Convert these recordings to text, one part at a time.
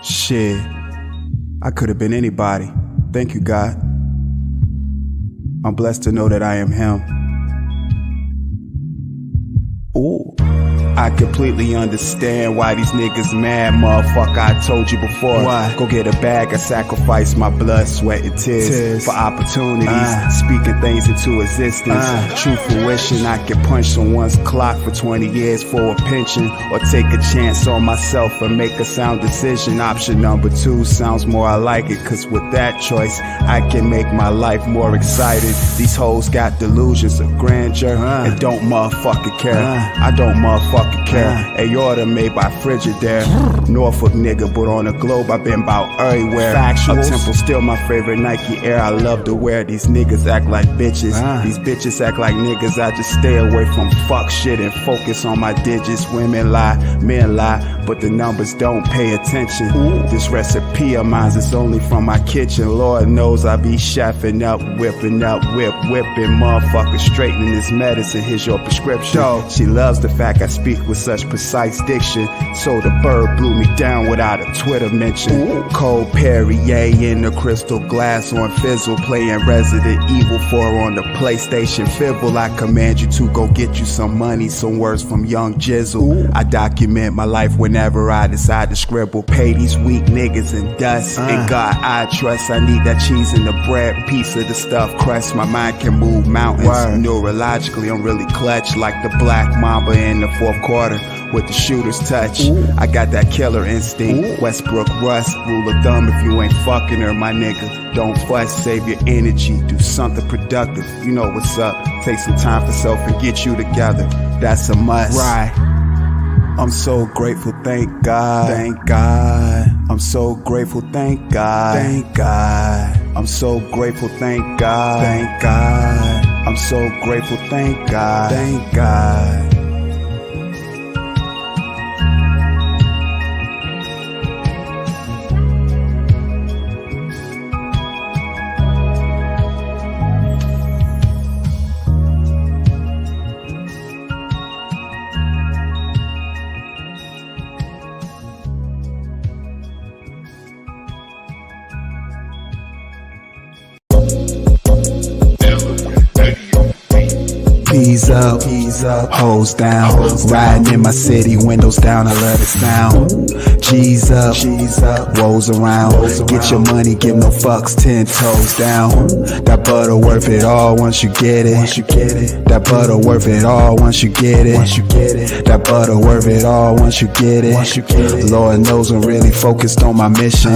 Shit, I could have been anybody. Thank you, God. I'm blessed to know that I am Him. Ooh. I completely understand why these niggas mad, motherfucker. I told you before. Why? Go get a bag, I sacrifice my blood, sweat, and tears for opportunities, speaking things into existence. True fruition, I can punch someone's clock for 20 years for a pension, or take a chance on myself and make a sound decision. Option number 2 sounds more I like it, cause with that choice, I can make my life more exciting. These hoes got delusions of grandeur and don't motherfucking care. I don't motherfucking care. Aorta made by Frigidaire. Norfolk nigga, but on the globe I've been about everywhere. Factuals. Up Temple still my favorite Nike Air. I love to wear. These niggas act like bitches. These bitches act like niggas. I just stay away from fuck shit and focus on my digits. Women lie, men lie, but the numbers don't pay attention. This recipe of mine is only from my kitchen. Lord knows I be chefing up, whipping motherfuckers, straightening this medicine. Here's your prescription. She loves the fact I speak with such precise diction, so the bird blew me down without a Twitter mention. Cold Perrier in the crystal glass on fizzle, playing Resident Evil 4 on the PlayStation Fizzle. I command you to go get you some money, some words from Young Jizzle. I document my life whenever I decide to scribble. Pay these weak niggas and dust. In God I trust. I need that cheese in the bread, piece of the stuffed crust. My mind can move mountains. Neurologically I'm really clutch, like the black mamba in the 4th quarter with the shooter's touch. I got that killer instinct. Westbrook Russ, rule of thumb, if you ain't fucking her, my nigga, don't fuss, save your energy, do something productive. You know what's up. Take some time for self and get you together. That's a must. Right. I'm so grateful, thank God. Thank God. I'm so grateful, thank God. Thank God. I'm so grateful, thank God. Thank God. I'm so grateful, thank God. Thank God. Ease up, hoes down, riding in my city, windows down, I love the sound. G's up, woes around, get your money, give no fucks, 10 toes down. That butter worth it all once you get it. That butter worth it all once you get it. That butter worth it all once you get it. Lord knows I'm really focused on my mission.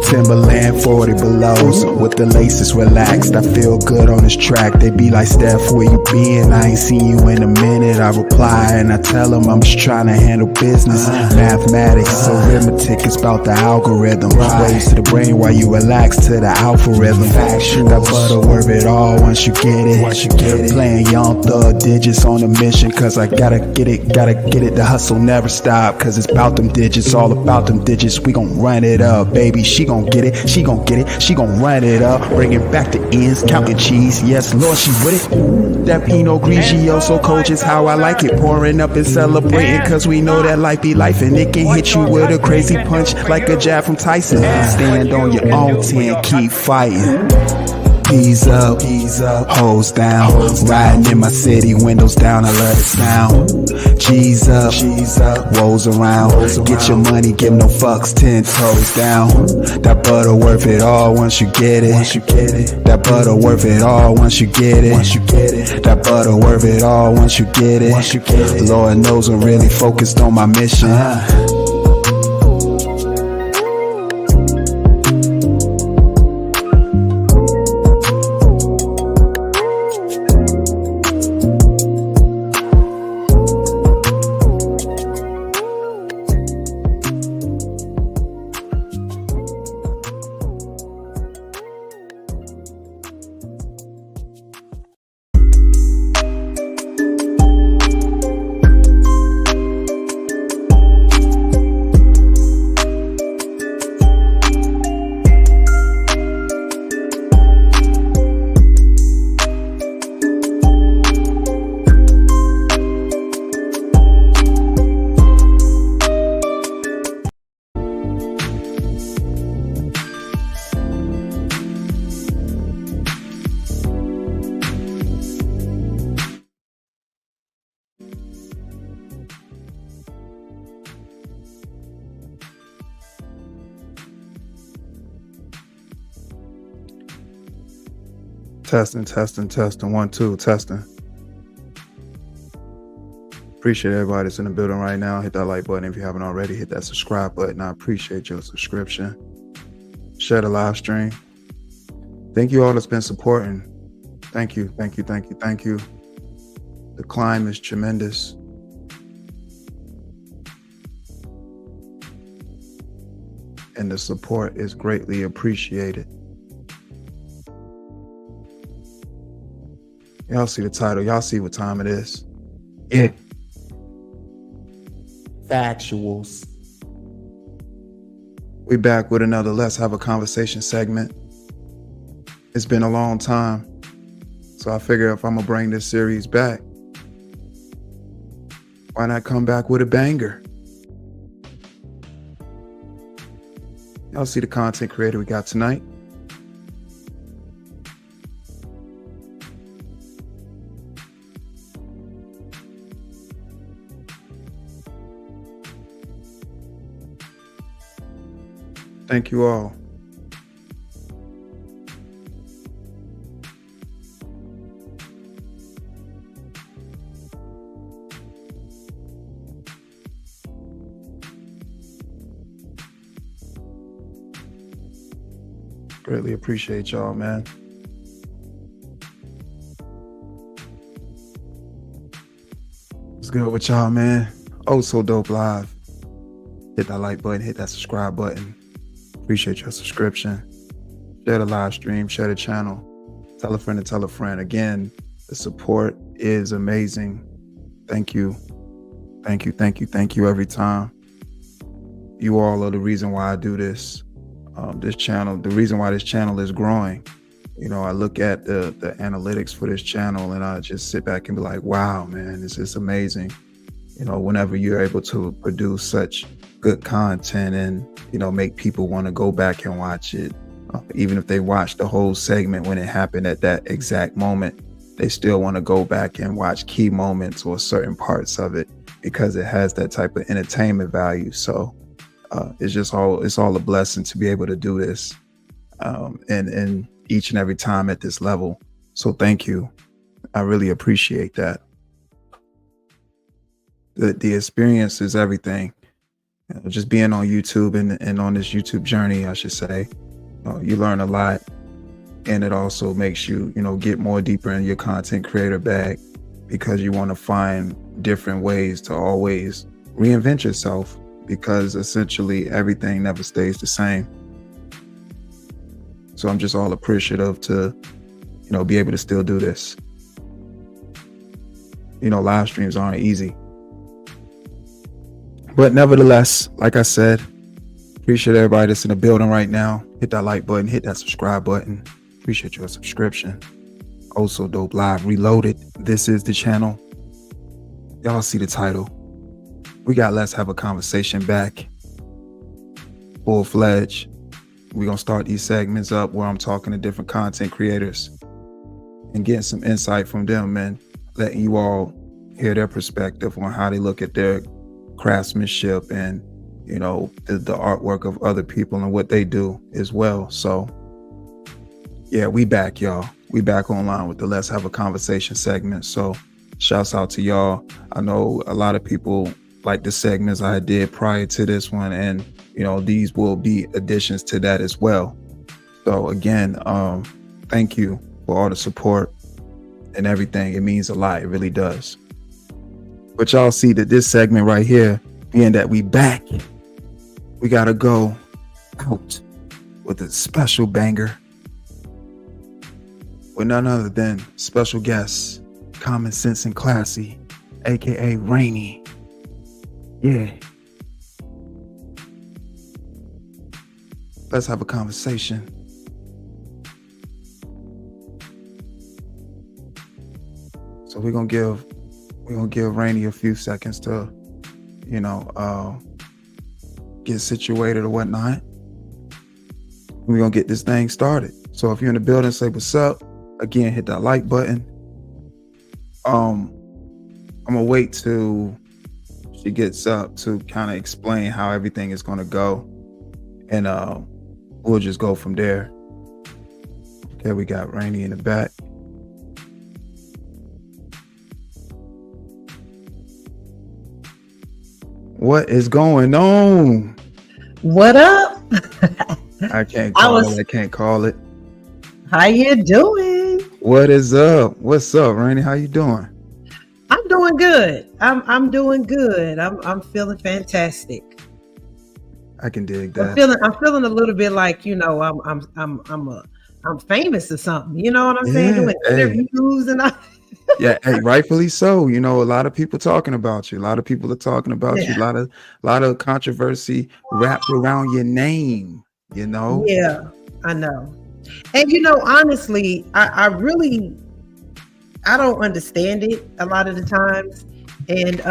Timberland 40 belows with the laces relaxed. I feel good on this track. They be like, Steph, where you been? I ain't seen you in a minute. I reply and I tell them I'm just trying to handle business. Mathematics, arithmetic is about the algorithm. Waves to the brain while you relax to the algorithm. That butter worth it all once you get it. Playing young thug digits on a mission, cause I gotta get it. The hustle never stop, cause it's about them digits, all about them digits. We gon' run it up, baby. She gon' get it, she gon' run it up. Bring it back to ends, counting cheese. Yes, Lord, she with it. That Pinot Grigio, so cold, just how I like it. Pouring up and celebrating, cause we know that life be life, and it can hit you with a crazy punch like a jab from Tyson. Stand on your own 10, keep fighting. Ease up, hoes down, riding in my city, windows down, I love the sound. G's up, woes around, get your money, give no fucks, 10 toes down. That butter worth it all once you get it. That butter worth it all once you get it. That butter worth it all once you get it. Lord knows I'm really focused on my mission. Testing. 1, 2, testing. Appreciate everybody that's in the building right now. Hit that like button if you haven't already. Hit that subscribe button. I appreciate your subscription. Share the live stream. Thank you all that's been supporting. Thank you. The climb is tremendous. And the support is greatly appreciated. Y'all see the title. Y'all see what time it is. Yeah. Factuals. We back with another Let's Have a Conversation segment. It's been a long time. So I figure if I'm gonna bring this series back, why not come back with a banger? Y'all see the content creator we got tonight. Thank you all. Greatly appreciate y'all, man. What's good with y'all, man? Oh, so dope live. Hit that like button, hit that subscribe button. Appreciate your subscription. Share the live stream, share the channel. Tell a friend to tell a friend. Again, the support is amazing. Thank you every time. You all are the reason why I do this. This channel, the reason why this channel is growing. You know, I look at the analytics for this channel and I just sit back and be like, wow, man, this is amazing. You know, whenever you're able to produce such good content and, you know, make people want to go back and watch it, even if they watch the whole segment when it happened at that exact moment, they still want to go back and watch key moments or certain parts of it because it has that type of entertainment value. So it's all a blessing to be able to do this and each and every time at this level. So thank you. I really appreciate that. The experience is everything. You know, just being on YouTube and on this YouTube journey, I should say, you learn a lot, and it also makes you, you know, get more deeper in your content creator bag because you want to find different ways to always reinvent yourself, because essentially everything never stays the same. So I'm just all appreciative to, you know, be able to still do this. You know, live streams aren't easy. But nevertheless, like I said, appreciate everybody that's in the building right now. Hit that like button, hit that subscribe button. Appreciate your subscription. Also Dope Live Reloaded. This is the channel. Y'all see the title. We got Let's Have a Conversation back. Full-fledged. We're going to start these segments up where I'm talking to different content creators and getting some insight from them and letting you all hear their perspective on how they look at their craftsmanship and, you know, the artwork of other people and what they do as well. So yeah, we back, y'all. We back online with the Let's Have a Conversation segment. So shouts out to y'all. I know a lot of people like the segments I did prior to this one, and you know, these will be additions to that as well. So again, thank you for all the support and everything. It means a lot. It really does. But y'all see that this segment right here, being that we back, we gotta go out with a special banger with none other than special guest Commonsense'N'Classy, aka Rainy. Yeah. Let's have a conversation. So we're gonna give Rainy a few seconds to, you know, get situated or whatnot. We're gonna get this thing started. So if you're in the building, say what's up. Again, hit that like button. I'm gonna wait till she gets up to kind of explain how everything is gonna go, and we'll just go from there. Okay, we got Rainy in the back. What is going on? What up? I can't I call was. it. I can't call it. How you doing? What is up? What's up, Rainy? How you doing? I'm doing good. I'm doing good. I'm feeling fantastic. I can dig I'm that. feeling a little bit like, I'm famous or something. You know what I'm saying? Doing interviews and all. Yeah, hey, rightfully so. You know, a lot of people talking about you. A lot of people are talking about you. Yeah. A lot of controversy wrapped around your name. You know. Yeah, I know. And honestly, I really I don't understand it a lot of the times. And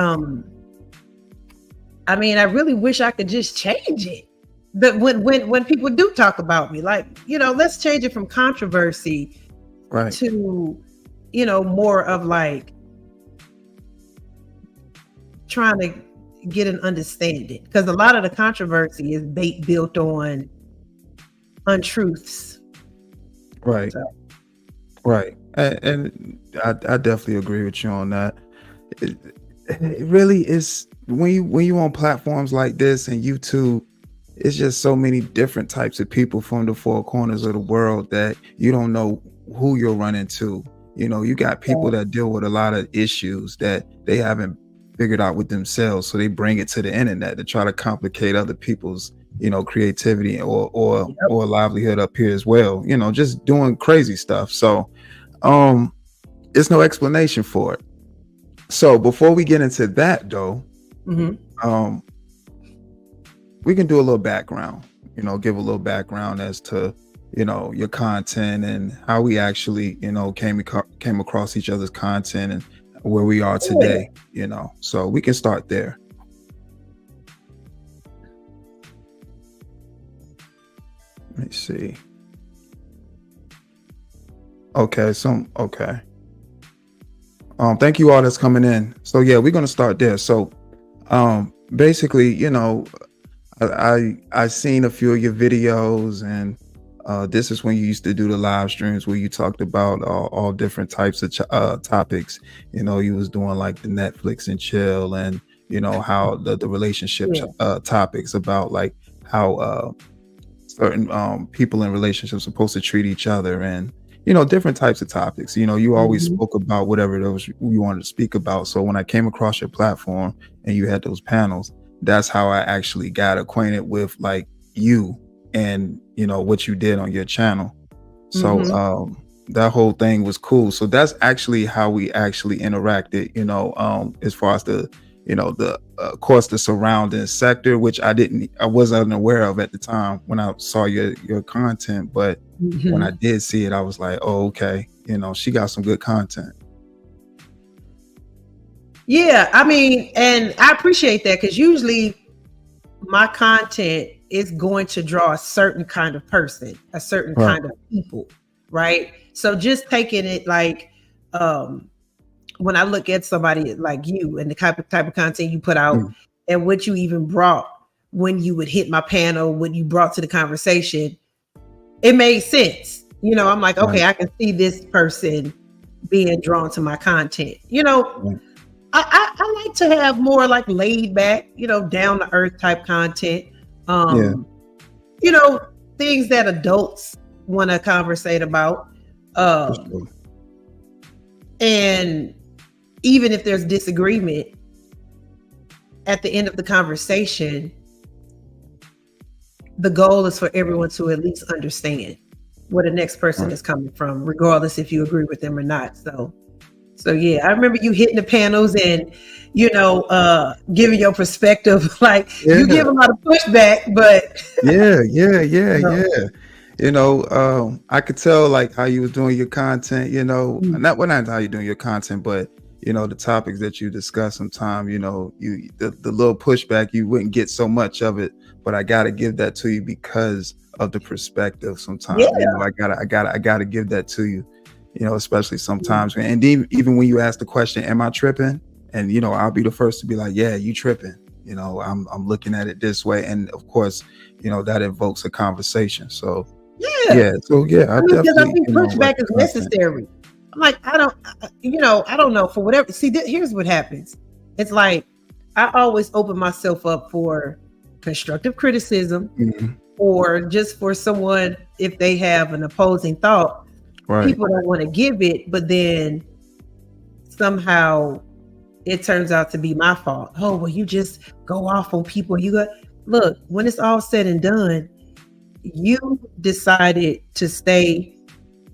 I mean, I really wish I could just change it. But when people do talk about me, like, let's change it from controversy Right. to, more of like trying to get an understanding. Because a lot of the controversy is built on untruths. Right. So. Right. And I definitely agree with you on that. It really is when you on platforms like this and YouTube, it's just so many different types of people from the four corners of the world that you don't know who you'll run into. You know, you got people that deal with a lot of issues that they haven't figured out with themselves, so they bring it to the internet to try to complicate other people's, creativity or livelihood up here as well. Just doing crazy stuff. So there's no explanation for it. So before we get into that though, we can do a little background, give a little background as to, your content and how we actually, came across each other's content and where we are today, so we can start there. Let me see. Okay. Thank you all that's coming in. So yeah, we're going to start there. So basically, I seen a few of your videos, and this is when you used to do the live streams where you talked about all different types of topics. You was doing like the Netflix and chill, and how the relationship topics about like how certain people in relationships are supposed to treat each other, and different types of topics. You always spoke about whatever those you wanted to speak about. So when I came across your platform and you had those panels, that's how I actually got acquainted with like you and what you did on your channel. So that whole thing was cool. So that's actually how we actually interacted, as far as the of course the surrounding sector, which I wasn't aware of at the time when I saw your content, but when I did see it, I was like, oh, okay, she got some good content. Yeah, I mean, and I appreciate that, because usually my content is going to draw a certain kind of person, a certain kind of people, right? So just taking it like when I look at somebody like you and the type of content you put out and what you even brought when you would hit my panel, what you brought to the conversation, it made sense. I'm like, okay, I can see this person being drawn to my content. I like to have more like laid back, down to earth type content. Things that adults want to conversate about. And even if there's disagreement, at the end of the conversation, the goal is for everyone to at least understand where the next person is coming from, regardless if you agree with them or not. So yeah, I remember you hitting the panels and, giving your perspective. Like you give a lot of pushback, but yeah. I could tell like how you was doing your content, not how you're doing your content, but the topics that you discuss sometimes, the little pushback, you wouldn't get so much of it, but I gotta give that to you because of the perspective sometimes. I gotta give that to you, especially sometimes. And even when you ask the question, am I tripping? And I'll be the first to be like, yeah, you tripping. I'm looking at it this way. And of course, that invokes a conversation. So yeah, Yeah. So yeah, I mean, because I definitely, think pushback like is content. necessary. I'm like, I don't know for whatever. See, here's what happens. It's like I always open myself up for constructive criticism, Mhm. or just for someone if they have an opposing thought. Right. People don't want to give it, but then somehow it turns out to be my fault. Oh, well, you just go off on people. Look, when it's all said and done, you decided to stay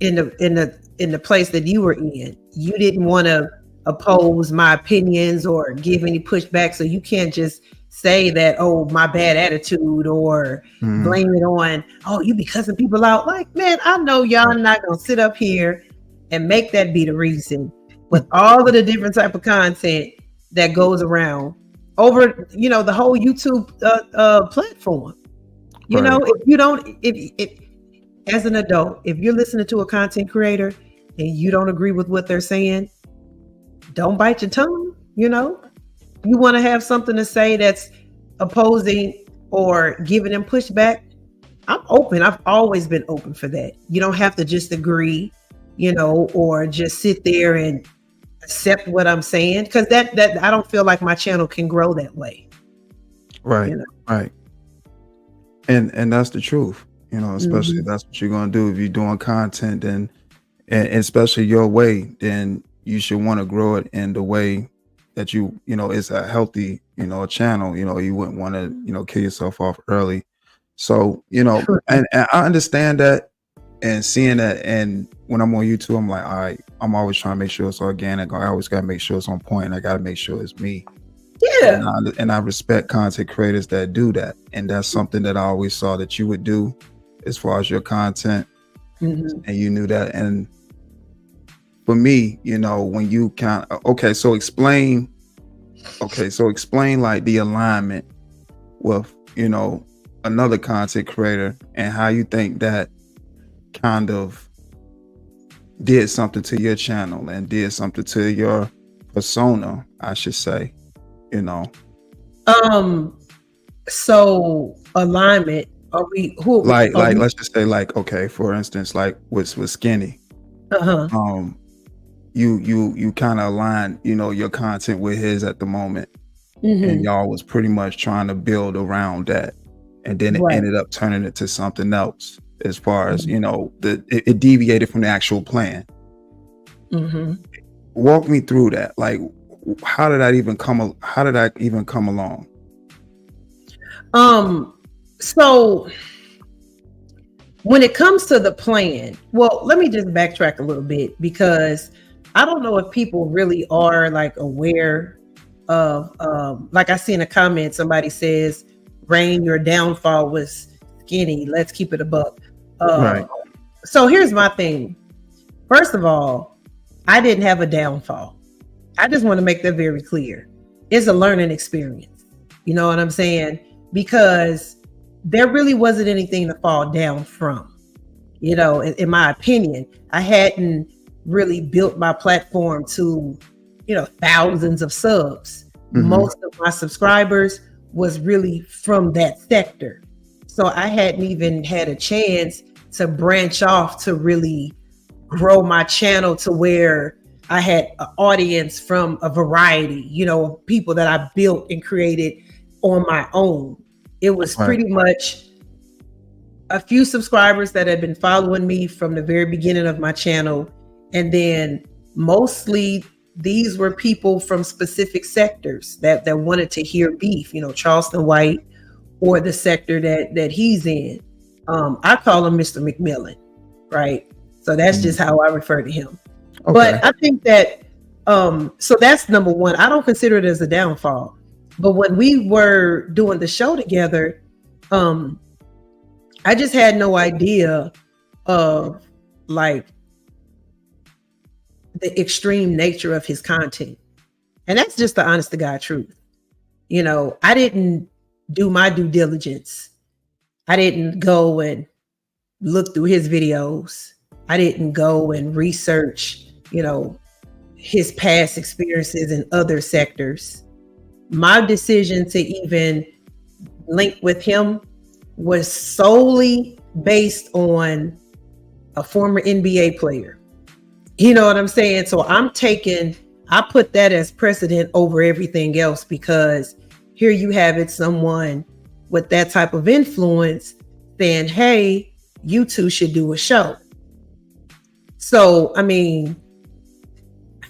in the place that you were in. You didn't want to oppose my opinions or give any pushback, so you can't just say that, oh, my bad attitude, or blame it on, oh, you be cussing people out. Like, man, I know y'all not gonna sit up here and make that be the reason. With all of the different type of content that goes around over, the whole YouTube platform. If you don't, if as an adult, if you're listening to a content creator and you don't agree with what they're saying, don't bite your tongue. You want to have something to say that's opposing or giving them pushback. I'm open. I've always been open for that. You don't have to just agree, or just sit there and accept what I'm saying, because that I don't feel like my channel can grow that way. Right. Right. And that's the truth, especially if that's what you're going to do. If you're doing content, then, and especially your way, then you should want to grow it in the way that it's a healthy, channel. You wouldn't want to, kill yourself off early. So, and I understand that, and seeing that. And when I'm on YouTube, I'm like, all right, I'm always trying to make sure it's organic. I always got to make sure it's on point. I got to make sure it's me. Yeah. And I respect content creators that do that. And that's something that I always saw that you would do as far as your content. And you knew that. And for me, when you so explain like the alignment with, another content creator, and how you think that kind of did something to your channel and did something to your persona, I should say. So alignment, are we let's just say, like, okay, for instance, like with Skinny, you kind of align, your content with his at the moment, and y'all was pretty much trying to build around that, and then it ended up turning it to something else, as far as it deviated from the actual plan. Walk me through that. Like, how did that even come along? So when it comes to the plan, well, let me just backtrack a little bit, because I don't know if people really are like aware of, like I see in a comment, somebody says, Rain, your downfall was Skinny. Let's keep it a buck. Right. So here's my thing. First of all, I didn't have a downfall. I just want to make that very clear. It's a learning experience. You know what I'm saying? Because there really wasn't anything to fall down from. In my opinion, I hadn't really built my platform to, thousands of subs. Most of my subscribers was really from that sector. So I hadn't even had a chance to branch off to really grow my channel to where I had an audience from a variety, of people that I built and created on my own. It was pretty much a few subscribers that had been following me from the very beginning of my channel. And then mostly these were people from specific sectors that wanted to hear beef, Charleston White, or the sector that he's in. I call him Mr. McMillan, right? So that's just how I refer to him. Okay. But I think that, so that's number one. I don't consider it as a downfall. But when we were doing the show together, I just had no idea of like the extreme nature of his content. And that's just the honest to God truth. I didn't do my due diligence. I didn't go and look through his videos. I didn't go and research, his past experiences in other sectors. My decision to even link with him was solely based on a former NBA player. You know what I'm saying? So I put that as precedent over everything else, because here you have it, someone with that type of influence saying, hey, you two should do a show. So, I mean,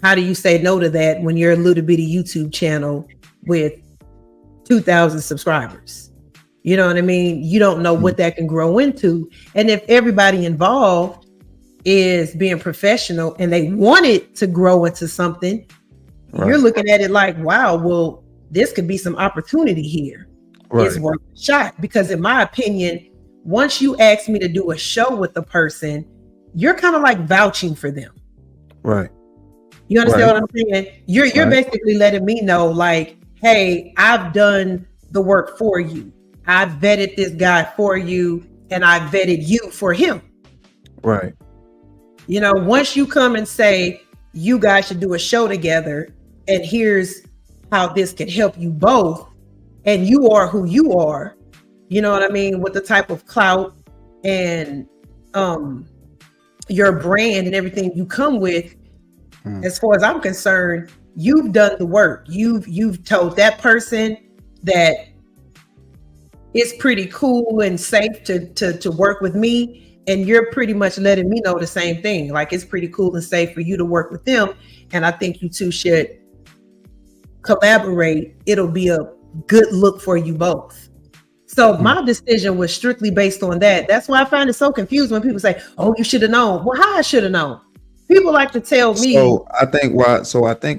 how do you say no to that when you're a little bitty YouTube channel with 2,000 subscribers? You know what I mean? You don't know what that can grow into. And if everybody involved is being professional and they want it to grow into something, you're looking at it like, wow, well, this could be some opportunity here. It's worth a shot. Because in my opinion, once you ask me to do a show with the person, you're kind of like vouching for them. Right. You understand what I'm saying? You're basically letting me know, like, hey, I've done the work for you. I vetted this guy for you, and I vetted you for him. Right. You know, once you come and say, you guys should do a show together, and here's how this can help you both, and you are who you are, you know what I mean, with the type of clout and your brand and everything you come with, as far as I'm concerned, you've done the work. You've told that person that it's pretty cool and safe to work with me, and you're pretty much letting me know the same thing. Like, it's pretty cool and safe for you to work with them, and I think you two should collaborate. It'll be a good look for you both. So my decision was strictly based on that. That's why I find it so confused when people say, oh, you should have known. Well, how I should have known? People like to tell me. So I think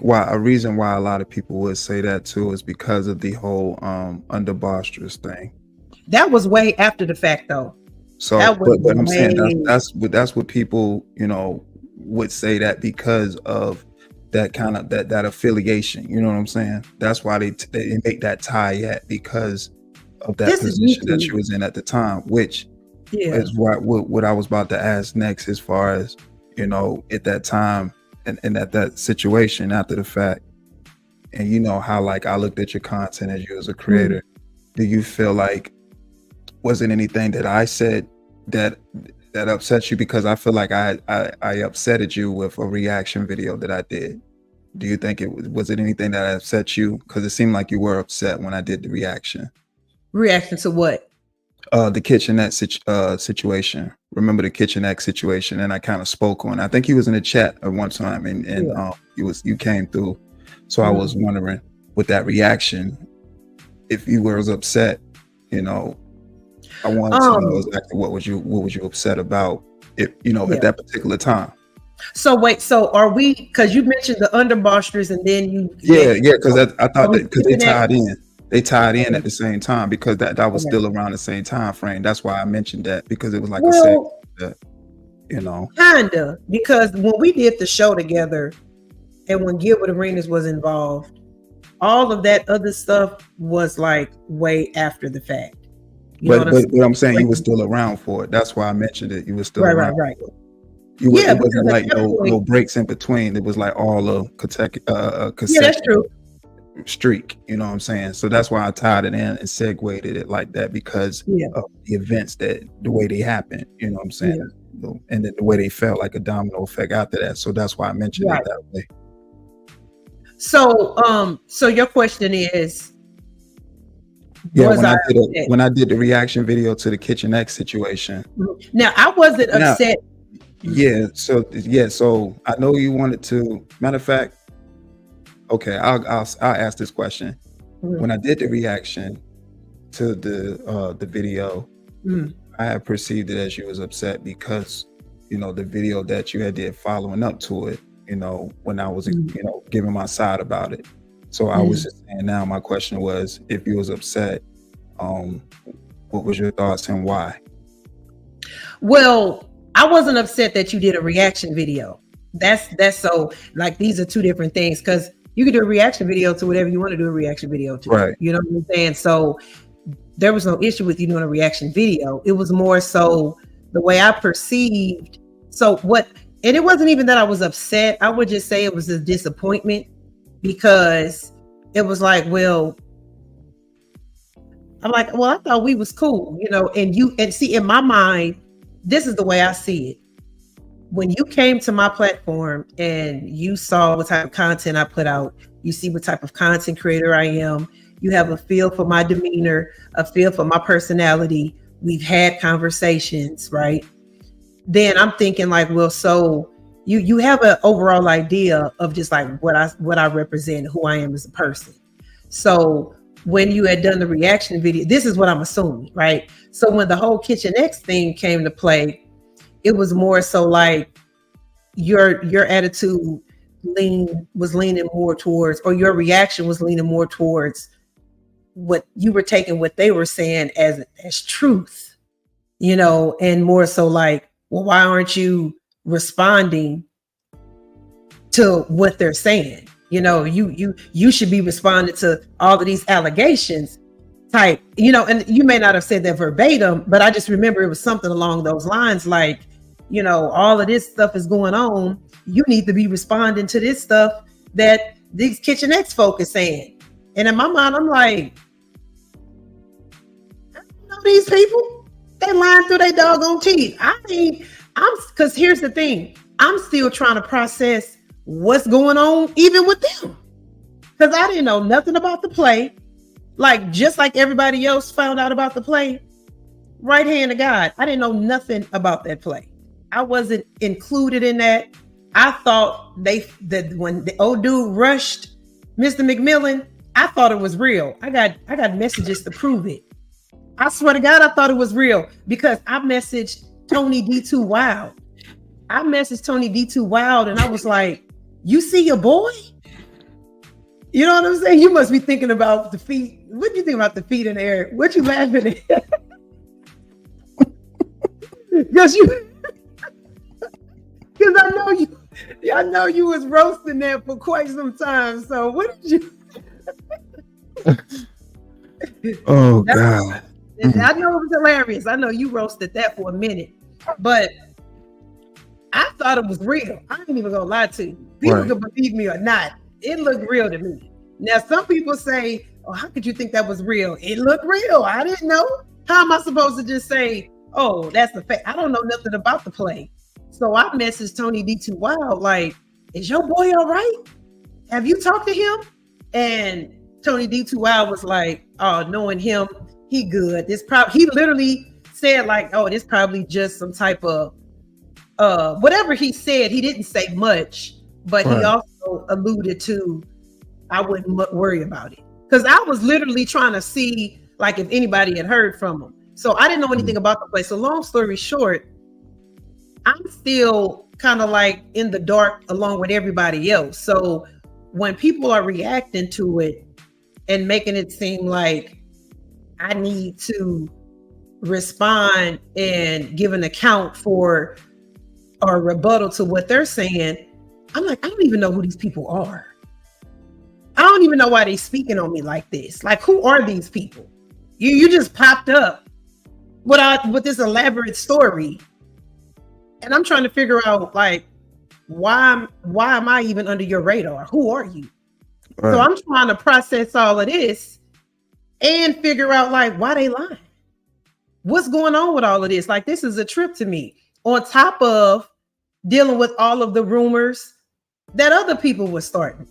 why a reason why a lot of people would say that too is because of the whole under boisterous thing. That was way after the fact, though. So, but I'm saying that's what people, you know, would say that because of that kind of that affiliation. You know what I'm saying? That's why they make that tie at, because of that position that she was in at the time, which is what I was about to ask next, as far as, you know, at that time and at that situation after the fact, and you know how, like, I looked at your content as you as a creator. Do you feel like, was it anything that I said that upset you? Because I feel like I upsetted you with a reaction video that I did. Do you think was it anything that upset you? Because it seemed like you were upset when I did the reaction. Reaction to what? The kitchenette situation. Remember the kitchenette situation? And I kind of spoke on. I think he was in the chat at one time, and you came through. So I was wondering, with that reaction, if you were upset, you know. I wanted to know exactly what was you upset about, if you know, at that particular time. So wait, so are we? Because you mentioned the underbosters, and then you. Because I thought that because they tied in at the same time, because that was still around the same time frame. That's why I mentioned that, because it was like a segment that, you know, kinda, because when we did the show together, and when Gilbert Arenas was involved, all of that other stuff was like way after the fact. But I'm saying you were still around for it. That's why I mentioned it. You were still around. Right. It wasn't like no breaks in between. It was like all of that's true. Streak. You know what I'm saying? So that's why I tied it in and segued it like that, because of the events, the way they happened. You know what I'm saying? And then the way they felt like a domino effect after that. So that's why I mentioned it that way. So, so your question is. When I did the reaction video to the kitchenette situation. Now I wasn't upset. So I know you wanted to. Matter of fact, okay, I'll ask this question. When I did the reaction to the video, I had perceived it as you was upset because, you know, the video that you had did following up to it, you know, when I was you know, giving my side about it. So I was just saying, now my question was, if you was upset, what was your thoughts and why? Well, I wasn't upset that you did a reaction video. That's so, like, these are two different things, because you can do a reaction video to whatever you want to do a reaction video to. Right. You know what I'm saying? So there was no issue with you doing a reaction video. It was more so the way I perceived. So what, and it wasn't even that I was upset. I would just say it was a disappointment, because it was like, well, I'm like, well, I thought we was cool, you know, and see, in my mind, this is the way I see it. When you came to my platform and you saw what type of content I put out, you see what type of content creator I am, you have a feel for my demeanor, a feel for my personality. We've had conversations, right? Then I'm thinking like, well, so you have an overall idea of just like what I represent, who I am as a person. So when you had done the reaction video, this is what I'm assuming, right? So when the whole Kitchen X thing came to play, it was more so like your attitude was leaning more towards, or your reaction was leaning more towards what you were taking what they were saying as truth, you know, and more so like, well, why aren't you responding to what they're saying? You know, you should be responding to all of these allegations type, you know, and you may not have said that verbatim, but I just remember it was something along those lines, like, you know, all of this stuff is going on. You need to be responding to this stuff that these Kitchen X folk is saying. And in my mind, I'm like, I don't know these people. They lying through their doggone teeth. I mean, because here's the thing. I'm still trying to process what's going on even with them. Because I didn't know nothing about the play. Like, just like everybody else found out about the play, right hand of God, I didn't know nothing about that play. I wasn't included in that. I thought that when the old dude rushed Mr. McMillan, I thought it was real. I got messages to prove it. I swear to God, I thought it was real because I messaged Tony D2 Wild. I messaged Tony D2 Wild and I was like, you see your boy? You know what I'm saying? You must be thinking about the feet. What do you think about the feet in the air? What you laughing at? Because I know you was roasting that for quite some time. So what did you? Oh God! I know it was hilarious. I know you roasted that for a minute, but I thought it was real. I ain't even gonna lie to you. People can believe me or not. It looked real to me. Now, some people say, "Oh, how could you think that was real?" It looked real. I didn't know. How am I supposed to just say, "Oh, that's the fact"? I don't know nothing about the play. So I messaged Tony D2 Wild, like, is your boy all right? Have you talked to him? And Tony D2 Wild was like, oh, knowing him, he good. He literally said like, oh, this probably just some type of, whatever he said, he didn't say much, but he also alluded to, I wouldn't worry about it. Because I was literally trying to see like if anybody had heard from him. So I didn't know anything about the place. So long story short, I'm still kind of like in the dark along with everybody else. So when people are reacting to it and making it seem like I need to respond and give an account for or rebuttal to what they're saying, I'm like, I don't even know who these people are. I don't even know why they're speaking on me like this. Like, who are these people? You just popped up with this elaborate story. And I'm trying to figure out like, why am I even under your radar? Who are you? Right. So I'm trying to process all of this and figure out like, why they lying? What's going on with all of this? Like, this is a trip to me, on top of dealing with all of the rumors that other people were starting.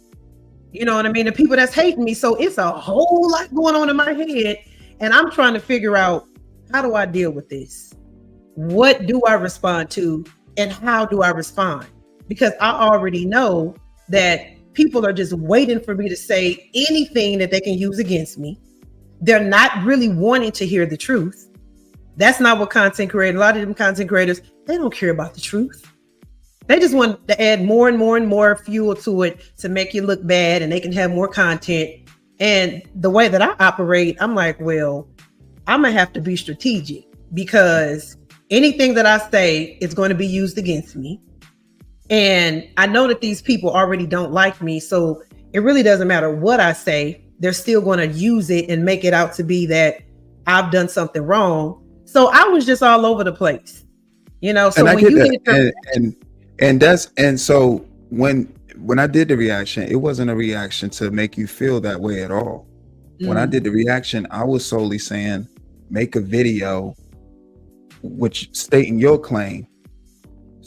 You know what I mean? The people that's hating me. So it's a whole lot going on in my head. And I'm trying to figure out, how do I deal with this? What do I respond to? And how do I respond? Because I already know that people are just waiting for me to say anything that they can use against me. They're not really wanting to hear the truth. That's not what content creators, a lot of them content creators, they don't care about the truth. They just want to add more and more and more fuel to it to make you look bad, and they can have more content. And the way that I operate, I'm like, well, I'm gonna have to be strategic, because anything that I say is going to be used against me. And I know that these people already don't like me. So it really doesn't matter what I say. They're still going to use it and make it out to be that I've done something wrong. So I was just all over the place, you know. So and when you get so when I did the reaction, it wasn't a reaction to make you feel that way at all. When I did the reaction, I was solely saying, make a video which stating your claim,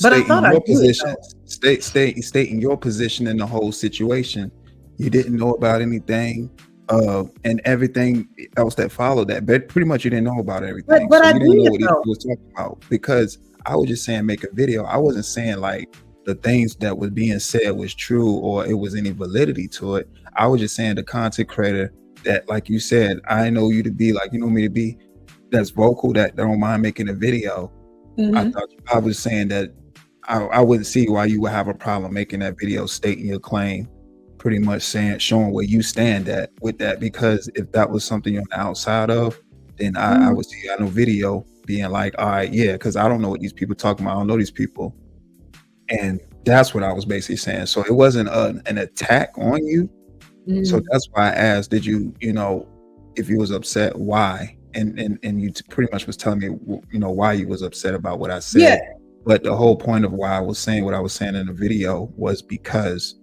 But I stating thought I your did, position, though. stating your position in the whole situation. You didn't know about anything, and everything else that followed that. But pretty much you didn't know about everything. But So I you didn't know did, what he though. was talking about, because I was just saying make a video. I wasn't saying like the things that was being said was true or it was any validity to it. I was just saying the content creator that, like you said, I know you to be like, you know me to be, that's vocal, that don't mind making a video. I was saying that I wouldn't see why you would have a problem making that video stating your claim, pretty much saying, showing where you stand at with that, because if that was something you're on the outside of, then I would see no video being like, all right, yeah, because I don't know what these people talking about. I don't know these people. And that's what I was basically saying. So it wasn't an attack on you. So that's why I asked, did you, if you was upset, why? And you pretty much was telling me, why you was upset about what I said. Yeah. But the whole point of why I was saying what I was saying in the video was because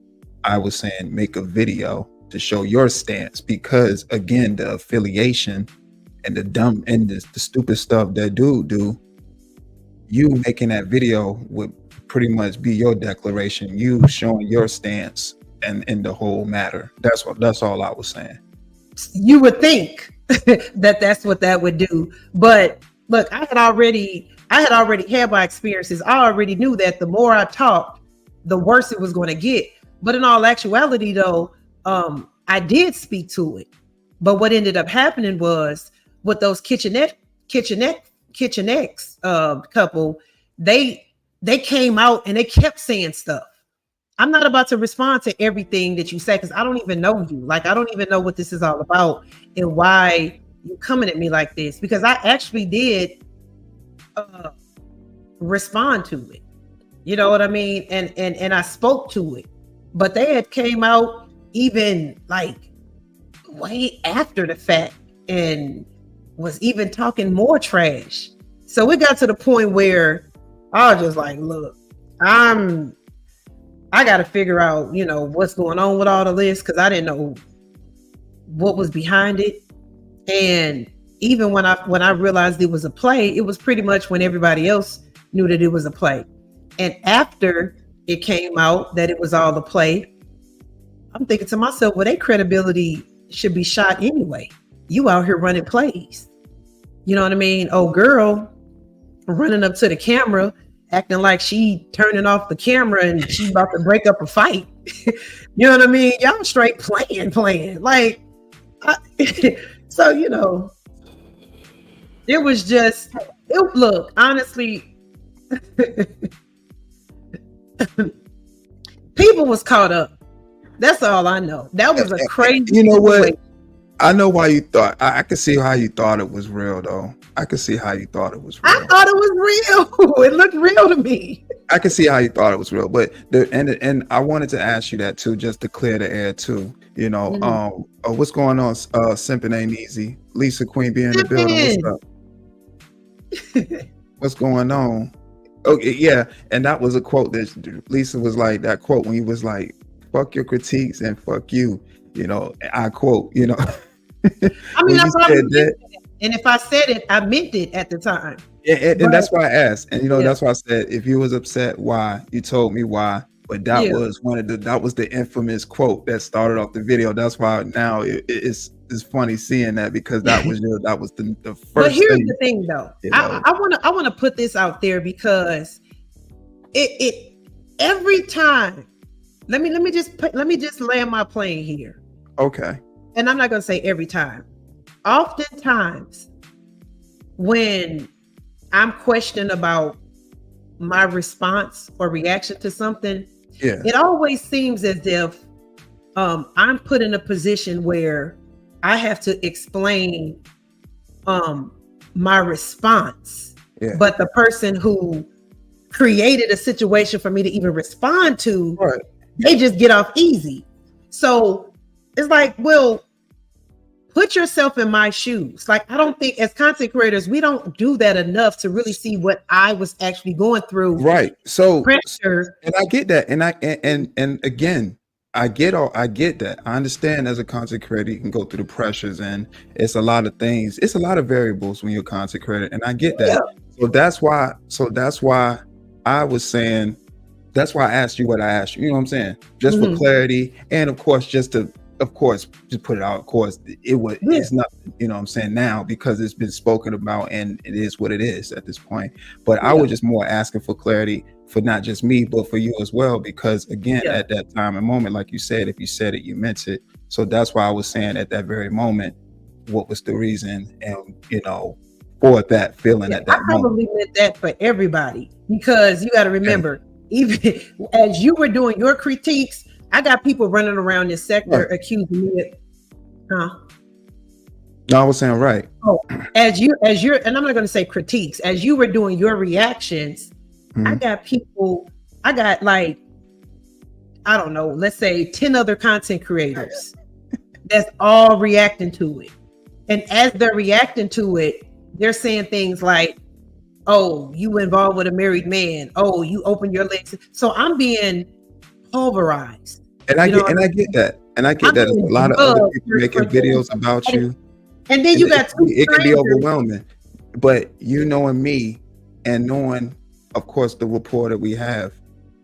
I was saying make a video to show your stance, because again, the affiliation and the dumb and the stupid stuff that dude do, you making that video would pretty much be your declaration, you showing your stance and in the whole matter. That's all I was saying. You would think that's what that would do. But look, I had already had my experiences. I already knew that the more I talked, the worse it was going to get. But in all actuality, though, I did speak to it. But what ended up happening was with those kitchenette couple, they came out and they kept saying stuff. I'm not about to respond to everything that you say, because I don't even know you. Like, I don't even know what this is all about and why you're coming at me like this, because I actually did respond to it. You know what I mean? And I spoke to it. But they had came out even like way after the fact and was even talking more trash. So it got to the point where I was just like, look, I got to figure out, what's going on with all of this, because I didn't know what was behind it. And even when I realized it was a play, it was pretty much when everybody else knew that it was a play. And after it came out that it was all a play, I'm thinking to myself, well, their credibility should be shot anyway. You out here running plays. You know what I mean? Oh, girl running up to the camera acting like she turning off the camera and she about to break up a fight. You know what I mean? Y'all straight playing. Like, so, it was just, look, honestly, people was caught up. That's all I know. That was a crazy. You know what? Situation. I know why you thought. I can see how you thought it was real, though. I can see how you thought it was real. I thought it was real. It looked real to me. I can see how you thought it was real, but and I wanted to ask you that too, just to clear the air too. What's going on? Simping ain't easy. Lisa Queen being in the building. What's up? What's going on? Okay, yeah, and that was a quote that Lisa was like, that quote when he was like, "Fuck your critiques and fuck you." I quote. I mean, I probably said that. And if I said it, I meant it at the time. Yeah, and that's why I asked. And that's why I said, if you was upset, why? You told me why. But that was that was the infamous quote that started off the video. That's why now it's funny seeing that, because that was the first. But here's the thing, though. I want to put this out there, because it every time. Let me just land my plane here. Okay. And I'm not going to say every time. Oftentimes, when I'm questioned about my response or reaction to something, it always seems as if I'm put in a position where I have to explain my response. Yeah. But the person who created a situation for me to even respond to, they just get off easy. So it's like, well, put yourself in my shoes. Like, I don't think as content creators, we don't do that enough to really see what I was actually going through. Right. So pressure. And I get that. And and again, I get that. I understand as a content creator, you can go through the pressures and it's a lot of things. It's a lot of variables when you're a content creator, and I get Yeah. that. So that's why I was saying, that's why I asked you what I asked you. You know what I'm saying? Just for clarity, and of course, just put it out. Of course, it's nothing. You know what I'm saying now, because it's been spoken about and it is what it is at this point. But I was just more asking for clarity for not just me, but for you as well, because again, at that time and moment, like you said, if you said it, you meant it. So that's why I was saying at that very moment, what was the reason, and for that feeling at that I probably meant that for everybody, because you got to remember, even as you were doing your critiques, I got people running around this sector accusing me of, No, I was saying right. Oh, as you're, and I'm not going to say critiques, as you were doing your reactions, I got like, I don't know, let's say 10 other content creators that's all reacting to it. And as they're reacting to it, they're saying things like, oh, you involved with a married man. Oh, you open your legs. So I'm being pulverized. And I get that. And I get that. There's a lot of other people making videos about you. And then you got it can be overwhelming. But you knowing me and knowing, of course, the rapport that we have,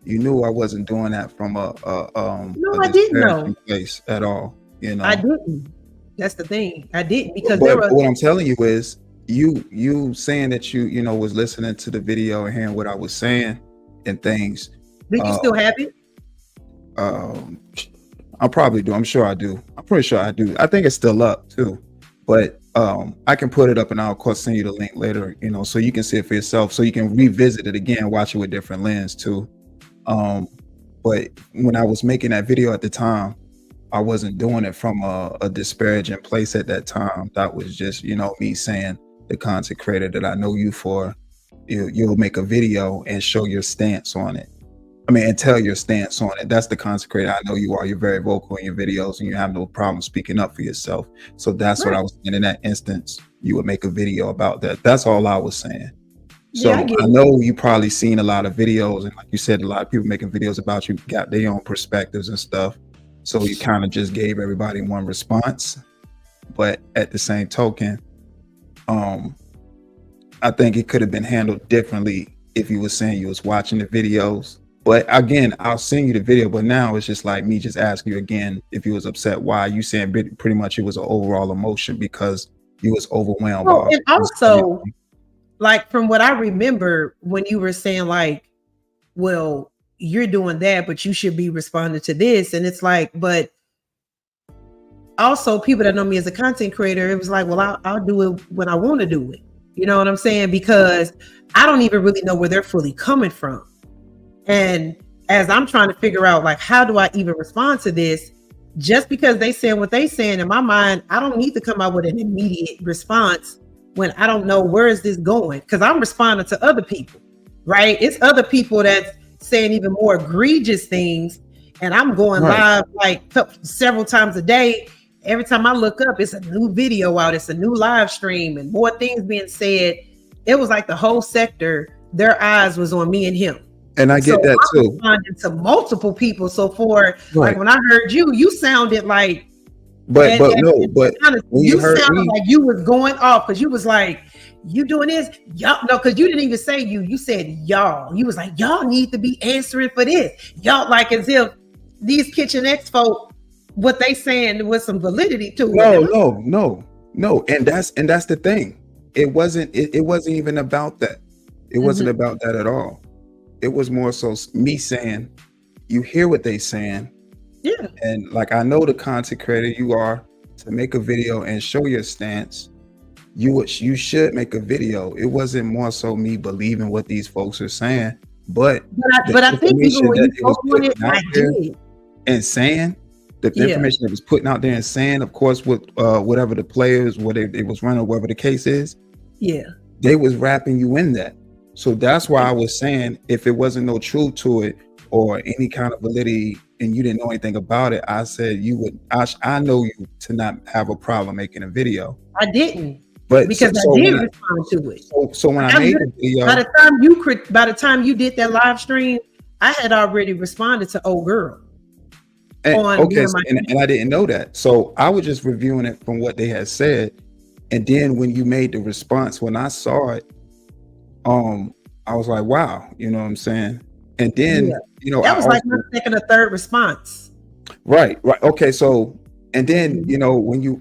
you knew I wasn't doing that from a I didn't know place at all. I didn't. That's the thing. I didn't, because what I'm telling you is you saying that you was listening to the video and hearing what I was saying and things. Do you still have it? I probably do. I'm sure I do. I'm pretty sure I do. I think it's still up too, but I can put it up and I'll of course send you the link later, so you can see it for yourself, so you can revisit it again, watch it with different lens too. But when I was making that video at the time, I wasn't doing it from a disparaging place at that time. That was just, me saying, the content creator that I know you for, you'll make a video and show your stance on it. And tell your stance on it. That's the content creator I know you are. You're very vocal in your videos and you have no problem speaking up for yourself. So that's what I was saying. In that instance, you would make a video about that. That's all I was saying. So I know you probably seen a lot of videos, and like you said, a lot of people making videos about you got their own perspectives and stuff. So you kind of just gave everybody one response. But at the same token, I think it could have been handled differently if you were saying you was watching the videos. But again, I'll send you the video, but now it's just like me just asking you again, if you was upset, why you saying pretty much it was an overall emotion because you was overwhelmed. Well, and also, like from what I remember, when you were saying like, well, you're doing that, but you should be responding to this. And it's like, but also people that know me as a content creator, it was like, well, I'll do it when I want to do it. You know what I'm saying? Because I don't even really know where they're fully coming from. And as I'm trying to figure out, like, how do I even respond to this? Just because they saying what they saying, in my mind, I don't need to come out with an immediate response when I don't know where is this going, because I'm responding to other people, right? It's other people that's saying even more egregious things, and I'm going live like several times a day. Every time I look up, it's a new video out, it's a new live stream, and more things being said. It was like the whole sector, their eyes was on me and him. And I get that too. Responding to multiple people. So like when I heard you sounded like, but you sounded like you was going off, because you was like, you doing this, y'all. No, because you didn't even say you said y'all. You was like, y'all need to be answering for this. Y'all, like as if these Kitchen X folk, what they saying was some validity to it. No. And that's the thing. It wasn't even about that. It wasn't about that at all. It was more so me saying, you hear what they saying. Yeah. And like, I know the content creator you are, to make a video and show your stance, you should make a video. It wasn't more so me believing what these folks are saying, but I think even when you spoke on it, I did. And saying the information that was putting out there and saying, of course, with whatever the players, what they was running, whatever the case is, they was wrapping you in that. So that's why I was saying, if it wasn't no truth to it or any kind of validity and you didn't know anything about it, I said I know you to not have a problem making a video. I didn't, but because I did respond to it. So when I made the video, by the time you did that live stream, I had already responded to old girl. on Okay, one of my and I didn't know that. So I was just reviewing it from what they had said. And then when you made the response, when I saw it, I was like, wow, you know what I'm saying? And then, yeah. I That was also, like my second or third response. right. Okay. So, and then, Mhm. when you,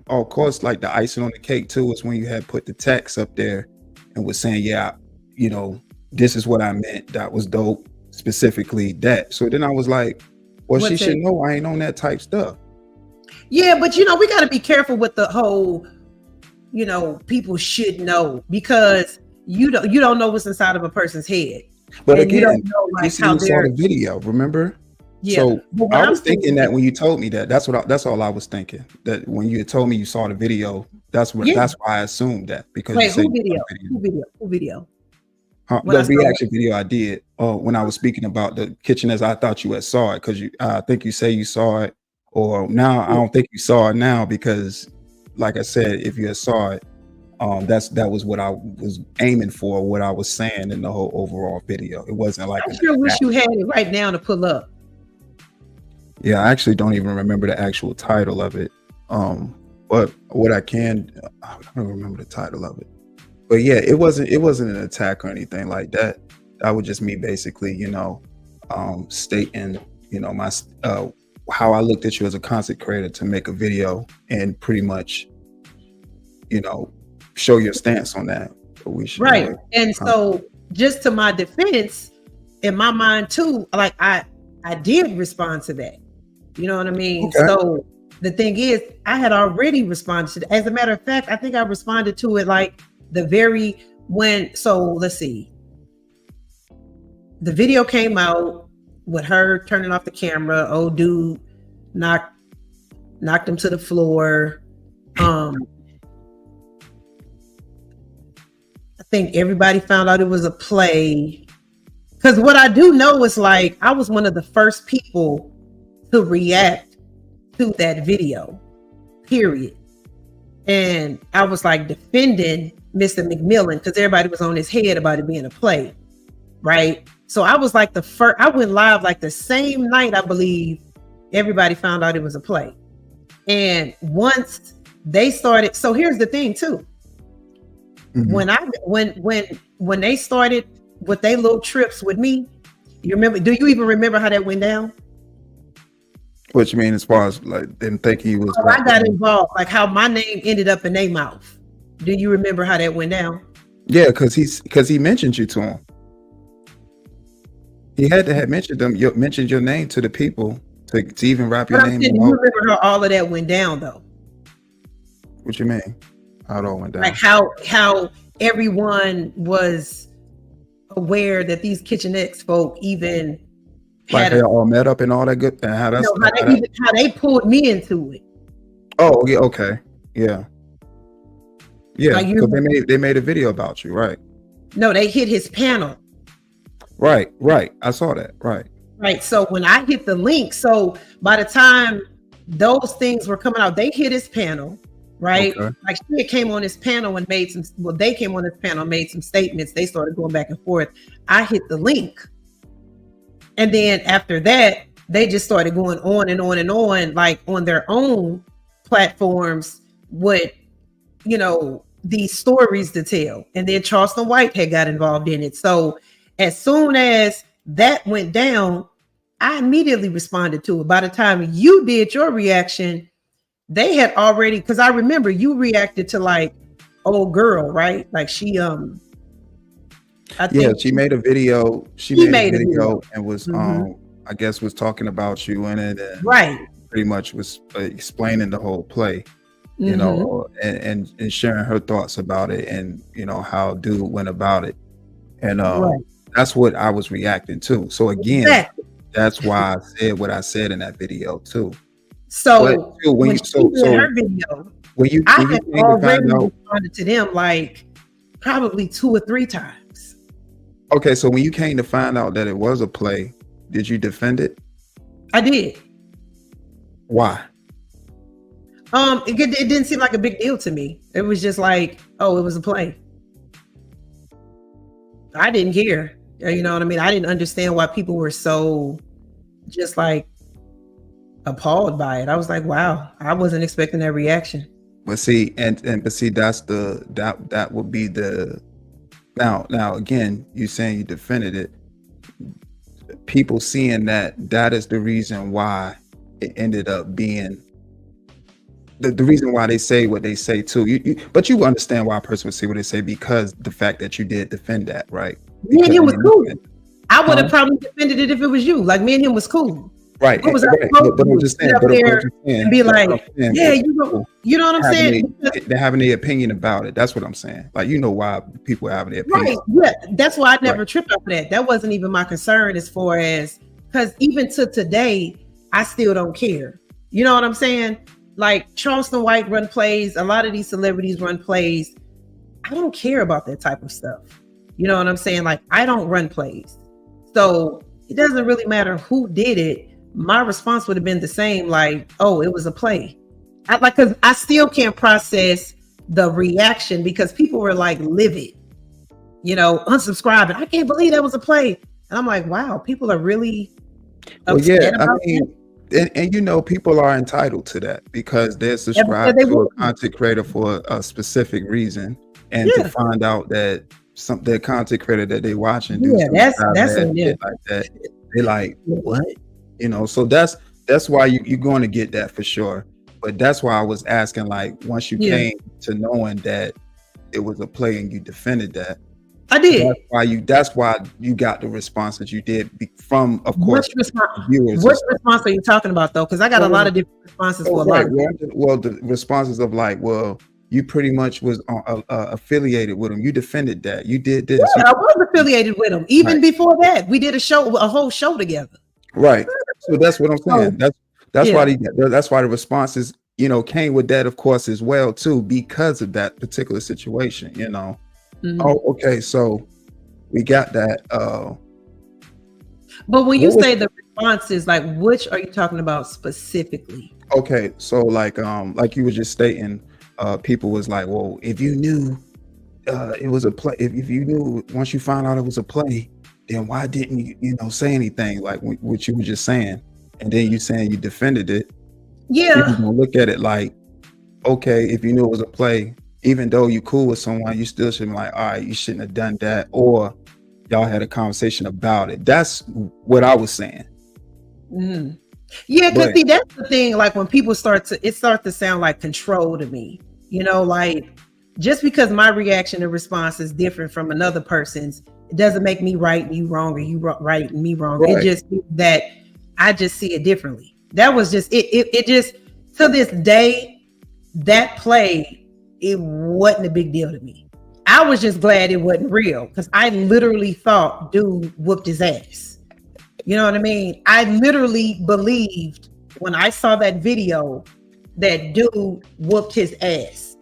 of course, like the icing on the cake too, is when you had put the text up there and was saying, yeah, this is what I meant. That was dope, specifically that. So then I was like, well, she What's should it? know I ain't on that type stuff. Yeah, but we got to be careful with the whole, people should know, because you don't know what's inside of a person's head, But and you don't again, know you like said how you saw they're. the video, remember? Yeah, So but what I I'm was thinking saying is, that when you told me that, that's all I was thinking. That when you had told me you saw the video, that's yeah. why I assumed that, because you Wait, said who you saw video? the video. Who video? Who video? When The I saw what? reaction video I did when I was speaking about the kitchen, as I thought you had saw it, because I think you say you saw it, or now I Yeah. don't think you saw it now, because like I said, if you had saw it, that was what I was aiming for, what I was saying in the whole overall video. It wasn't like I an sure wish attack. you had it right now to pull up. Yeah, I actually don't even remember the actual title of it. But what I don't remember the title of it. But yeah, it wasn't an attack or anything like that. That was just me basically, stating, my how I looked at you as a content creator to make a video and pretty much, show your stance on that. But we should know Right. it. And so, just to my defense, in my mind too, like I did respond to that. You know what I mean? Okay. So the thing is, I had already responded to that. As a matter of fact, I think I responded to it like so let's see. The video came out with her turning off the camera. Old dude knocked him to the floor. I think everybody found out it was a play. Because what I do know is, like, I was one of the first people to react to that video, period. And I was like defending Mr. McMillan because everybody was on his head about it being a play, right? So I was like the first. I went live like the same night, I believe, everybody found out it was a play. And once they started, so here's the thing too. Mm-hmm. When they started with their little trips with me, do you even remember how that went down? What you mean as far as like them thinking you was? Oh, I got involved, like how my name ended up in their mouth. Do you remember how that went down? Yeah, because he mentioned you to him. He had to have mentioned your name to the people to even wrap your But I'm name saying, in. you remember how all of that went down though? What you mean? How it all went down? Like how everyone was aware that these kitchenette folk even Like had they all met up and all that good, and how that's how they pulled me into it. Oh yeah, okay, yeah, Like, because they made a video about you, right? No, they hit his panel. Right. I saw that. Right. So when I hit the link, so by the time those things were coming out, they hit his panel, right? Okay. Like she came on his panel and they came on his panel and made some statements. They started going back and forth. I hit the link. And then after that, they just started going on and on and on, like on their own platforms with, these stories to tell. And then Charleston White had got involved in it. So as soon as that went down, I immediately responded to it. By the time you did your reaction, they had already, because I remember you reacted to like old girl, right? Like she I think she made a video. She made a video and was I guess was talking about you in it, and right, pretty much was explaining the whole play, and sharing her thoughts about it, and how dude went about it, and that's what I was reacting to. So again, that's why I said what I said in that video too. So when her video, I had already responded to them like probably 2 or 3 times. Okay, so when you came to find out that it was a play, did you defend it? I did. Why? It didn't seem like a big deal to me. It was just like, oh, it was a play. I didn't care. You know what I mean? I didn't understand why people were so just like appalled by it. I was like, wow, I wasn't expecting that reaction. But see, but see, that would be the now again, you saying you defended it. People seeing that is the reason why it ended up being the reason why they say what they say too. But you understand why a person would say what they say because the fact that you did defend that, right? Me and him was cool. I would have probably defended it if it was you. Like me and him was cool. Right. What was right. But I'm just saying, and be like, yeah, you know what I'm saying? They're having their opinion about it. That's what I'm saying. Like, you know why people have their opinion. Right. Yeah. That's why I never tripped off that. That wasn't even my concern as far as, because even to today, I still don't care. You know what I'm saying? Like Charleston White run plays. A lot of these celebrities run plays. I don't care about that type of stuff. You know what I'm saying? Like, I don't run plays. So it doesn't really matter who did it. My response would have been the same, like, oh, it was a play. Because I still can't process the reaction because people were like livid, unsubscribing. I can't believe that was a play. And I'm like, wow, people are really upset about that. And people are entitled to that because they're subscribed to a content creator for a specific reason. And to find out that the content creator that they watching do that's like that, they like, what? So that's why you're going to get that for sure. But that's why I was asking, like, once you came to knowing that it was a play and you defended that, I did. That's why you got the response that you did from, of course, viewers. What response are you talking about though? Because I got a lot of different responses for a lot. Well, the responses of like, well, you pretty much was affiliated with him. You defended that. You did this. Yeah, I was affiliated with him. Even before that, we did a whole show together. Right. So that's what I'm saying. That's why the responses, came with that, of course, as well too, because of that particular situation. Mm-hmm. Oh, okay. So we got that. But when you say the responses, like, which are you talking about specifically? Okay, so like you were just stating, people was like, well, if you knew it was a play, if you knew once you found out it was a play, then why didn't you say anything, like what you were just saying? And then you saying you defended it. Yeah. People gonna look at it like, okay, if you knew it was a play, even though you cool with someone, you still should be like, all right, you shouldn't have done that, or y'all had a conversation about it. That's what I was saying. Mm-hmm. Yeah, because see, that's the thing. Like when people starts to sound like control to me. Like just because my reaction and response is different from another person's, it doesn't make me right and you wrong, or you right and me wrong. Right. It just that I just see it differently. That was just it. It just, to this day, that play, it wasn't a big deal to me. I was just glad it wasn't real because I literally thought dude whooped his ass. You know what I mean? I literally believed when I saw that video that dude whooped his ass.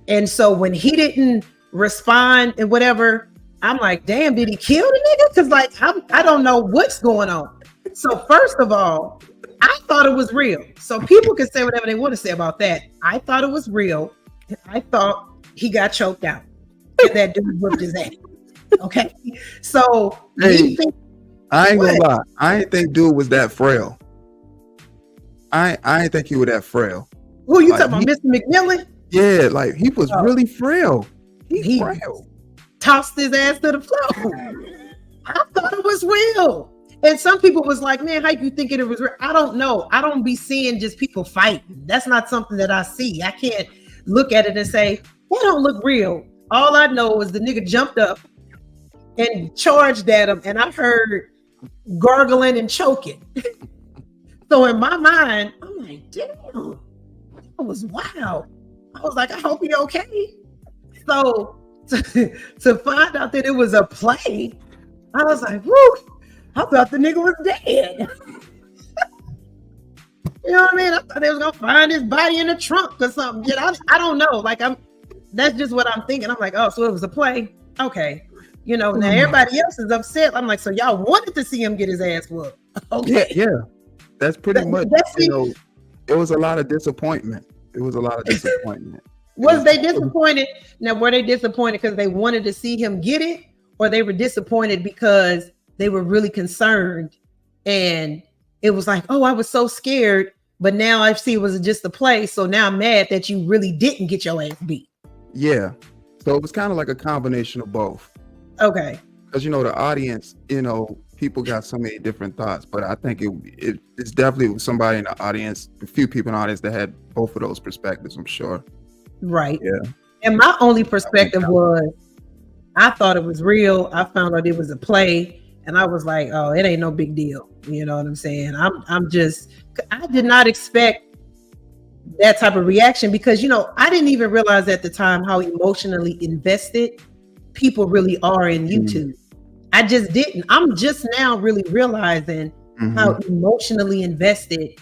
And so when he didn't respond and whatever, I'm like, damn, did he kill the nigga? Because like, I don't know what's going on. So first of all, I thought it was real. So people can say whatever they want to say about that. I thought it was real. I thought he got choked out and that dude whooped his ass. Okay. So I ain't gonna lie. I ain't think dude was that frail. I ain't think he was that frail. Who you talking about, Mr. McMillan? Yeah, like he was really frail. He frail. Tossed his ass to the floor. I thought it was real. And some people was like, man, how you thinking it was real? I don't know. I don't be seeing just people fighting. That's not something that I see. I can't look at it and say, that don't look real. All I know is the nigga jumped up and charged at him, and I heard gargling and choking. So in my mind, I'm like, damn, that was wild. I was like, I hope you're okay. So to find out that it was a play, I was like, whoo, I thought the nigga was dead. You know what I mean? I thought they was gonna find his body in the trunk or something. I don't know. Like that's just what I'm thinking. I'm like, oh, so it was a play. Okay. Now everybody else is upset. I'm like, so y'all wanted to see him get his ass whooped. Okay. Yeah. That's pretty much, it was a lot of disappointment. Was they disappointed? Now, were they disappointed because they wanted to see him get it, or they were disappointed because they were really concerned and it was like, oh, I was so scared but now I see it was just a play. So now I'm mad that you really didn't get your ass beat. Yeah. So it was kind of like a combination of both. Okay. Because, the audience, people got so many different thoughts, but I think it's definitely somebody in the audience, a few people in the audience that had both of those perspectives, I'm sure. Right. Yeah. And my only perspective was, I thought it was real. I found out it was a play, and I was like, oh, it ain't no big deal. You know what I'm saying? I did not expect that type of reaction because, I didn't even realize at the time how emotionally invested people really are in YouTube. I just didn't. I'm just now really realizing how emotionally invested.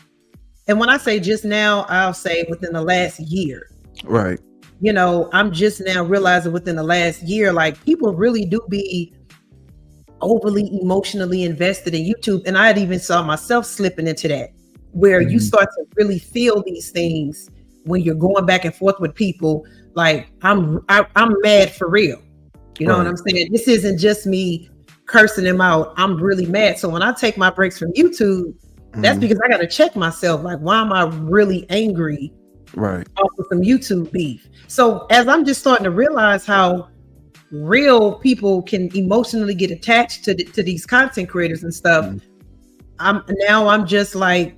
And when I say just now, I'll say within the last year. Right. I'm just now realizing within the last year, like people really do be overly emotionally invested in YouTube. And I had even saw myself slipping into that, where you start to really feel these things when you're going back and forth with people. Like I'm mad for real. You know what I'm saying? This isn't just me cursing him out. I'm really mad. So when I take my breaks from YouTube, that's because I got to check myself. Like, why am I really angry? Right. Off of some YouTube beef. So as I'm just starting to realize how real people can emotionally get attached to these content creators and stuff, I'm just like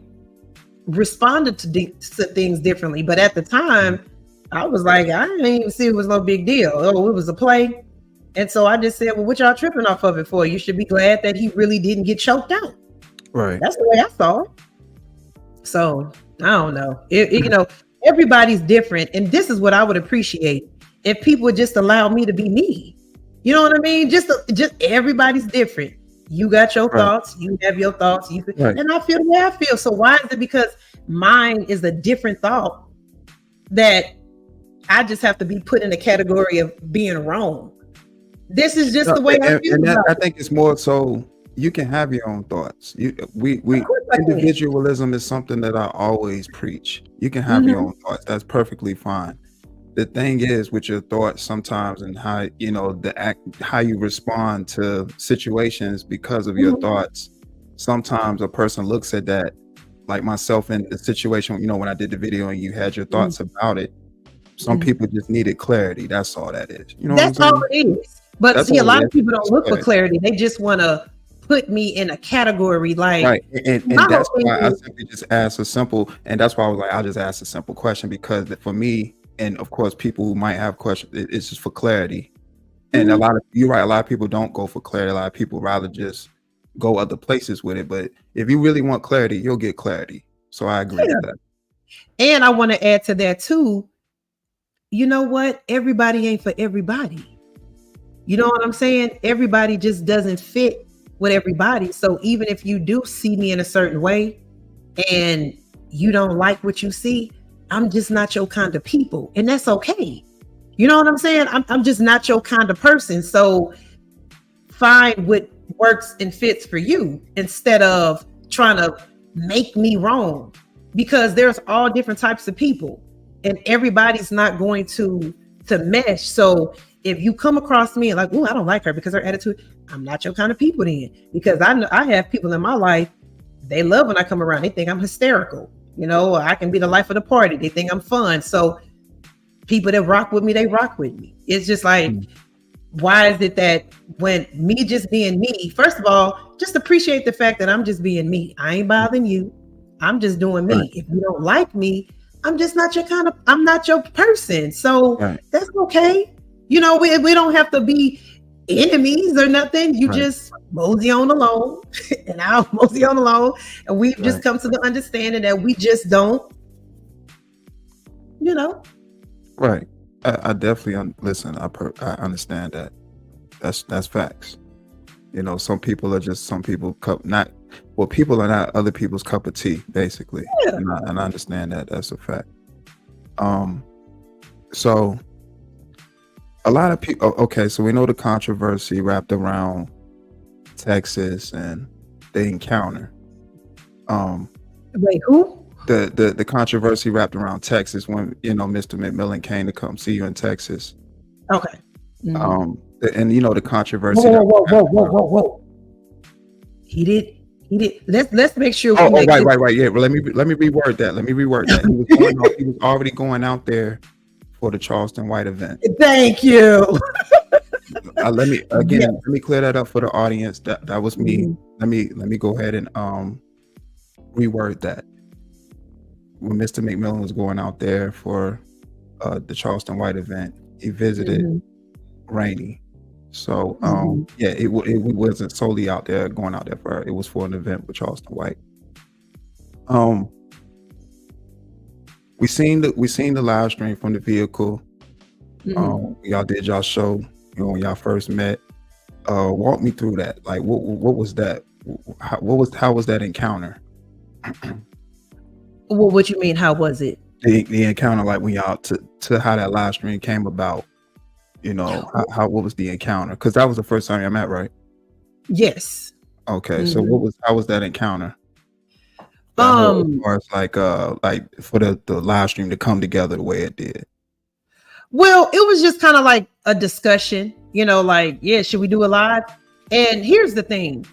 responded to things differently. But at the time, I was like, I didn't even see it was no big deal. Oh, it was a play. And so I just said, well, what y'all tripping off of it for? You should be glad that he really didn't get choked out. Right. That's the way I saw it. So I don't know. Everybody's different. And this is what I would appreciate if people would just allow me to be me. You know what I mean? Just everybody's different. You got your thoughts. You have your thoughts. And I feel the way I feel. So why is it because mine is a different thought that I just have to be put in a category of being wrong? This is just the way I feel. And I think it's more so you can have your own thoughts. Individualism is something that I always preach. You can have your own thoughts. That's perfectly fine. The thing is with your thoughts sometimes and how how you respond to situations because of your thoughts. Sometimes a person looks at that, like myself in the situation, when I did the video and you had your thoughts about it. Some people just needed clarity. That's all that is. That's all it is. But a lot of people don't look for clarity. They just want to put me in a category like. Right. And that's why I simply just asked a simple, and that's why I was like, I'll just ask a simple question because for me, and of course, people who might have questions, it's just for clarity. And you're right, a lot of people don't go for clarity. A lot of people rather just go other places with it. But if you really want clarity, you'll get clarity. So I agree with that. And I want to add to that too. You know what? Everybody ain't for everybody. You know what I'm saying? Everybody just doesn't fit with everybody. So even if you do see me in a certain way and you don't like what you see, I'm just not your kind of people. And that's okay. You know what I'm saying? I'm just not your kind of person. So find what works and fits for you instead of trying to make me wrong, because there's all different types of people and everybody's not going to mesh. So if you come across me and like, oh, I don't like her because her attitude, I'm not your kind of people then, because I know I have people in my life, they love when I come around. They think I'm hysterical. I can be the life of the party. They think I'm fun. So people that rock with me, they rock with me. It's just like, why is it that when me just being me, first of all, just appreciate the fact that I'm just being me. I ain't bothering you. I'm just doing me. Right. If you don't like me, I'm just not I'm not your person. So that's okay. We don't have to be enemies or nothing. You just mosey on along and I'll mosey on along. And we've just come to the understanding that we just don't, Right. I definitely listen. I understand that. That's facts. Some people are people are not other people's cup of tea, basically. Yeah. And I understand that. That's a fact. So a lot of people. Okay, so we know the controversy wrapped around Texas and the encounter. Wait, who? The controversy wrapped around Texas when Mr. McMillan came to come see you in Texas. Okay. And the controversy. Whoa. He He did. Let's make sure we Oh, make this. right. Yeah, well, let me reword that. He was already going out there for the Charleston White event. Thank you. Let me Yes. let me clear that up for the audience. That was me. Mhm. Let me go ahead and reword that. When Mr. McMillan was going out there for the Charleston White event, he visited Mhm. Rainey. So Mhm. yeah, it wasn't solely out there going out there for it was for an event with Charleston White. We seen the live stream from the vehicle. Mhm. Y'all did y'all show, when y'all first met. Walk me through that. Like what was that? How was that encounter? Well, what you mean? How was it? The encounter, like when y'all to how that live stream came about. How what was the encounter? Because that was the first time I met, right? Yes. Okay, so how was that encounter? As far as like for the live stream to come together the way it did. Well, it was just kind of like a discussion, like, yeah, should we do a live? And here's the thing.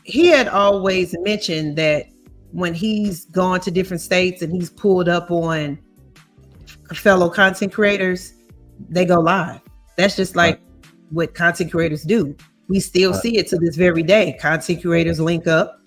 He had always mentioned that when he's gone to different states and he's pulled up on fellow content creators, they go live. That's just like what content creators do. We still see it to this very day. Content creators link up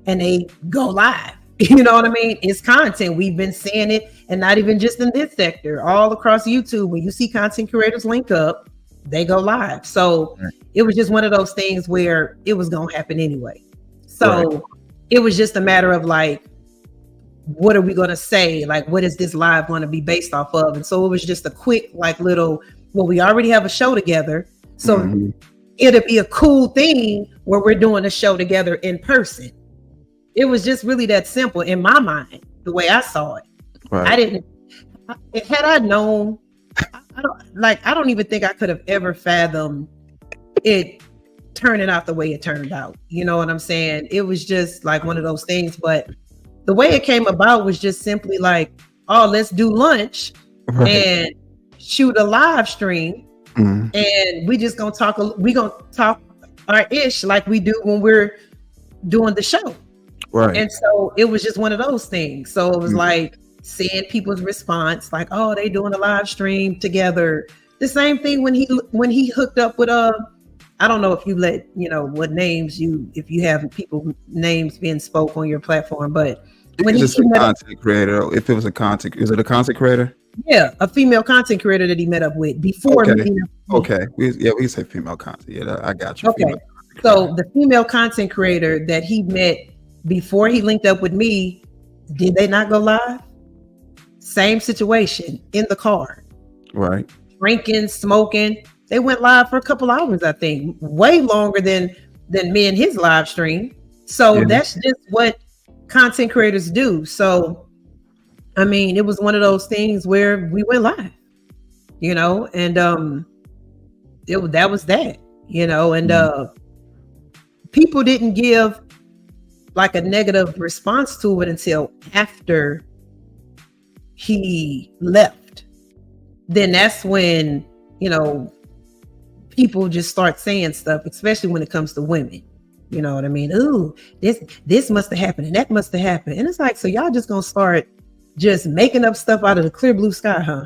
and they go live. You know what I mean? It's content. We've been seeing it, and not even just in this sector, all across YouTube. When you see content creators link up, they go live. So it was just one of those things where it was going to happen anyway. So it was just a matter of like, what are we going to say? Like, what is this live going to be based off of? And so it was just a quick, like, little, well, we already have a show together. So it'll be a cool thing where we're doing a show together in person. It was just really that simple in my mind, the way I saw it. Had I known, I don't even think I could have ever fathomed it turning out the way it turned out. You know what I'm saying? It was just like one of those things, but the way it came about was just simply like, oh, let's do lunch and shoot a live stream. And we just gonna talk our ish like we do when we're doing the show. And so it was just one of those things. So it was like seeing people's response, like, oh, they doing a live stream together. The same thing when he hooked up with I don't know if you let what names if you have people names being spoke on your platform, but when he's just a content creator. If it was is it a content creator? Yeah, a female content creator that he met up with before. We say female content. Yeah, I got you. Okay, so the female content creator that he met before he linked up with me, did they not go live? Same situation in the car. Right. Drinking, smoking. They went live for a couple hours, I think. Way longer than me and his live stream. So that's just what content creators do. So, I mean, it was one of those things where we went live, and that was that, and people didn't give like a negative response to it until after he left. Then that's when, people just start saying stuff, especially when it comes to women. You know what I mean? Ooh, this must have happened and that must have happened. And it's like, so y'all just gonna start just making up stuff out of the clear blue sky, huh?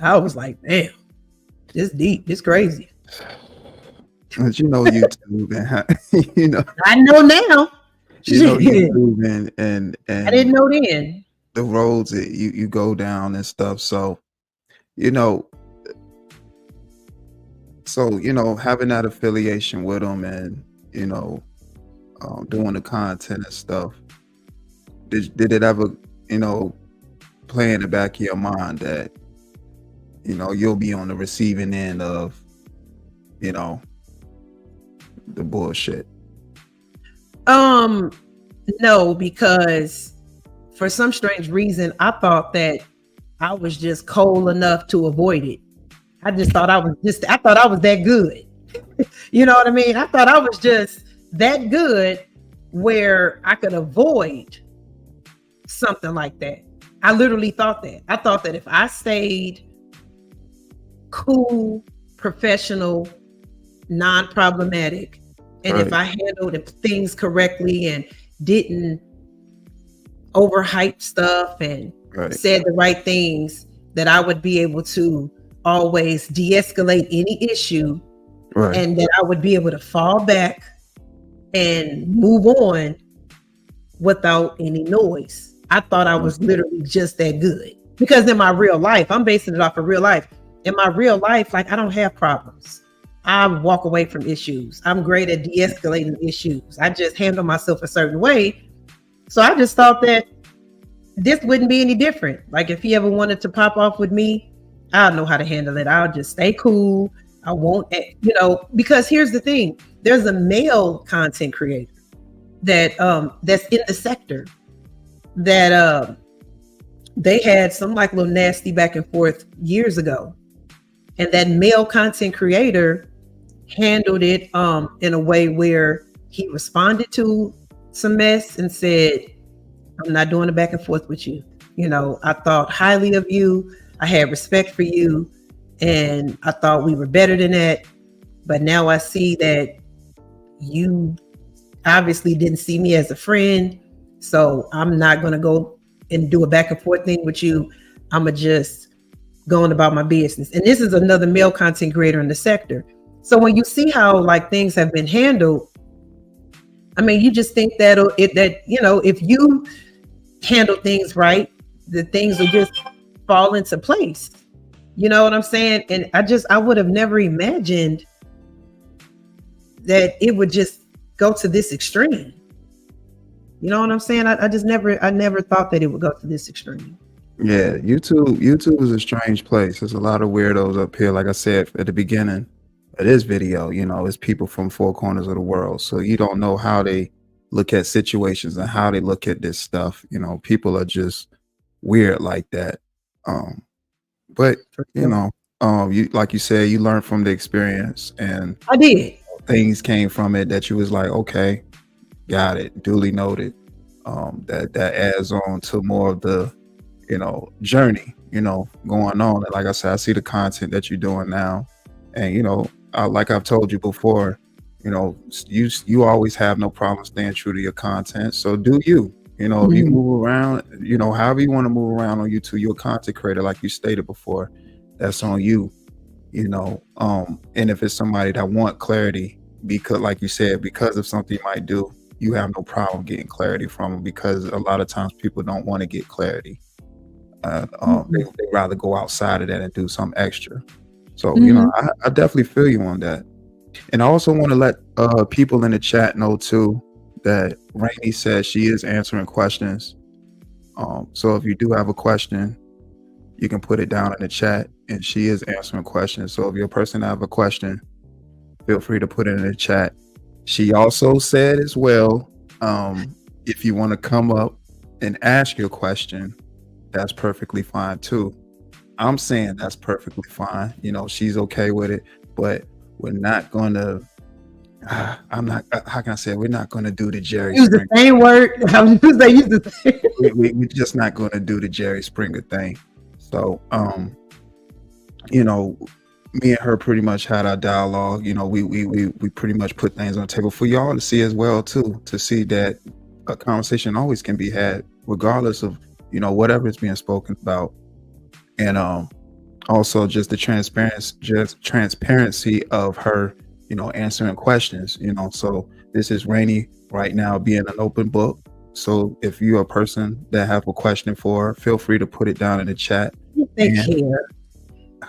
I was like, damn, this deep, this crazy. But YouTube and I know now. YouTube and I didn't know then. The roads that you go down and stuff. So, having that affiliation with them and doing the content and stuff. Did it ever play in the back of your mind that you'll be on the receiving end of the bullshit? No, because for some strange reason I thought that I was just cold enough to avoid it. I thought I was that good. You know what I mean? I thought I was just that good where I could avoid something like that. I literally thought that. I thought that if I stayed cool, professional, non-problematic, And if I handled things correctly and didn't overhype stuff and said the right things, that I would be able to always de-escalate any issue, and that I would be able to fall back and move on without any noise. I thought I was literally just that good, because in my real life, I'm basing it off of real life. In my real life, like, I don't have problems. I walk away from issues. I'm great at de-escalating issues. I just handle myself a certain way. So I just thought that this wouldn't be any different. Like, if he ever wanted to pop off with me, I'll know how to handle it. I'll just stay cool. I won't, because here's the thing. There's a male content creator that that's in the sector that they had some like little nasty back and forth years ago. And that male content creator handled it in a way where he responded to some mess and said, I'm not doing a back and forth with you. I thought highly of you. I had respect for you. And I thought we were better than that. But now I see that you obviously didn't see me as a friend. So I'm not going to go and do a back and forth thing with you. I'm going to just go on about my business. And this is another male content creator in the sector. So when you see how like things have been handled, I mean, you just think that if you handle things right, the things will just fall into place. You know what I'm saying? And I would have never imagined that it would just go to this extreme. You know what I'm saying? I never thought that it would go to this extreme. Yeah, YouTube is a strange place. There's a lot of weirdos up here. Like I said at the beginning of this video, it's people from four corners of the world. So you don't know how they look at situations and how they look at this stuff. People are just weird like that. But you like you said, you learned from the experience, and I did. Things came from it that you was like, okay, got it, duly noted. That adds on to more of the journey, going on. And like I said, I see the content that you're doing now, and like I've told you before, you always have no problem staying true to your content. So do you? If you move around, however you want to move around on YouTube, you're a content creator, like you stated before. That's on you, and if it's somebody that want clarity, because like you said, because of something you might do, you have no problem getting clarity from them, because a lot of times people don't want to get clarity. They rather go outside of that and do something extra. So, I definitely feel you on that. And I also want to let people in the chat know too, that Rainey says she is answering questions. So if you do have a question, you can put it down in the chat, and she is answering questions. So if your person have a question, feel free to put it in the chat. She also said as well, if you want to come up and ask your question, that's perfectly fine too. I'm saying that's perfectly fine. She's okay with it, but we're not going to, how can I say it? We're not going to do the Jerry Use Springer. The same word. I was just say use the same. We're just not going to do the Jerry Springer thing. So, me and her pretty much had our dialogue. We pretty much put things on the table for y'all to see as well too, to see that a conversation always can be had regardless of whatever is being spoken about. And also just the transparency of her answering questions. So this is Rainey right now being an open book. So if you're a person that have a question for her, feel free to put it down in the chat. They care.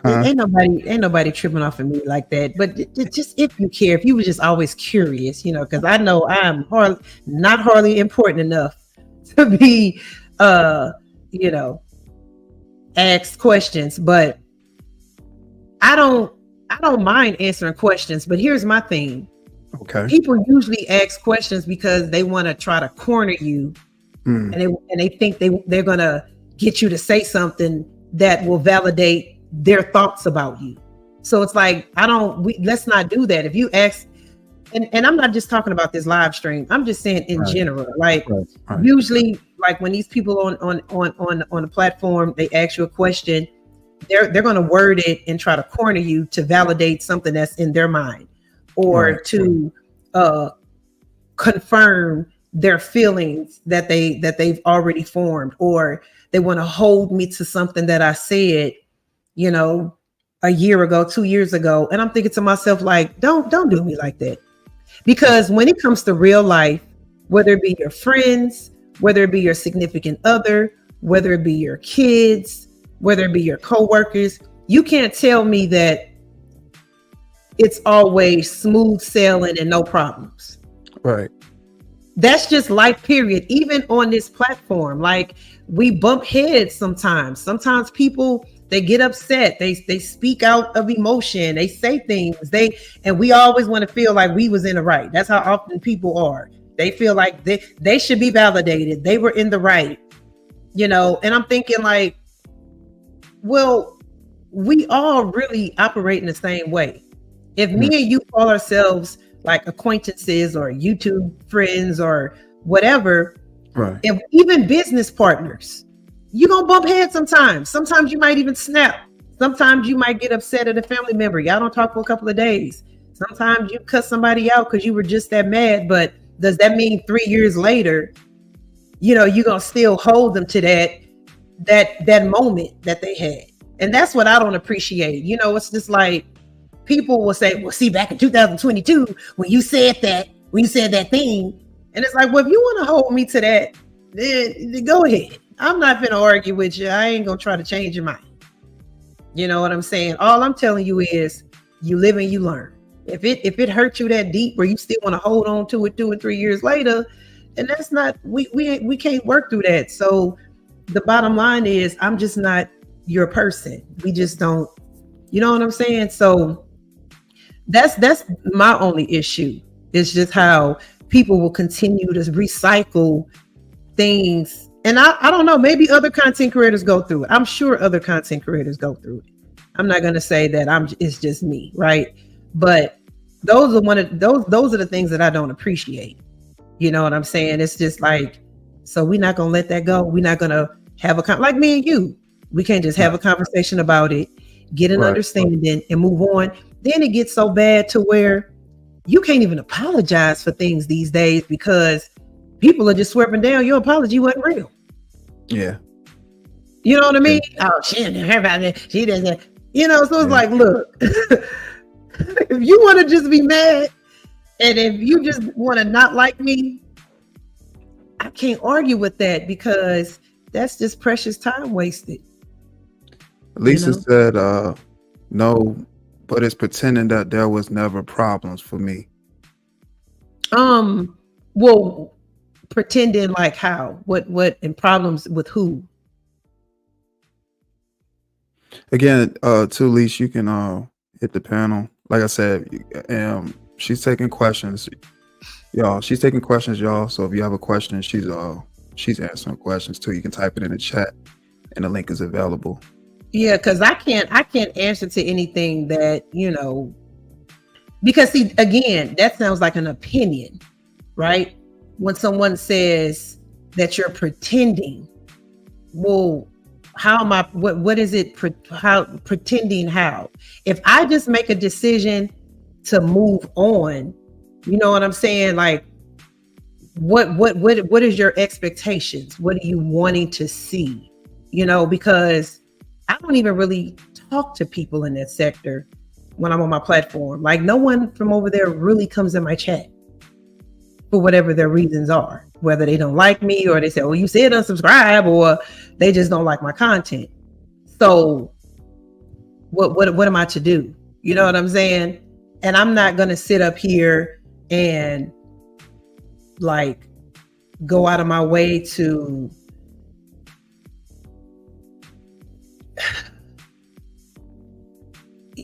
Ain't nobody tripping off of me like that. But just if you care, if you were just always curious, because I know I'm not hardly important enough to be, asked questions. But I don't mind answering questions. But here's my thing. Okay. People usually ask questions because they want to try to corner you, and they think they're gonna get you to say something that will validate their thoughts about you. So it's like, let's not do that. If you ask, and I'm not just talking about this live stream, I'm just saying in general, like usually like when these people on the platform, they ask you a question, they're going to word it and try to corner you to validate something that's in their mind, or to confirm their feelings that they've already formed, or they want to hold me to something that I said, you know, a year ago, 2 years ago. And I'm thinking to myself, like, don't do me like that. Because when it comes to real life, whether it be your friends, whether it be your significant other, whether it be your kids, whether it be your coworkers, you can't tell me that it's always smooth sailing and no problems. Right. That's just life, period. Even on this platform, like, we bump heads sometimes. Sometimes people, they get upset. They speak out of emotion. They say things. And we always want to feel like we was in the right. That's how often people are. They feel like they should be validated. They were in the right, you know. And I'm thinking, like, well, we all really operate in the same way. If me and you call ourselves like acquaintances or YouTube friends or whatever, right, if even business partners, you're gonna bump heads sometimes. Sometimes you might even snap. Sometimes you might get upset at a family member. Y'all don't talk for a couple of days. Sometimes you cut somebody out because you were just that mad. But does that mean 3 years later, you know, you're gonna still hold them to that moment that they had? And that's what I don't appreciate. You know, it's just like, people will say, well, see, back in 2022, when you said that thing, and it's like, well, if you want to hold me to that, then go ahead. I'm not going to argue with you. I ain't going to try to change your mind. You know what I'm saying? All I'm telling you is, you live and you learn. If it hurt you that deep where you still want to hold on to it 2 and 3 years later, and that's not, we can't work through that. So the bottom line is, I'm just not your person. We just don't, you know what I'm saying? So that's my only issue. It's just how people will continue to recycle things. And I don't know, maybe other content creators go through it. I'm sure other content creators go through it. I'm not going to say that it's just me, right? But those are the things that I don't appreciate. You know what I'm saying? It's just like, so we're not going to let that go. We're not going to have like me and you. We can't just have a conversation about it, get an understanding, and move on. Then it gets so bad to where you can't even apologize for things these days, because people are just swearing down your apology wasn't real. Yeah. You know what I mean? Yeah. Oh, she didn't hear about it. She doesn't. You know, so it's like, look, if you want to just be mad, and if you just want to not like me, I can't argue with that, because that's just precious time wasted. Lisa said, no, but it's pretending that there was never problems for me. Well, pretending like how? What and problems with who? Again, to Lisa, you can hit the panel. Like I said, she's taking questions. Y'all, she's taking questions, y'all. So if you have a question, she's answering questions too. You can type it in the chat and the link is available. Yeah, because I can't answer to anything that, you know, because see, again, that sounds like an opinion, right? When someone says that you're pretending, well, how am I, what is it, how pretending how? If I just make a decision to move on, you know what I'm saying? Like, what is your expectations? What are you wanting to see? You know, because I don't even really talk to people in that sector when I'm on my platform. Like, no one from over there really comes in my chat for whatever their reasons are, whether they don't like me or they say, oh, you said unsubscribe, or they just don't like my content. So what am I to do? You know what I'm saying? And I'm not going to sit up here and like go out of my way to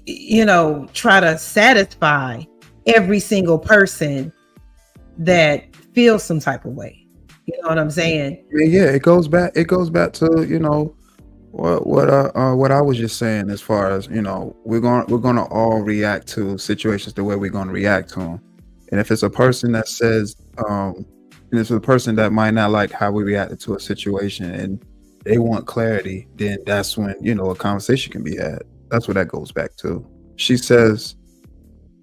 you know, try to satisfy every single person that feels some type of way. You know what I'm saying? Yeah, it goes back to, you know, what I was just saying, as far as, you know, we're gonna all react to situations the way we're gonna react to them. And if it's a person that says, and it's a person that might not like how we reacted to a situation and they want clarity, then that's when, you know, a conversation can be had. That's what that goes back to. She says,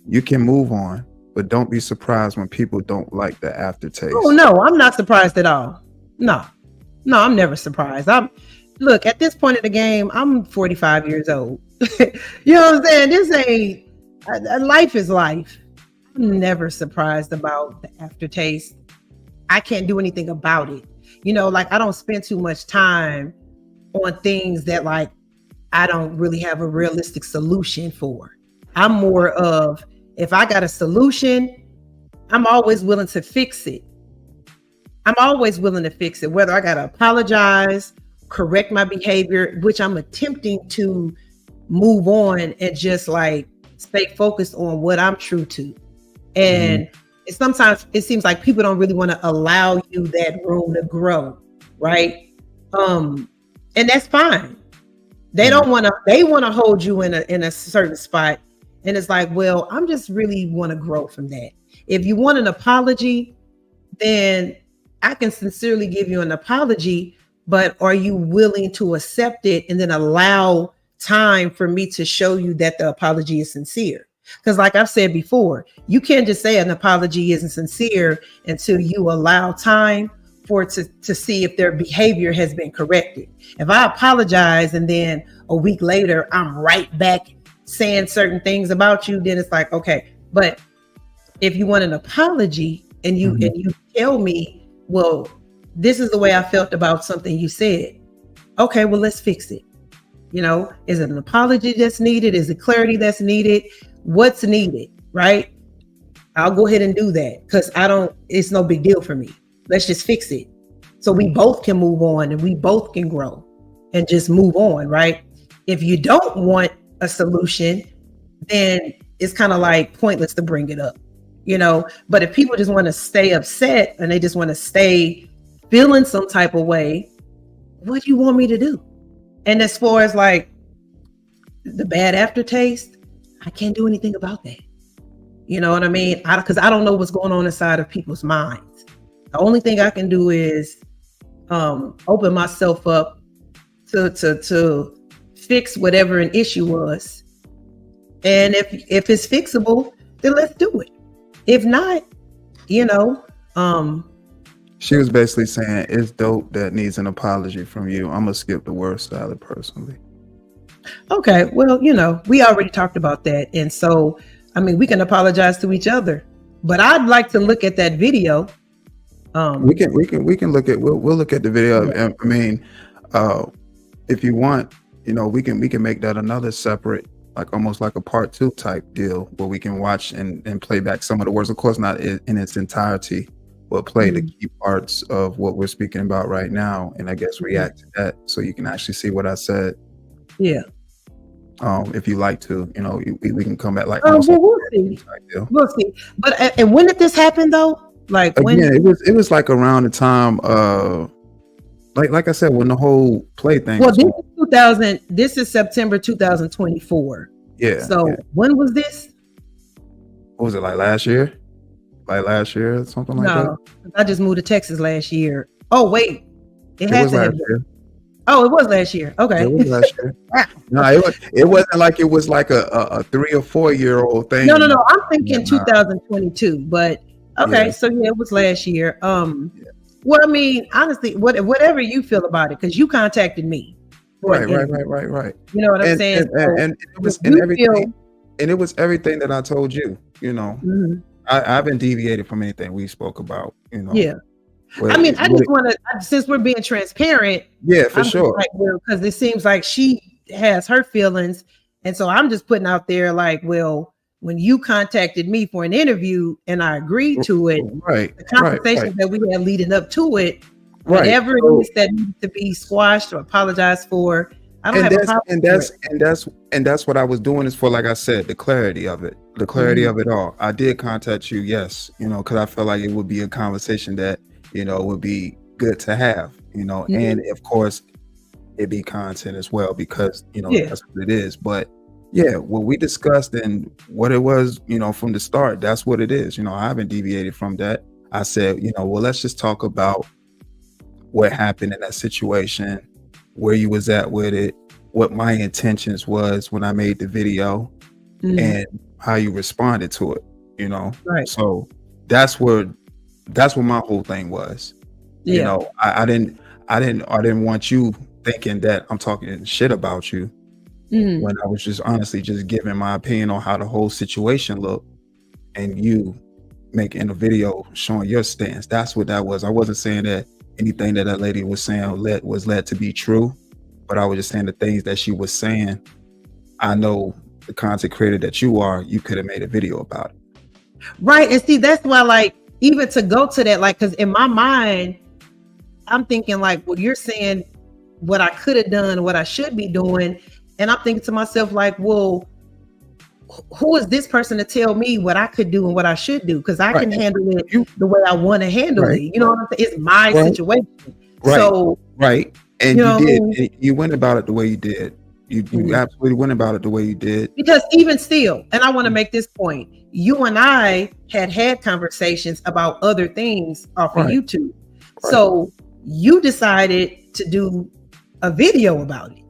you can move on, but don't be surprised when people don't like the aftertaste. Oh no, I'm not surprised at all. No, I'm never surprised. Look, at this point in the game, I'm 45 years old. You know what I'm saying? This ain't life is life. I'm never surprised about the aftertaste. I can't do anything about it. You know, like I don't spend too much time on things that like I don't really have a realistic solution for. I'm more of, if I got a solution, I'm always willing to fix it. Whether I got to apologize, correct my behavior, which I'm attempting to move on and just like stay focused on what I'm true to. And sometimes it seems like people don't really want to allow you that room to grow, right? And that's fine. They don't want to. They want to hold you in a certain spot, and it's like, well, I'm just really want to grow from that. If you want an apology, then I can sincerely give you an apology, but are you willing to accept it and then allow time for me to show you that the apology is sincere? Because like I've said before, you can't just say an apology isn't sincere until you allow time for it to see if their behavior has been corrected. If I apologize and then a week later, I'm right back saying certain things about you, then it's like, okay. But if you want an apology and you tell me, well, this is the way I felt about something you said. Okay, well, let's fix it. You know, is it an apology that's needed? Is it clarity that's needed? What's needed, right? I'll go ahead and do that because it's no big deal for me. Let's just fix it. So we both can move on and we both can grow and just move on, right? If you don't want a solution, then it's kind of like pointless to bring it up, you know? But if people just want to stay upset and they just want to stay feeling some type of way, what do you want me to do? And as far as like the bad aftertaste, I can't do anything about that. You know what I mean? Because I don't know what's going on inside of people's minds. The only thing I can do is open myself up to fix whatever an issue was. And if it's fixable, then let's do it. If not, you know. She was basically saying it's dope that needs an apology from you. I'm gonna skip the word salad personally. Okay, well, you know, we already talked about that. And so, I mean, we can apologize to each other, but I'd like to look at that video. We can look at, we'll look at the video. Yeah. I mean, if you want, you know, we can make that another separate, like almost like a part 2 type deal where we can watch and play back some of the words, of course, not in its entirety, but play the key parts of what we're speaking about right now. And I guess react to that so you can actually see what I said. Yeah. If you like to, you know, we can come back like, we'll see. We'll see. But and when did this happen though? Like when? Again, it was like around the time, like I said, when the whole play thing. Well, this is 2000. This is September 2024. Yeah. So when was this? What was it, like last year? Like last year, something like that. No, I just moved to Texas last year. Oh wait, it was last year. Oh, it was last year. Okay. It was last year. No, it wasn't like it was like a 3 or 4 year old thing. No. I'm thinking 2022, but okay. Yeah. So yeah, it was last year. Well, I mean, honestly, whatever you feel about it, because you contacted me. Right. You know what I'm saying? And it was everything. And it was everything that I told you. You know, I haven't deviated from anything we spoke about. You know. Yeah. I mean, I just want to, since we're being transparent. Yeah, for sure. Like, well, because it seems like she has her feelings. And so I'm just putting out there like, well, when you contacted me for an interview and I agreed to it, the conversations that we had leading up to it, whatever it is that needs to be squashed or apologized for, I don't have a problem. And that's what I was doing is for, like I said, the clarity of it, of it all. I did contact you, yes, you know, because I felt like it would be a conversation that, you know, would be good to have, you know, and of course it'd be content as well, because, you know, that's what it is. But yeah, what we discussed and what it was, you know, from the start, that's what it is. You know, I haven't deviated from that. I said, you know, well, let's just talk about what happened in that situation, where you was at with it, what my intentions was when I made the video, and how you responded to it. you know. Right. So that's what my whole thing was. You Yeah. know, I didn't want you thinking that I'm talking shit about you Mhm. when I was just honestly just giving my opinion on how the whole situation looked, and you making a video showing your stance. That's what that was. I wasn't saying that anything that lady was saying was led to be true, but I was just saying the things that she was saying. I know the content creator that you are, you could have made a video about it. Right. And see, that's why, like, even to go to that, like, because in my mind, I'm thinking like, well, you're saying what I could have done, what I should be doing. And I'm thinking to myself, like, well, who is this person to tell me what I could do and what I should do? Because I can handle it the way I want to handle it. You know what I'm saying? It's my situation. Right. So, and you did. And you went about it the way you did. You absolutely went about it the way you did. Because even still, and I want to make this point, you and I had conversations about other things off of YouTube. So you decided to do a video about it.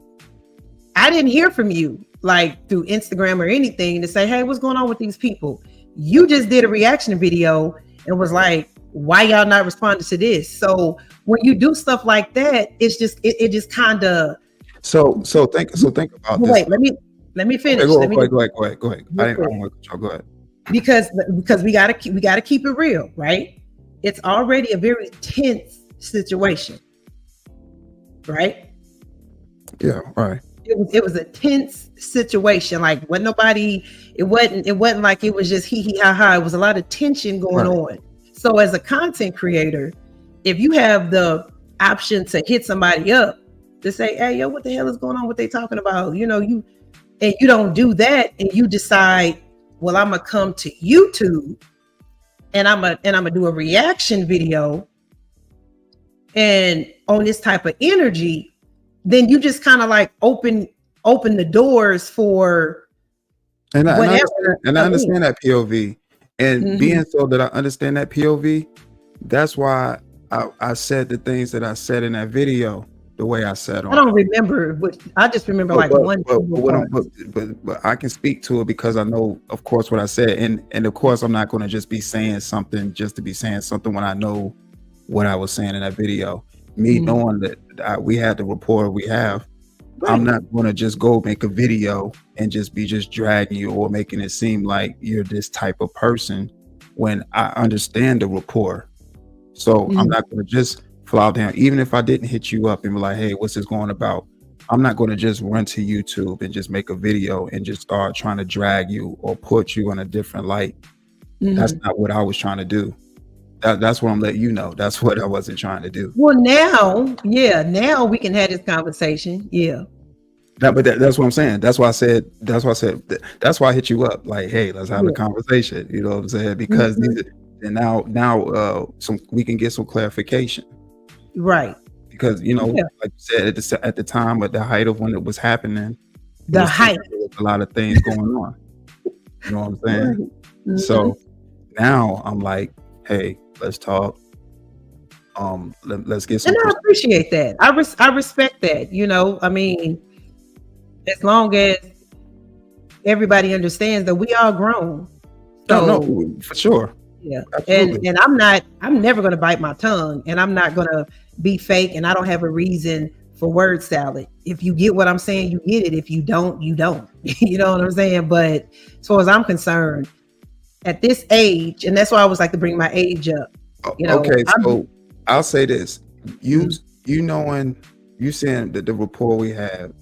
I didn't hear from you like through Instagram or anything to say, hey, what's going on with these people? You just did a reaction video and was like, why y'all not responding to this? So when you do stuff like that, it's just it just kind of so think about this. Wait, let me finish. Okay, go ahead. I didn't want to go ahead. Because we gotta keep it real, right? It's already a very tense situation, right? Yeah, right. It was a tense situation. Like it wasn't like it was just hee ha ha. It was a lot of tension going on. So as a content creator, if you have the option to hit somebody up to say, hey, yo, what the hell is going on? What they talking about? You know, you don't do that, and you decide, well, I'm gonna come to YouTube and I'm gonna do a reaction video and on this type of energy, then you just kind of like open the doors for whatever. I understand that POV. And being so that I understand that POV, that's why I said the things that I said in that video the way I said them. I don't remember, I just remember but I can speak to it because I know, of course, what I said, and of course I'm not going to just be saying something just to be saying something when I know what I was saying in that video. Me knowing that we had the rapport we have, I'm not going to just go make a video and just dragging you or making it seem like you're this type of person when I understand the rapport. So I'm not going to just fly down, even if I didn't hit you up and be like, hey, what's this going about? I'm not going to just run to YouTube and just make a video and just start trying to drag you or put you in a different light. That's not what I was trying to do. That's what I'm letting you know. That's what I wasn't trying to do. Well, now we can have this conversation. Yeah. That's what I'm saying. That's why I said. That's why I hit you up. Like, hey, let's have a conversation. You know what I'm saying? Because now we can get some clarification. Right. Because like you said, at the time, at the height of when it was happening, there was a lot of things going on. You know what I'm saying? So now I'm like, hey, let's talk. Let's get some. And I appreciate that. I respect that. You know, I mean, as long as everybody understands that we are grown. So, no, for sure. Yeah. And I'm never going to bite my tongue, and I'm not going to be fake, and I don't have a reason for word salad. If you get what I'm saying, you get it. If you don't, you don't. You know what I'm saying? But as far as I'm concerned, at this age, and that's why I always like to bring my age up. You know, okay, so I'll say this. You knowing, you saying that the rapport we have,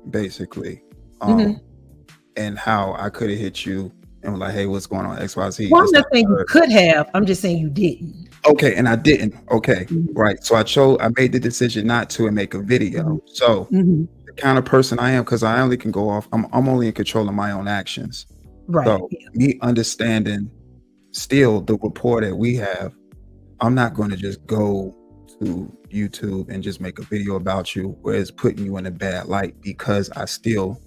basically, and how I could have hit you and was like, hey, what's going on, XYZ? Well, I'm not saying you could have. I'm just saying you didn't. Okay, and I didn't. Okay, right. So I made the decision not to and make a video. So the kind of person I am, because I only can go off, I'm only in control of my own actions. Right. So me understanding still the rapport that we have, I'm not going to just go to YouTube and just make a video about you where it's putting you in a bad light, because I still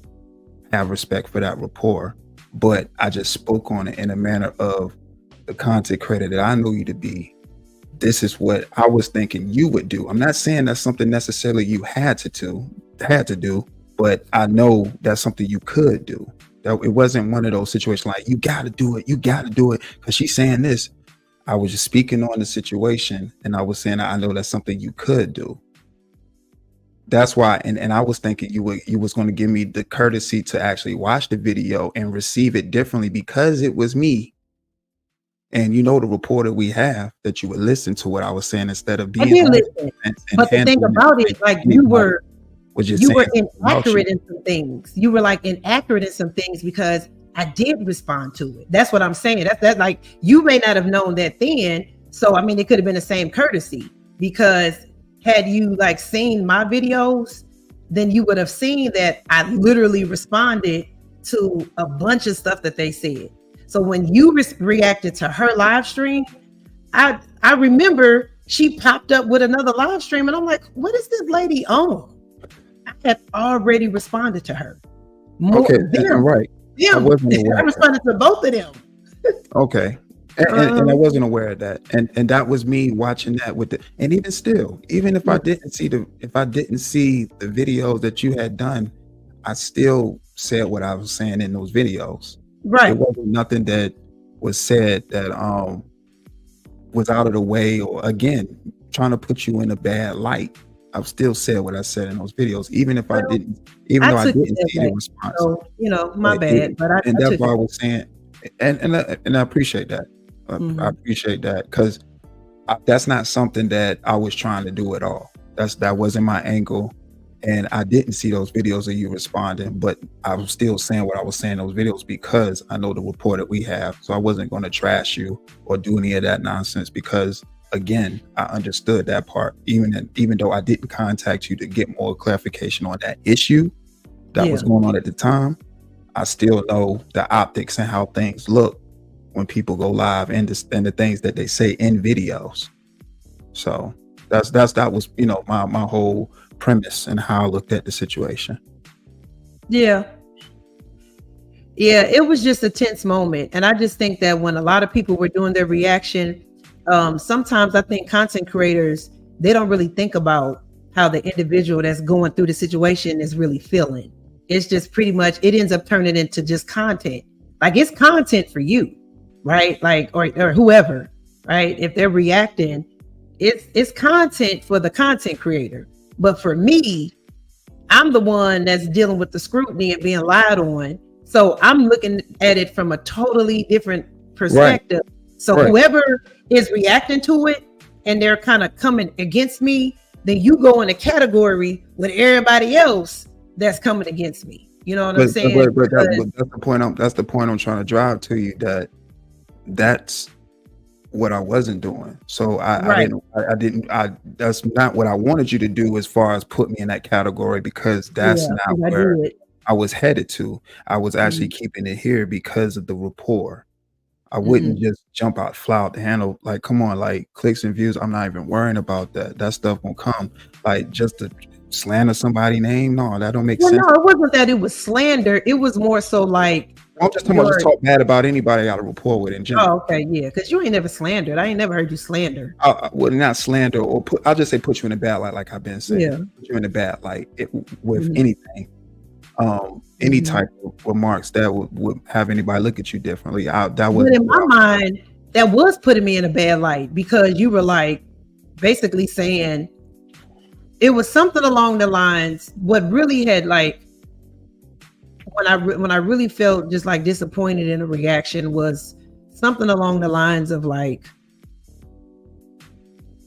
have respect for that rapport. But I just spoke on it in a manner of the content creator that I knew you to be. This is what I was thinking you would do. I'm not saying that's something necessarily you had to do, but I know that's something you could do. That it wasn't one of those situations like you got to do it, because she's saying this. I was just speaking on the situation, and I was saying I know that's something you could do. That's why, and I was thinking you was going to give me the courtesy to actually watch the video and receive it differently because it was me. And you know the reporter we have, that you would listen to what I was saying instead of being. I did listen, but the thing about it, like you were inaccurate in some things. You were like inaccurate in some things because I did respond to it. That's what I'm saying. That's like you may not have known that then. So I mean, it could have been the same courtesy, because had you like seen my videos, then you would have seen that I literally responded to a bunch of stuff that they said. So when you reacted to her live stream, I remember she popped up with another live stream, and I'm like, what is this lady on? I had already responded to her. Right. Yeah, I responded to both of them. Okay. And I wasn't aware of that, and that was me watching that with the, and even still, even if I didn't see the videos that you had done, I still said what I was saying in those videos. Right. It wasn't nothing that was said that was out of the way, or again trying to put you in a bad light. I've still said what I said in those videos, even if I didn't, though I didn't see the response. So, my bad, but that's why I was saying, and I appreciate that. I appreciate that, because that's not something that I was trying to do at all. That wasn't my angle, and I didn't see those videos of you responding, but I was still saying what I was saying in those videos because I know the report that we have. So I wasn't going to trash you or do any of that nonsense, because again, I understood that part, even though I didn't contact you to get more clarification on that issue that was going on at the time. I still know the optics and how things look when people go live, and the things that they say in videos. So that was my whole premise and how I looked at the situation. Yeah, it was just a tense moment, and I just think that when a lot of people were doing their reaction, sometimes I think content creators, they don't really think about how the individual that's going through the situation is really feeling. It's just pretty much, it ends up turning into just content. Like, it's content for you, right? Like, or whoever, right? If they're reacting, it's content for the content creator. But for me, I'm the one that's dealing with the scrutiny and being lied on. So I'm looking at it from a totally different perspective. Right. So whoever is reacting to it and they're kind of coming against me, then you go in a category with everybody else that's coming against me. You know what I'm saying? But that's the point I'm trying to drive to you, that's what I wasn't doing. So I didn't that's not what I wanted you to do, as far as put me in that category, because that's not where I was headed to. I was actually keeping it here because of the rapport. I wouldn't just jump out, fly out the handle. Like, come on, like clicks and views. I'm not even worrying about that. That stuff won't come. Like, just to slander somebody's name. No, that don't make sense. No, it wasn't that it was slander. It was more so like, I'm just talking about just talk bad about anybody I got a rapport with in general. Oh, okay, yeah, because you ain't never slandered. I ain't never heard you slander. Well, not slander, or I'll just say put you in a bad light, like I've been saying. Yeah. Put you in a bad light with anything. Any type of remarks that would have anybody look at you differently. But in my mind, that was putting me in a bad light, because you were like basically saying it was something along the lines. What really had, like, when I really felt just like disappointed in a reaction, was something along the lines of like,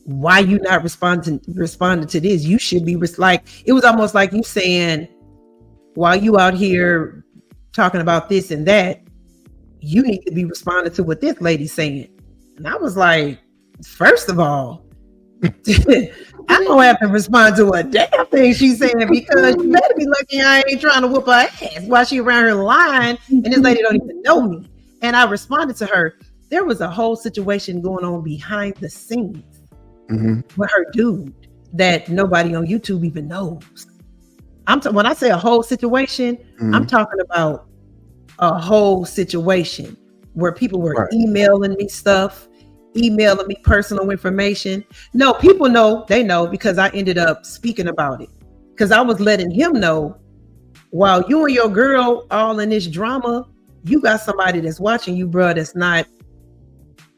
why you not responding to this? You should be like, it was almost like you saying, while you out here talking about this and that, you need to be responding to what this lady's saying. And I was like, first of all, I don't have to respond to a damn thing she's saying, because you better be lucky I ain't trying to whoop her ass while she around here lying and this lady don't even know me. And I responded to her. There was a whole situation going on behind the scenes with her dude that nobody on YouTube even knows. When I say a whole situation, I'm talking about a whole situation where people were emailing me stuff, emailing me personal information. No, people know, they know, because I ended up speaking about it, because I was letting him know while you and your girl all in this drama, you got somebody that's watching you, bro, that's not,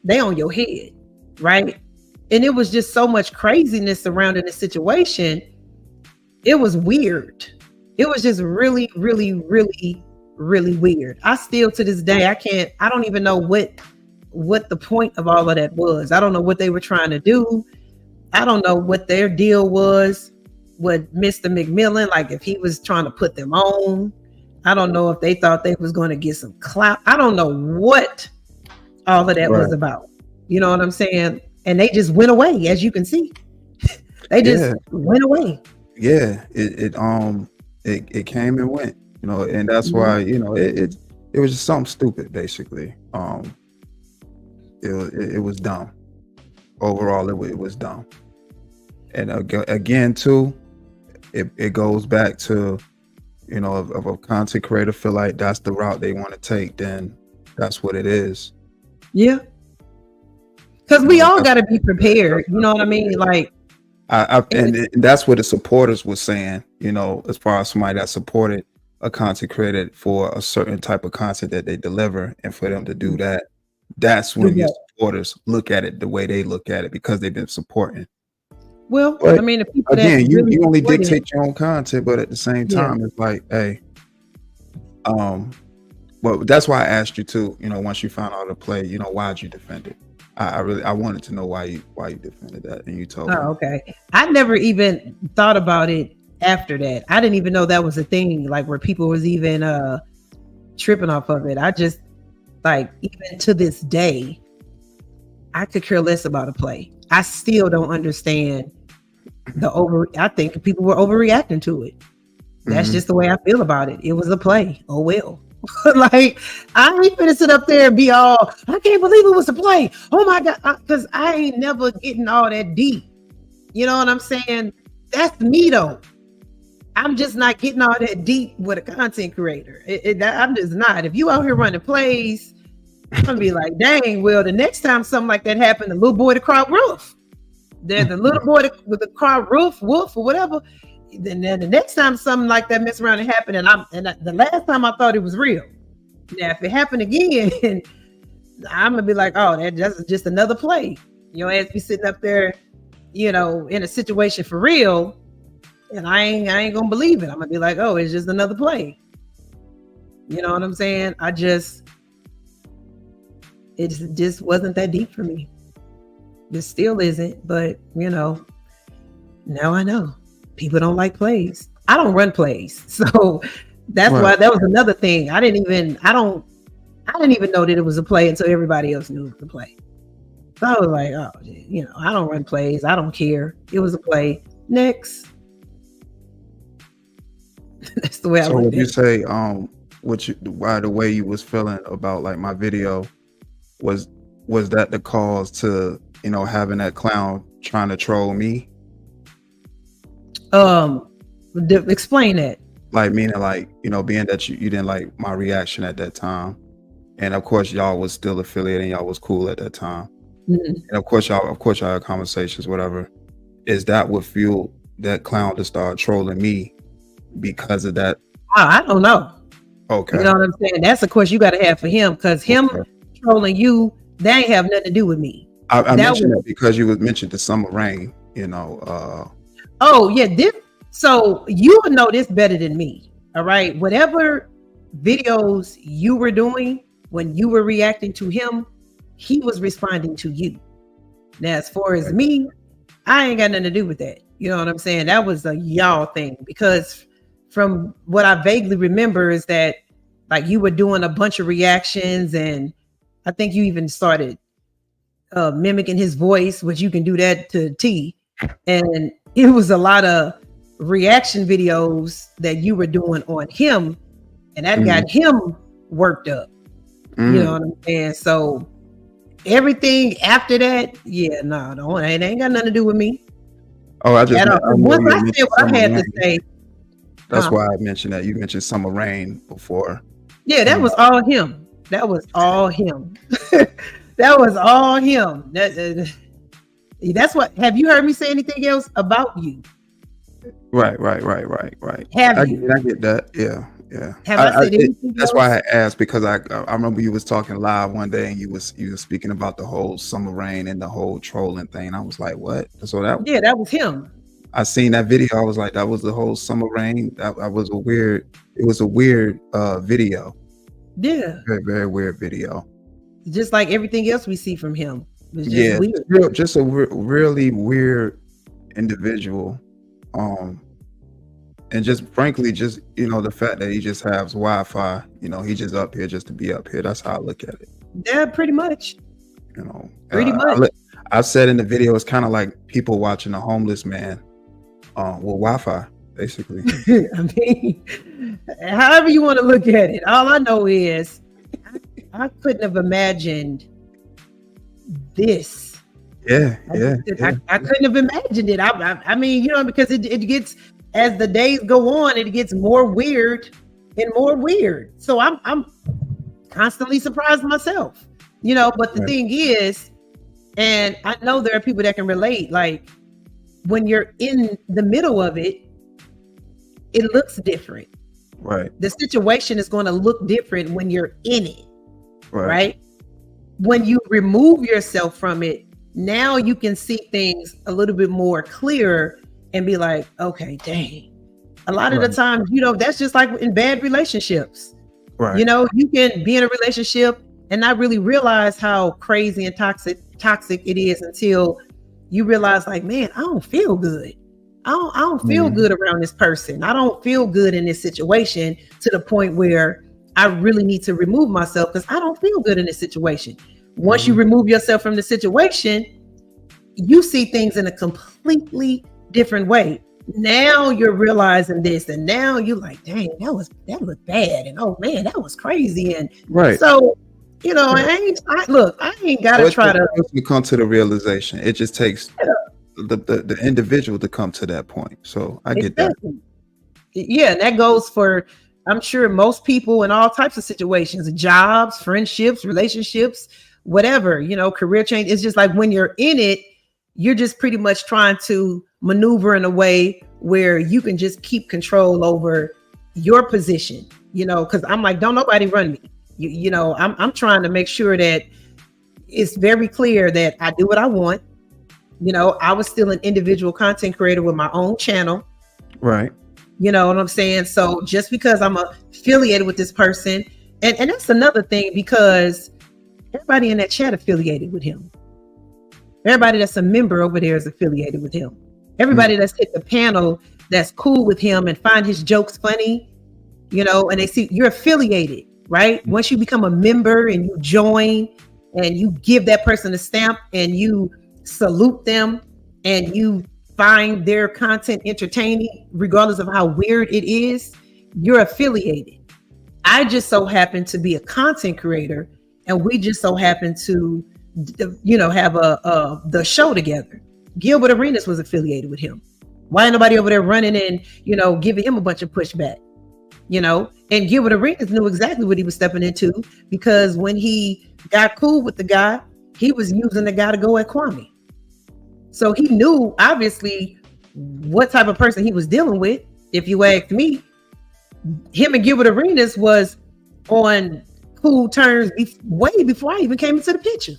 they on your head, right? And it was just so much craziness surrounding the situation. It was weird. It was just really, really, really, really weird. I still to this day, I don't even know what the point of all of that was. I don't know what they were trying to do. I don't know what their deal was with Mr. McMillan, like if he was trying to put them on. I don't know if they thought they was going to get some clout. I don't know what all of that was about. You know what I'm saying? And they just went away, as you can see. They just went away. Yeah, it came and went, you know, and that's why, you know, it was just something stupid, basically. It was dumb. Overall, it was dumb. And again, too, it goes back to, you know, if a content creator feel like that's the route they want to take, then that's what it is. Yeah. Because we all got to be prepared. You know what I mean? Like, and that's what the supporters were saying, you know, as far as somebody that supported a content creator for a certain type of content that they deliver, and for them to do that, that's when your supporters look at it the way they look at it, because they've been supporting. Well, but I mean, the people again, that you really only dictate your own content, but at the same time, it's like, hey, well, that's why I asked you too. You know, once you found out the play, you know, why'd you defend it? I wanted to know why you defended that, and you told me. Okay. I never even thought about it after that. I didn't even know that was a thing, like where people was even tripping off of it. I just, like, even to this day, I could care less about a play. I still don't understand I think people were overreacting to it. That's just the way I feel about it. It was a play. Oh well. Like, I ain't finna sit up there and be all, I can't believe it was a play. Oh my God. Because I ain't never getting all that deep. You know what I'm saying? That's me though. I'm just not getting all that deep with a content creator. I'm just not. If you out here running plays, I'm gonna be like, dang, well, the next time something like that happened, the little boy to cry roof. There's the little boy with the cry roof, wolf, or whatever. Then the next time something like that mess around and happened, the last time I thought it was real. Now, if it happened again, I'm gonna be like, oh, that's just another play. You know, as we sitting up there, you know, in a situation for real, and I ain't gonna believe it. I'm gonna be like, oh, it's just another play. You know what I'm saying? It just wasn't that deep for me. It still isn't, but you know, now I know. People don't like plays. I don't run plays. So that's why that was another thing. I didn't even know that it was a play until everybody else knew it was a play. So I was like, oh, you know, I don't run plays. I don't care. It was a play. Next. That's the way I look at it. So would you say, why the way you was feeling about like my video, was that the cause to, you know, having that clown trying to troll me? Explain that. Like, meaning, like, you know, being that you didn't like my reaction at that time, and of course y'all was still affiliated and y'all was cool at that time, and of course y'all had conversations, whatever. Is that what fueled that clown to start trolling me because of that? I don't know. Okay. You know what I'm saying? That's a question you got to have for him, because him trolling you, that ain't have nothing to do with me. I mentioned that because you mentioned the summer rain, you know. Oh yeah, so you would know this better than me. All right, whatever videos you were doing when you were reacting to him, he was responding to you. Now, as far as me, I ain't got nothing to do with that. You know what I'm saying? That was a y'all thing, because from what I vaguely remember is that, like, you were doing a bunch of reactions, and I think you even started mimicking his voice, which you can do that to T. And it was a lot of reaction videos that you were doing on him, and that got him worked up. You know what I'm saying? So everything after that, yeah, no, it ain't got nothing to do with me. Oh, once I said what I had to say. That's why I mentioned that. You mentioned summer rain before. Yeah, that was all him. That was all him. That was all him. That's what. Have you heard me say anything else about you? Right. Have I you? get that. Yeah. Have I said anything That's why else? I asked, because I remember you was talking live one day and you was speaking about the whole summer rain and the whole trolling thing. I was like, what? So Yeah, that was him. I seen that video. I was like, that was the whole summer rain. That was a weird. It was a weird video. Yeah, Very, very weird video. just like everything else we see from him. It was just Yeah, weird. just a really weird individual. And just frankly, just the fact that he just has Wi-Fi. He just up here just to be up here. That's how I look at it. Yeah, pretty much. Pretty I much. I said in the video, it's kind of like people watching a homeless man with Wi-Fi, basically. I mean, however you want to look at it. All I know is I couldn't have imagined this. Yeah. I couldn't have imagined it. I mean, because it gets, as the days go on, it gets more weird and more weird. So I'm constantly surprised myself, but the thing is, and I know there are people that can relate, like when you're in the middle of it, it looks different. Right. The situation is going to look different when you're in it. Right. When you remove yourself from it, now you can see things a little bit more clear and be like, okay, dang. A lot of the times, that's just like in bad relationships. Right. You can be in a relationship and not really realize how crazy and toxic it is until you realize, like, man, I don't feel good. I don't feel good around this person. I don't feel good in this situation, to the point where I really need to remove myself because I don't feel good in this situation. Once you remove yourself from the situation, you see things in a completely different way. Now you're realizing this, and now you're like, dang, that looked bad, and oh man, that was crazy. And so, I ain't gotta try to come to the realization. It just takes the individual to come to that point. So I get that. Yeah, and that goes for, I'm sure, most people in all types of situations, jobs, friendships, relationships, whatever, career change. It's just like when you're in it, you're just pretty much trying to maneuver in a way where you can just keep control over your position, because I'm like, don't nobody run me. I'm trying to make sure that it's very clear that I do what I want. I was still an individual content creator with my own channel. Right. You know what I'm saying? So just because I'm affiliated with this person, and that's another thing, because everybody in that chat affiliated with him. Everybody that's a member over there is affiliated with him. Everybody that's hit the panel that's cool with him and find his jokes funny, and they see you're affiliated, right? Once you become a member and you join and you give that person a stamp and you salute them and you find their content entertaining, regardless of how weird it is, you're affiliated. I just so happen to be a content creator, and we just so happen to, have the show together. Gilbert Arenas was affiliated with him. Why ain't nobody over there running and, giving him a bunch of pushback? And Gilbert Arenas knew exactly what he was stepping into, because when he got cool with the guy, he was using the guy to go at Kwame. So he knew, obviously, what type of person he was dealing with. If you ask me, him and Gilbert Arenas was on cool terms way before I even came into the picture.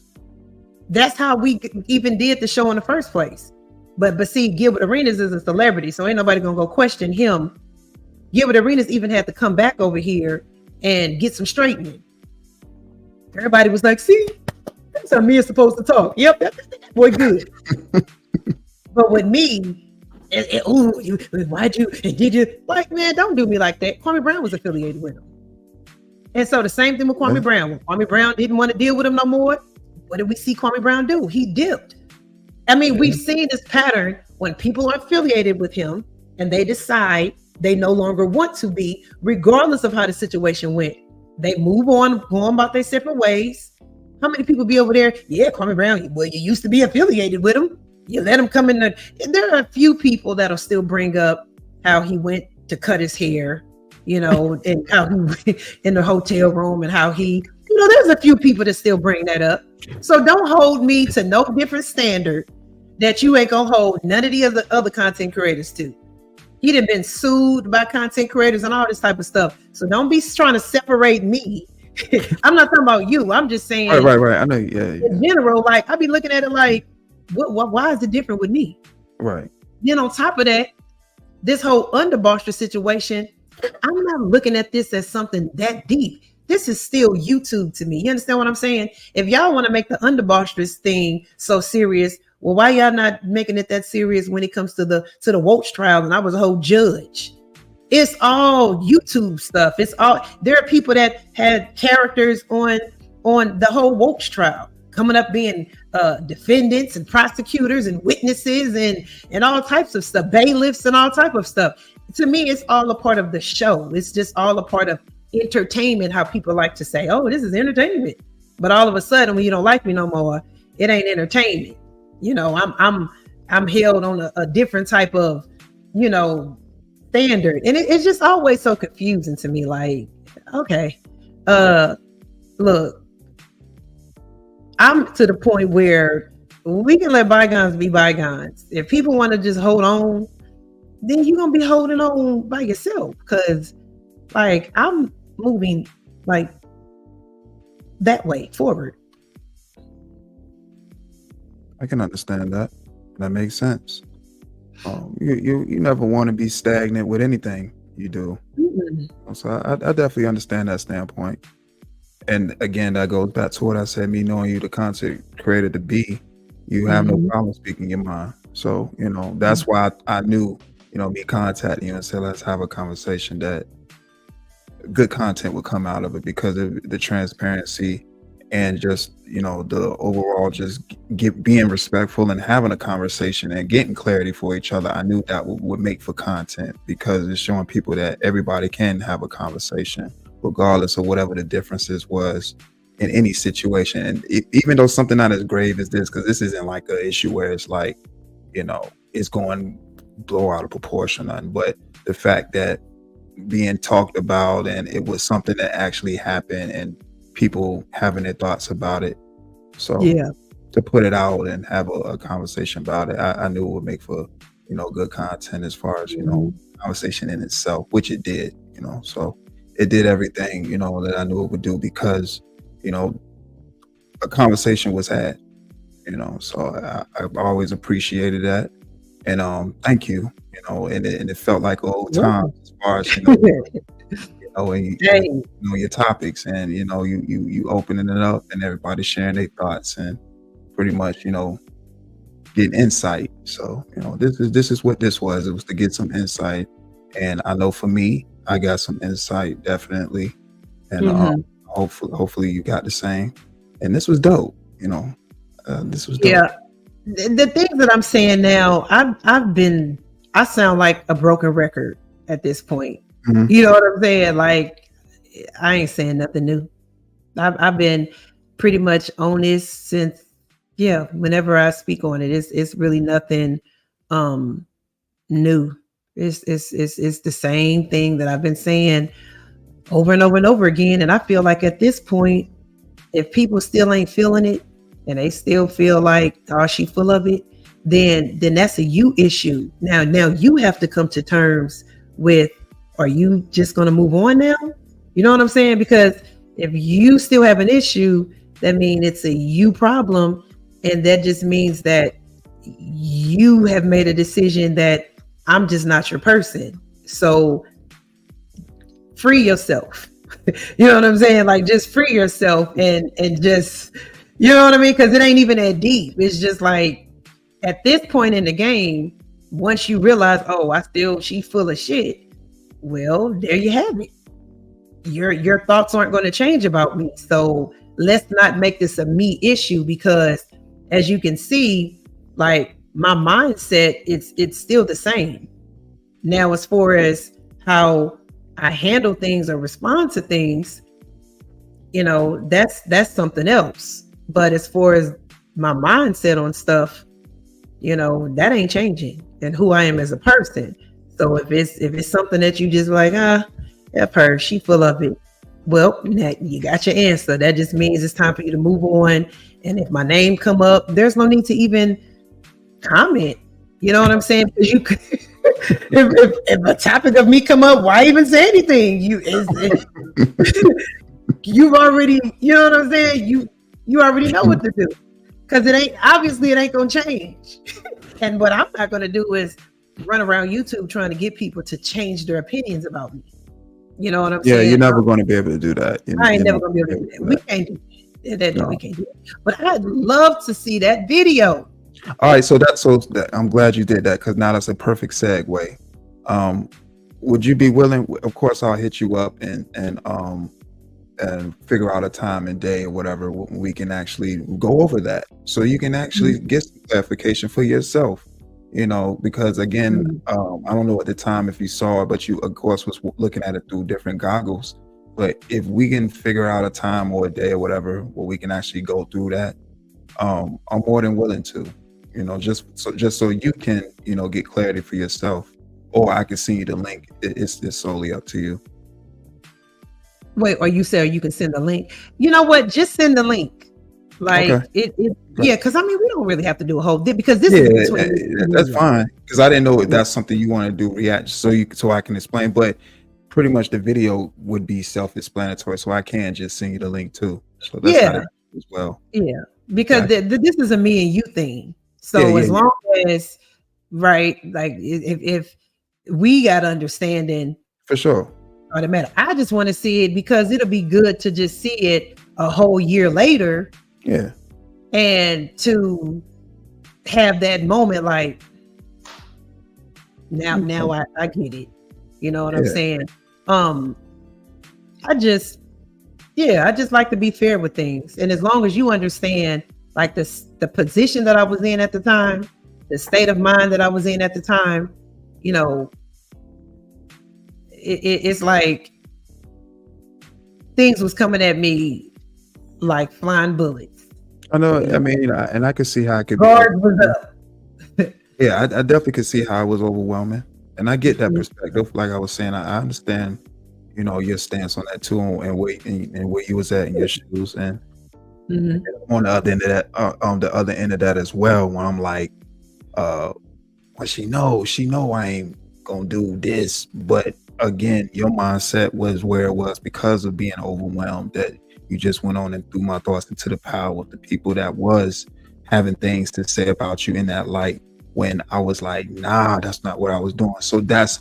That's how we even did the show in the first place. But see, Gilbert Arenas is a celebrity, so ain't nobody gonna go question him. Gilbert Arenas even had to come back over here and get some straightening. Everybody was like, see, that's how me is supposed to talk. Yep, that boy good. But with me, why'd you, and did you, like, man, don't do me like that. Kwame Brown was affiliated with him. And so the same thing with Kwame Brown. When Kwame Brown didn't want to deal with him no more, what did we see Kwame Brown do? He dipped. I mean, we've seen this pattern when people are affiliated with him and they decide they no longer want to be, regardless of how the situation went. They move on, go on about their separate ways. How many people be over there? Yeah, Kwame Brown, well, you used to be affiliated with him. You let him come in there. And there are a few people that'll still bring up how he went to cut his hair, and how he went in the hotel room, and how he, there's a few people that still bring that up. So don't hold me to no different standard that you ain't gonna hold none of the other content creators to. He done been sued by content creators and all this type of stuff. So don't be trying to separate me. I'm not talking about you. I'm just saying, right. I know. Yeah. In general, like I be looking at it like, what? Why is it different with me? Right. Then on top of that, this whole underboster situation, I'm not looking at this as something that deep. This is still YouTube to me. You understand what I'm saying? If y'all want to make the underbostress thing so serious, well, why y'all not making it that serious when it comes to the Walsh trial? And I was a whole judge. It's all YouTube stuff. It's all, there are people that had characters on the whole Walsh trial coming up being defendants and prosecutors and witnesses and all types of stuff, bailiffs and all type of stuff. To me, it's all a part of the show. It's just all a part of entertainment, how people like to say, oh, this is entertainment. But all of a sudden, when you don't like me no more, it ain't entertainment. You know, I'm held on a different type of, you know, standard. And it's just always so confusing to me. Like, okay, look, I'm to the point where we can let bygones be bygones. If people want to just hold on, then you're going to be holding on by yourself. Because, like, I'm moving, like, that way forward. I can understand that. That makes sense. You never want to be stagnant with anything you do. Mm-hmm. So I definitely understand that standpoint. And again, that goes back to what I said, me knowing you the content creator to be, you have no problem speaking your mind. So, you know, that's why I knew, you know, me contacting you and said, let's have a conversation, that good content would come out of it because of the transparency and just, you know, the overall just being respectful and having a conversation and getting clarity for each other. I knew that would make for content because it's showing people that everybody can have a conversation regardless of whatever the differences was in any situation. And even though something not as grave as this, because this isn't like an issue where it's like, you know, it's going blow out of proportion, but the fact that being talked about and it was something that actually happened and people having their thoughts about it. So yeah, to put it out and have a conversation about it, I knew it would make for, you know, good content as far as, you know, conversation in itself, which it did, you know, so it did everything, you know, that I knew it would do because, you know, a conversation was had, you know, so I always appreciated that. And thank you, you know, and it felt like old times as far as, you know, you know, and you know your topics and, you know, you opening it up and everybody sharing their thoughts and pretty much, you know, getting insight. So, you know, this is what this was. It was to get some insight. And I know for me, I got some insight, definitely. And hopefully you got the same. And this was dope, you know. This was dope. Yeah. The things that I'm saying now, I sound like a broken record at this point. Mm-hmm. You know what I'm saying? Like, I ain't saying nothing new. I've been pretty much on this since, whenever I speak on it, it's really nothing new. It's the same thing that I've been saying over and over and over again. And I feel like at this point, if people still ain't feeling it and they still feel like, oh, she full of it, then that's a you issue. Now you have to come to terms with, are you just going to move on now? You know what I'm saying? Because if you still have an issue, that means it's a you problem. And that just means that you have made a decision that I'm just not your person. So free yourself. You know what I'm saying? Like, just free yourself and just, you know what I mean? Because it ain't even that deep. It's just like, at this point in the game, once you realize, oh, she full of shit. Well, there you have it. Your thoughts aren't going to change about me. So let's not make this a me issue, because as you can see, like, my mindset, it's still the same. Now, as far as how I handle things or respond to things, you know, that's something else. But as far as my mindset on stuff, you know, that ain't changing, and who I am as a person. So if it's something that you just like, that her, she full of it. Well, you got your answer. That just means it's time for you to move on. And if my name come up, there's no need to even comment. You know what I'm saying? Because if a topic of me come up, why even say anything? You've already, you know what I'm saying? You already know what to do, because it ain't gonna change. And what I'm not gonna do is run around YouTube trying to get people to change their opinions about me. You know what I'm saying? Yeah, you're never going to be able to do that. I ain't never gonna be able to do that. We can't do that. No. We can't do that. But I'd love to see that video. All right, so I'm glad you did that, because now that's a perfect segue. Would you be willing? Of course, I'll hit you up and figure out a time and day or whatever we can actually go over that, so you can actually get some clarification for yourself. You know, because again, I don't know at the time if you saw it, but you of course was looking at it through different goggles. But if we can figure out a time or a day or whatever where we can actually go through that, I'm more than willing to. You know, just so you can, you know, get clarity for yourself, or I can send you the link. It's solely up to you. Wait, or you say you can send the link? You know what? Just send the link. Like okay. Yeah, because I mean, we don't really have to do a whole because this is that's fine, because I didn't know if that's something you want to do react so I can explain, but pretty much the video would be self-explanatory, so I can just send you the link too. So that's how it as well. Yeah, because this is a me and you thing. So as long as like if we got understanding, for sure. Automatic. I just want to see it because it'll be good to just see it a whole year later. Yeah. And to have that moment like now I get it. You know what I'm saying? I just like to be fair with things. And as long as you understand like the position that I was in at the time, the state of mind that I was in at the time, you know, it's like things was coming at me like flying bullets. I know. I mean, and I could see how it could guard was up. Yeah, I definitely could see how it was overwhelming, and I get that perspective. Like I was saying, I understand, you know, your stance on that too, and where you was at in your shoes, and on the other end of that, the other end of that as well. When I'm like, well, she know I ain't gonna do this, but again, your mindset was where it was because of being overwhelmed, that you just went on and threw my thoughts into the pile of the people that was having things to say about you in that light, when I was like, nah, that's not what I was doing. So that's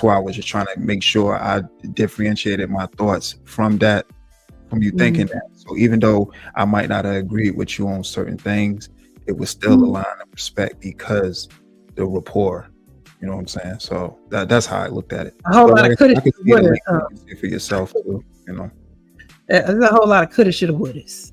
why I was just trying to make sure I differentiated my thoughts from you thinking that. So even though I might not have agreed with you on certain things, it was still a line of respect because the rapport. You know what I'm saying? So that's how I looked at it. A whole lot of coulda, woulda. See for yourself too, you know. There's a whole lot of coulda, shoulda, wouldas.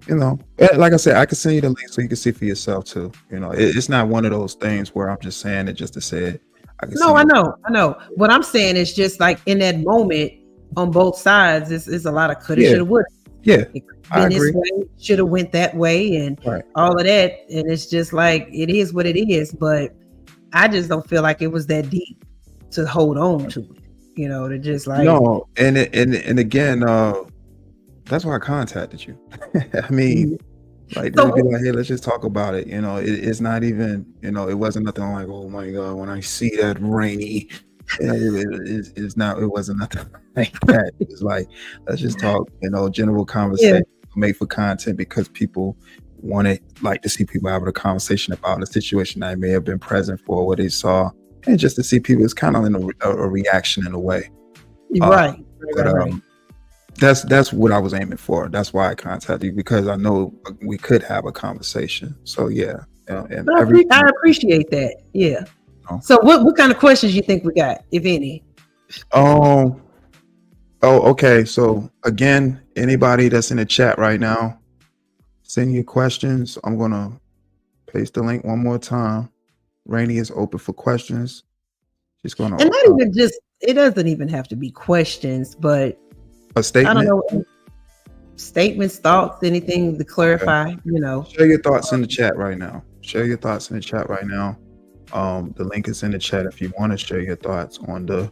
You know, like I said, I can send you the link so you can see for yourself too. You know, it's not one of those things where I'm just saying it just to say it. I know. What I'm saying is just like in that moment on both sides, is a lot of coulda, shoulda, woulda. Yeah, I agree. Shoulda went that way, and all of that, and it's just like it is what it is. But I just don't feel like it was that deep to hold on to it. You know, to just like and again, that's why I contacted you. I mean, like, so, be like, hey, let's just talk about it. You know, it's not even, you know, it wasn't nothing like, oh my God, when I see that Rainy, it wasn't nothing like that. It was like, let's just talk, you know, general conversation, made for content, because people wanted like to see people having a conversation about a situation I may have been present for, what they saw, and just to see people. It's kind of in a reaction in a way, right? That's what I was aiming for. That's why I contacted you, because I know we could have a conversation. So and I appreciate that. Yeah. So what kind of questions you think we got, if any? Okay. So again, anybody that's in the chat right now, send your questions. I'm gonna paste the link one more time. Rainy is open for questions. She's gonna, and not even just, it doesn't even have to be questions, but a statement. I don't know, statements, thoughts, anything to clarify. You know, share your thoughts in the chat right now. The link is in the chat if you want to share your thoughts on the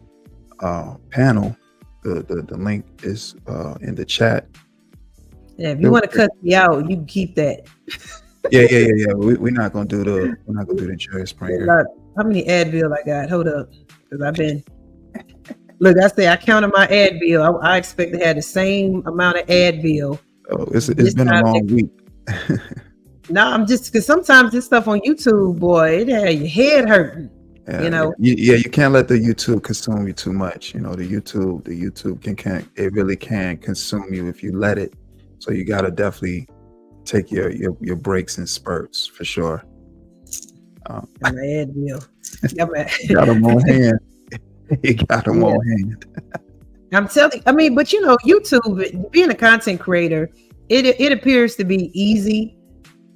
panel. The link is in the chat. Yeah, if you want to cut me out, you can keep that. Yeah. We're not gonna do the Jerry Springer. How many Advil I got? Hold up, because I've been. Look, I say I counted my Advil. I expect to have the same amount of Advil. Oh, it's been a long week. No, I'm just because sometimes this stuff on YouTube, boy, it had your head hurting. Yeah, you know. You can't let the YouTube consume you too much. The YouTube can it really can consume you if you let it. So you gotta definitely take your breaks and spurts for sure. My Advil. You got them on hand. You got them on hand. I'm telling. I mean, but YouTube, being a content creator, it appears to be easy.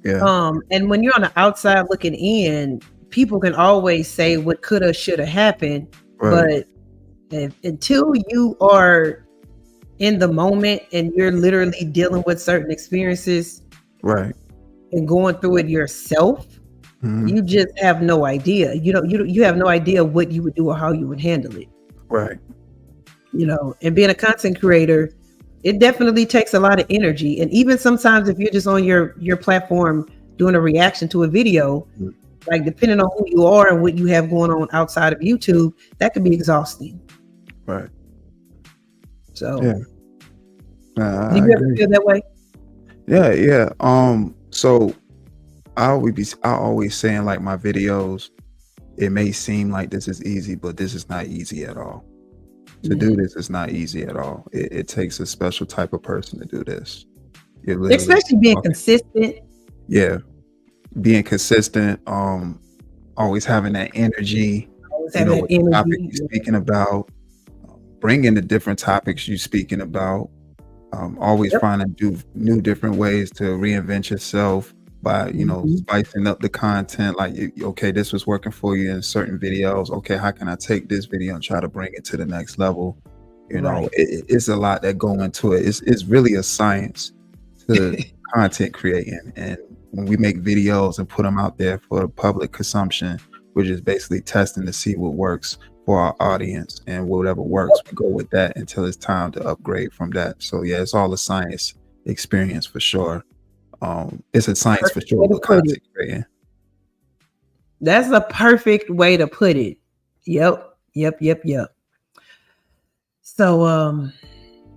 Yeah. And when you're on the outside looking in, people can always say what coulda, shoulda happened, right. But until you are in the moment and you're literally dealing with certain experiences, right, and going through it yourself, you just have no idea. You have no idea what you would do or how you would handle it. Right. And being a content creator, it definitely takes a lot of energy. And even sometimes if you're just on your platform doing a reaction to a video, like depending on who you are and what you have going on outside of YouTube, that could be exhausting. Right. So yeah. Do you ever feel that way? Yeah. So I always saying like my videos, it may seem like this is easy, but this is not easy at all. To do this is not easy at all. It takes a special type of person to do this. Especially being consistent. Yeah. Being consistent, always having that energy, what topic you're speaking about, bringing the different topics you're speaking about, always finding new different ways to reinvent yourself by, spicing up the content. Like, okay, this was working for you in certain videos. Okay, how can I take this video and try to bring it to the next level? It's a lot that go into it. It's really a science to content creating. And when we make videos and put them out there for public consumption, we're just basically testing to see what works for our audience, and whatever works, we go with that until it's time to upgrade from that. So yeah, it's all a science experience for sure. It's a science for sure with content creating. That's a perfect way to put it. Yep. So,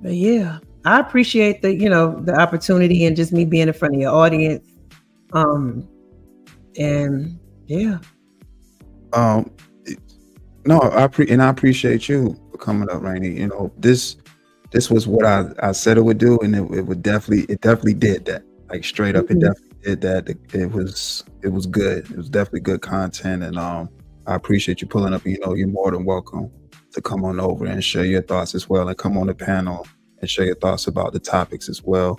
but yeah, I appreciate the opportunity and just me being in front of your audience. And yeah. No, I appreciate you for coming up, Rainey. This was what I said it would do, and it definitely did that. Like straight up, it definitely did that. It was good. It was definitely good content, and I appreciate you pulling up. You're more than welcome to come on over and share your thoughts as well, and come on the panel and share your thoughts about the topics as well.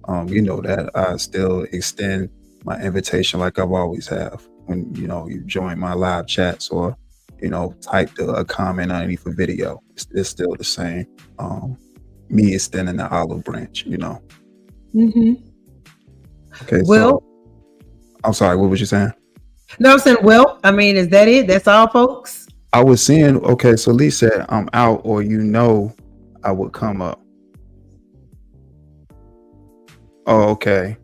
That I still extend my invitation like I've always have when you join my live chats or type a comment underneath a video. It's still the same. Me extending the olive branch. Okay. Well, so I'm sorry. What was you saying? No, I'm saying. Well, I mean, is that it? That's all, folks. I was saying. Okay. So Lee said, "I'm out," or I would come up. Oh, okay.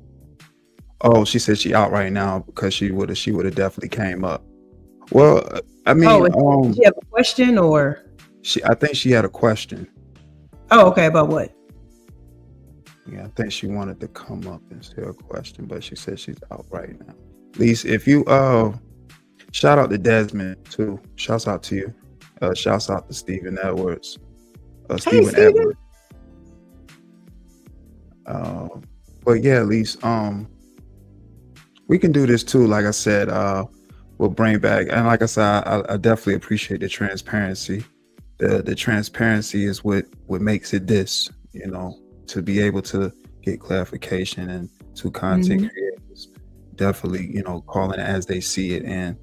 Oh, she said she out right now because she would have definitely came up. Well, I mean, did you have a question or? I think she had a question. Oh, okay. About what? Yeah, I think she wanted to come up and say a question, but she said she's out right now. Lise, if you shout out to Desmond too. Shouts out to you. Shouts out to Stephen Edwards. Stephen Edwards. But yeah, Lise, we can do this too. Like I said, we'll bring back, and like I said, I definitely appreciate the transparency. The transparency is what makes it this, to be able to get clarification, and to content creators definitely, calling it as they see it and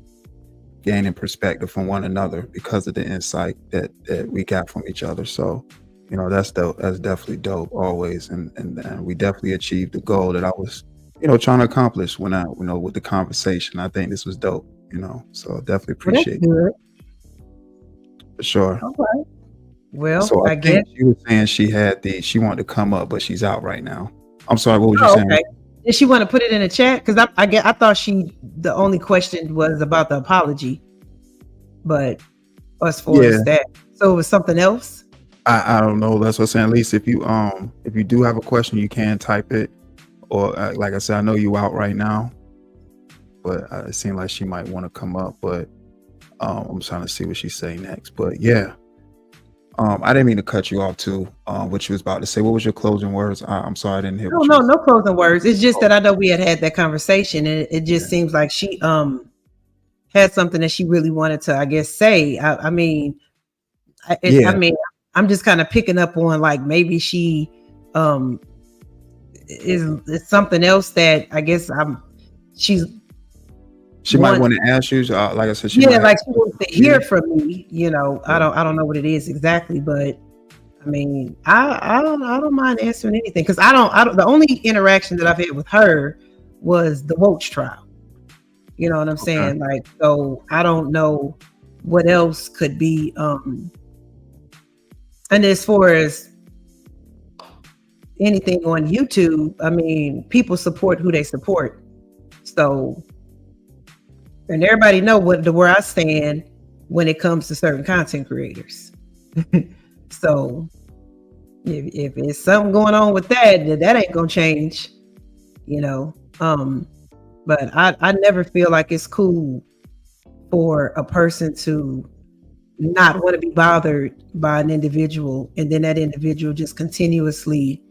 gaining perspective from one another because of the insight that we got from each other. So, that's dope. That's definitely dope always. And we definitely achieved the goal that I was, trying to accomplish when I, with the conversation. I think this was dope, so definitely appreciate it. For sure. All right. Well, so I guess she was saying she wanted to come up, but she's out right now. I'm sorry, what was you saying? Okay. Did she want to put it in a chat? Because I thought the only question was about the apology, but as far as that, so it was something else. I don't know. That's what I'm saying. At least if you do have a question, you can type it, or like I said, I know you out right now, but it seemed like she might want to come up. But I'm trying to see what she's saying next. But yeah, I didn't mean to cut you off too. What you was about to say. What was your closing words? I'm sorry, I didn't hear. No closing words. It's just that I know we had that conversation, and it just seems like she had something that she really wanted to, I guess, say. I mean, I'm just kind of picking up on like maybe she is something else that I guess she might want to ask you. Like I said, she wants to hear from me. You know, I don't know what it is exactly, but I mean, I don't mind answering anything because I don't. The only interaction that I've had with her was the Roach trial. You know what I'm saying? Like, so I don't know what else could be. And as far as anything on YouTube, I mean, people support who they support. So, and everybody know where I stand when it comes to certain content creators. So, if it's something going on with that ain't gonna change, you know. But I never feel like it's cool for a person to not want to be bothered by an individual, and then that individual just continuously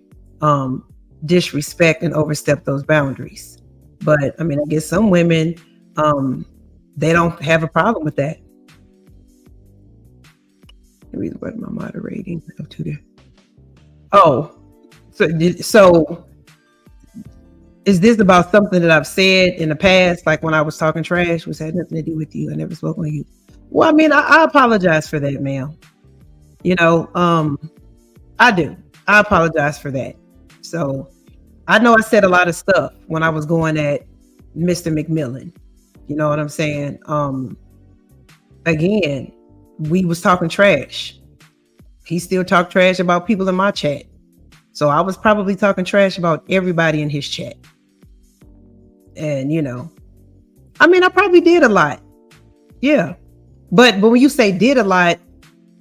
disrespect and overstep those boundaries. But I mean, I guess some women they don't have a problem with that. What am I moderating up to there? Oh, so is this about something that I've said in the past, like when I was talking trash, which had nothing to do with you? I never spoke on you. Well, I mean, I apologize for that, ma'am. You know, I do. I apologize for that. So I know I said a lot of stuff when I was going at Mr. McMillan. You know what I'm saying? Again, we was talking trash. He still talked trash about people in my chat. So I was probably talking trash about everybody in his chat. And, you know, I mean, I probably did a lot. Yeah. But when you say did a lot,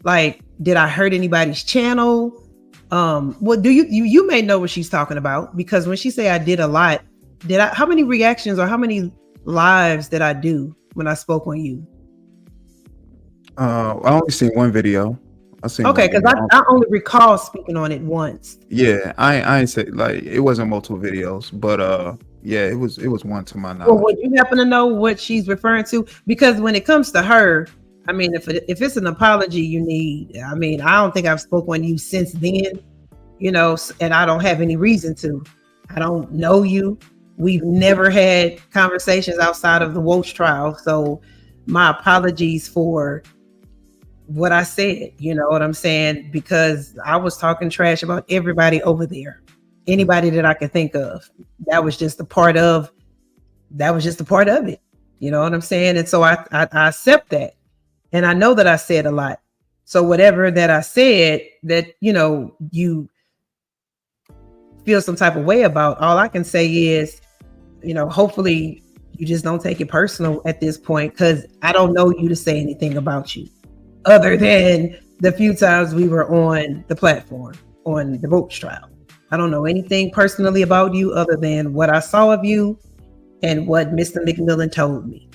like, did I hurt anybody's channel? Well, do you may know what she's talking about, because when she say I did a lot, how many reactions or how many lives did I do when I spoke on you? I only seen one video. Okay, because I only recall speaking on it once. Yeah, I ain't say like it wasn't multiple videos, but yeah, it was one to my knowledge. Well, would you happen to know what she's referring to? Because when it comes to her, I mean, if it's an apology you need, I mean, I don't think I've spoken on you since then, you know, and I don't have any reason to. I don't know you. We've never had conversations outside of the Roach trial, so my apologies for what I said, you know what I'm saying? Because I was talking trash about everybody over there, anybody that I could think of. That was just a part of it. You know what I'm saying? And so I accept that. And I know that I said a lot. So whatever that I said that, you know, you feel some type of way about, all I can say is, you know, hopefully you just don't take it personal at this point, because I don't know you to say anything about you, other than the few times we were on the platform on the Roach trial. I don't know anything personally about you other than what I saw of you and what Mr. McMillan told me.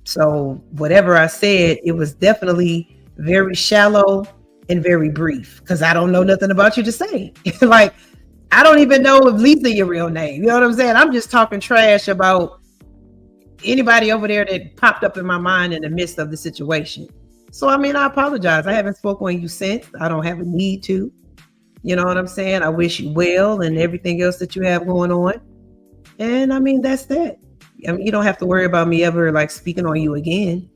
So whatever I said, it was definitely very shallow and very brief, because I don't know nothing about you to say. Like, I don't even know if Lisa your real name. You know what I'm saying? I'm just talking trash about anybody over there that popped up in my mind in the midst of the situation. So, I mean, I apologize. I haven't spoken on you since. I don't have a need to. You know what I'm saying? I wish you well and everything else that you have going on. And I mean, that's that. I mean, you don't have to worry about me ever like speaking on you again.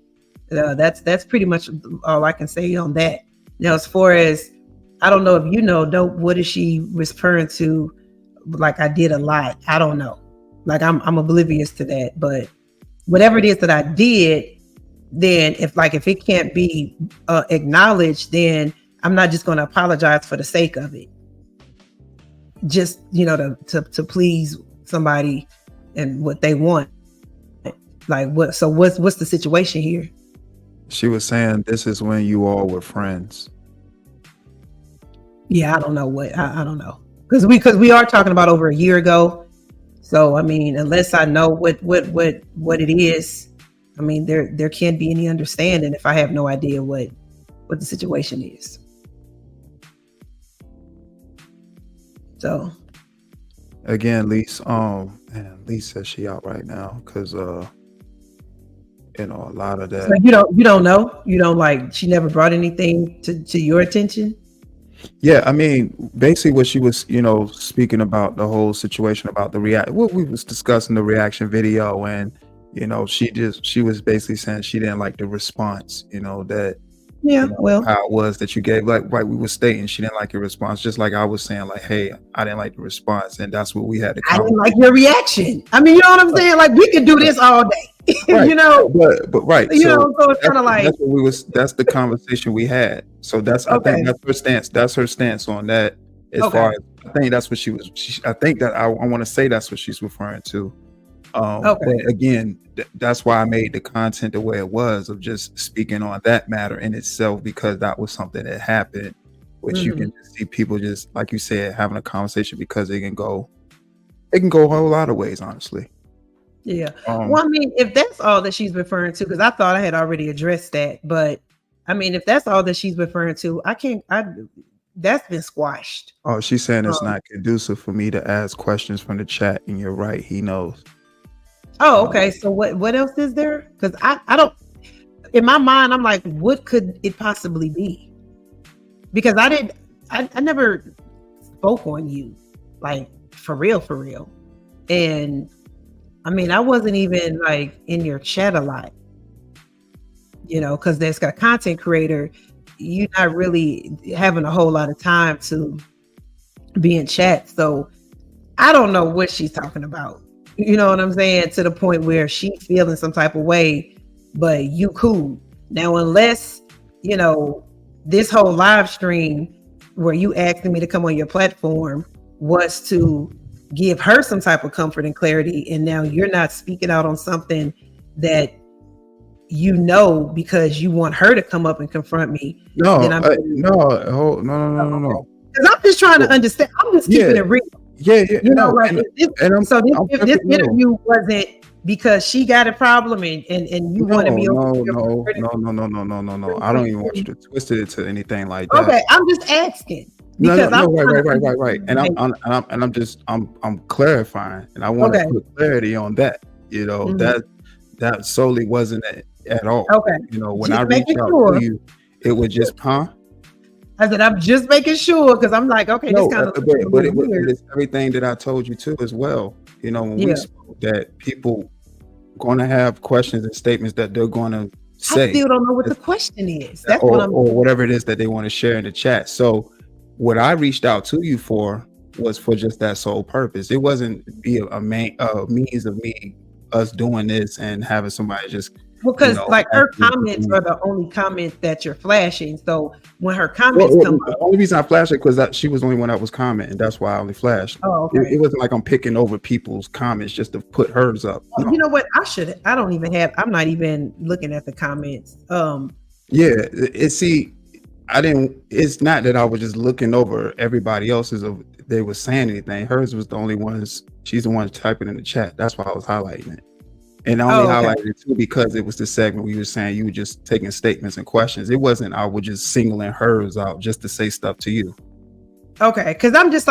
That's pretty much all I can say on that. Now, as far as, I don't know if you know, what is she referring to? Like, I did a lot. I don't know. Like, I'm oblivious to that. But whatever it is that I did, then if it can't be acknowledged, then I'm not just going to apologize for the sake of it. Just, you know, to please somebody and what they want. Like what? So what's the situation here? She was saying this is when you all were friends. Yeah, I don't know what I don't know because we are talking about over a year ago. So I mean, unless I know what it is, I mean there can't be any understanding if I have no idea what the situation is. So again, Lise says she out right now because a lot of that. So you don't know, like she never brought anything to your attention. Yeah, I mean, basically what she was, speaking about the whole situation about the we was discussing the reaction video, and she was basically saying she didn't like the response, that well, how it was that you gave, like we were stating, she didn't like your response, just like I was saying, like, hey, I didn't like the response, and that's what we had to I didn't like your reaction. I mean, you know what I'm saying? Like we could do this all day. Right. But right. So it's kind of like that's the conversation we had. So that's I think that's her stance. That's her stance on that. As far as I think that's what I think that I want to say that's what she's referring to. But again, that's why I made the content the way it was, of just speaking on that matter in itself, because that was something that happened, which you can just see people just, like you said, having a conversation, because it can go a whole lot of ways, honestly. Yeah. Well, I mean, if that's all that she's referring to, because I thought I had already addressed that, but I mean, if that's all that she's referring to, that's been squashed. Oh, she's saying it's not conducive for me to ask questions from the chat, and you're right, he knows. Oh, okay. So what else is there? Because I don't, in my mind, I'm like, what could it possibly be? Because I never spoke on you, like for real. And I mean, I wasn't even like in your chat a lot, because there's a content creator, you're not really having a whole lot of time to be in chat. So I don't know what she's talking about. You know what I'm saying? To the point where she's feeling some type of way, but you cool. Now, unless, this whole live stream where you asking me to come on your platform was to give her some type of comfort and clarity, and now you're not speaking out on something that because you want her to come up and confront me. No. Because I'm just trying to understand. I'm just keeping it real. Yeah. If this interview wasn't because she got a problem and you wanted me over. No. I don't even want you to twist it to anything like that. Okay, I'm just asking. Right. And I'm clarifying, and I want to put clarity on that. That solely wasn't it at all. Okay. When I reached out to you, it was just I said, I'm just making sure, because I'm like, okay, this kind of but it's everything that I told you too as well. When we spoke, that people going to have questions and statements that they're going to say. I still don't know what the question is. That's or whatever it is that they want to share in the chat. So what I reached out to you for was for just that sole purpose. It wasn't be a means of us doing this and having somebody just. Because her comments are the only comments that you're flashing. So when her comments come up, the only reason I flashed it because she was the only one that was commenting. That's why I only flashed. Oh, okay. It wasn't like I'm picking over people's comments just to put hers up. No. You know what? I'm not even looking at the comments. It's not that I was just looking over everybody else's of they were saying anything. Hers was the only ones. She's the one typing in the chat. That's why I was highlighting it. And I only highlighted it too because it was the segment where you were saying you were just taking statements and questions. It wasn't I was just singling hers out just to say stuff to you. Okay, because I'm just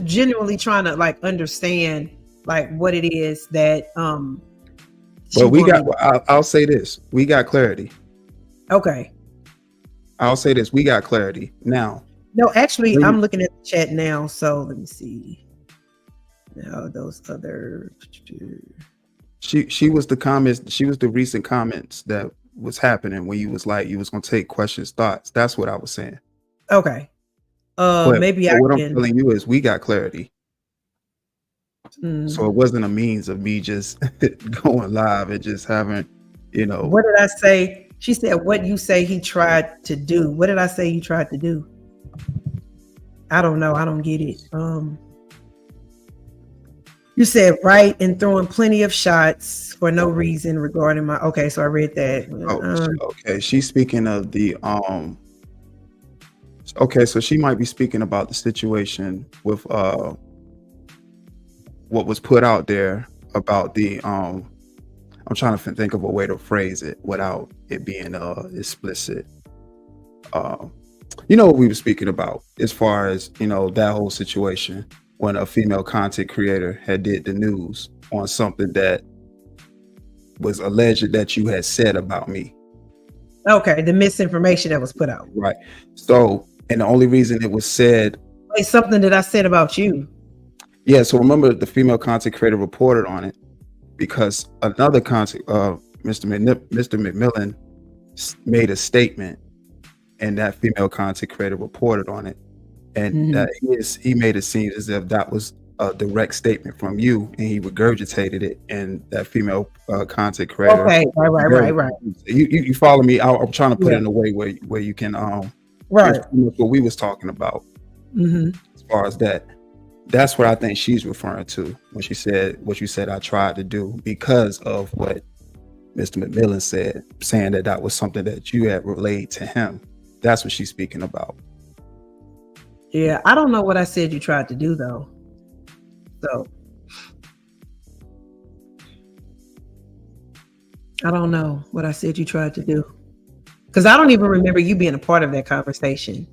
genuinely trying to understand what it is that But I'll say this: we got clarity. Okay. I'll say this: we got clarity now. No, actually, I'm looking at the chat now. So let me see. Now those other. She was the comments. She was the recent comments that was happening when you was like you was gonna take questions, thoughts. That's what I was saying. Okay. But what I'm can. telling you is we got clarity. So it wasn't a means of me just going live and just having, What did I say? She said, "What you say he tried to do?" What did I say he tried to do? I don't know. I don't get it. You said right and throwing plenty of shots for no reason regarding my. Okay, so I read that. Okay, she's speaking of the Okay, so she might be speaking about the situation with what was put out there about the I'm trying to think of a way to phrase it without it being explicit. You know what we were speaking about as far as, you know, that whole situation when a female content creator had did the news on something that was alleged that you had said about me. Okay, the misinformation that was put out. Right. So, and the only reason it was said, it's something that I said about you. Yeah, so remember the female content creator reported on it because another content, Mr. McMillan made a statement, and that female content creator reported on it, and that he made it seem as if that was a direct statement from you, and he regurgitated it, and that female content creator. Okay, right. You follow me? I'm trying to put it in a way where you can right what we was talking about as far as that. That's what I think she's referring to when she said what you said I tried to do because of what Mr. McMillan said, saying that that was something that you had relayed to him. That's what she's speaking about. Yeah, I don't know what I said you tried to do though. So I don't know what I said you tried to do because I don't even remember you being a part of that conversation.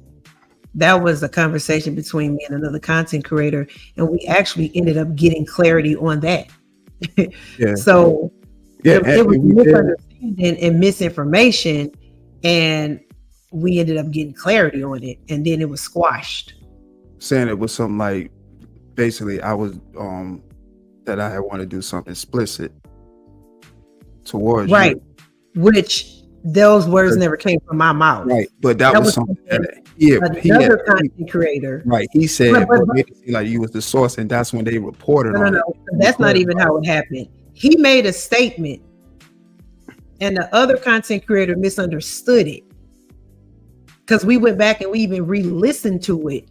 That was a conversation between me and another content creator, and we actually ended up getting clarity on that. Yeah. So it was misunderstanding and misinformation, and we ended up getting clarity on it, and then it was squashed. Saying it was something like, basically, I was that I had wanted to do something explicit towards right, you. Which those words never came from my mouth. Right, but that was something that another content creator. Right, he said, but made it seem like you was the source, and that's when they reported on it. That's not even how it happened. He made a statement, and the other content creator misunderstood it because we went back and we even re-listened to it.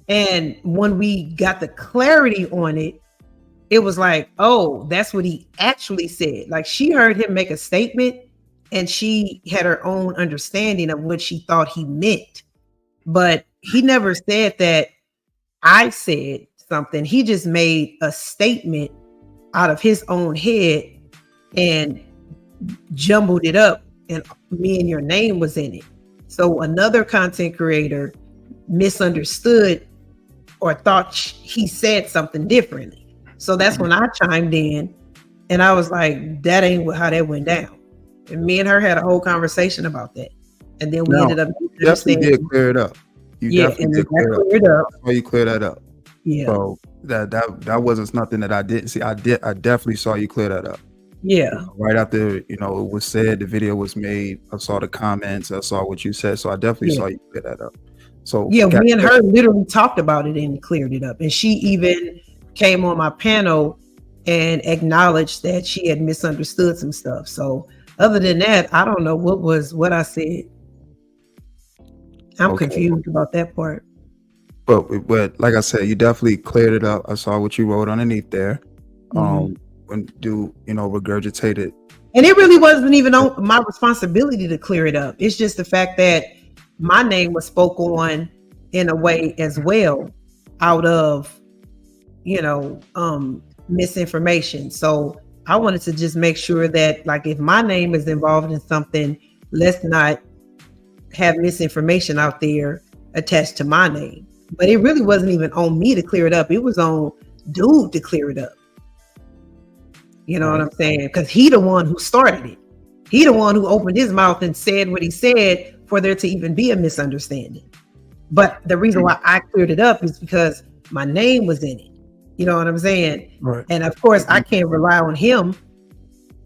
And when we got the clarity on it, it was like, oh, that's what he actually said. Like she heard him make a statement and she had her own understanding of what she thought he meant. But he never said that I said something. He just made a statement out of his own head and jumbled it up, and me and your name was in it. So another content creator misunderstood or thought he said something differently. So that's when I chimed in and I was like, that ain't how that went down. And me and her had a whole conversation about that. And then we ended up definitely did clear it up. You definitely did clear it up. That's why you clear that up. Yeah. So that wasn't nothing that I didn't see. I definitely saw you clear that up. Yeah. Right after, it was said, the video was made, I saw the comments, I saw what you said. So I definitely saw you clear that up. So yeah, me and her literally talked about it and cleared it up. And she even came on my panel and acknowledged that she had misunderstood some stuff. So other than that, I don't know what I said. I'm confused about that part. But like I said, you definitely cleared it up. I saw what you wrote underneath there. When regurgitated. And it really wasn't even on my responsibility to clear it up. It's just the fact that my name was spoke on in a way as well out of, misinformation. So I wanted to just make sure that, like, if my name is involved in something, let's not have misinformation out there attached to my name. But it really wasn't even on me to clear it up. It was on dude to clear it up. You know what I'm saying? Because he the one who started it. He the one who opened his mouth and said what he said for there to even be a misunderstanding. But the reason why I cleared it up is because my name was in it. You know what I'm saying? Right. And of course, I can't rely on him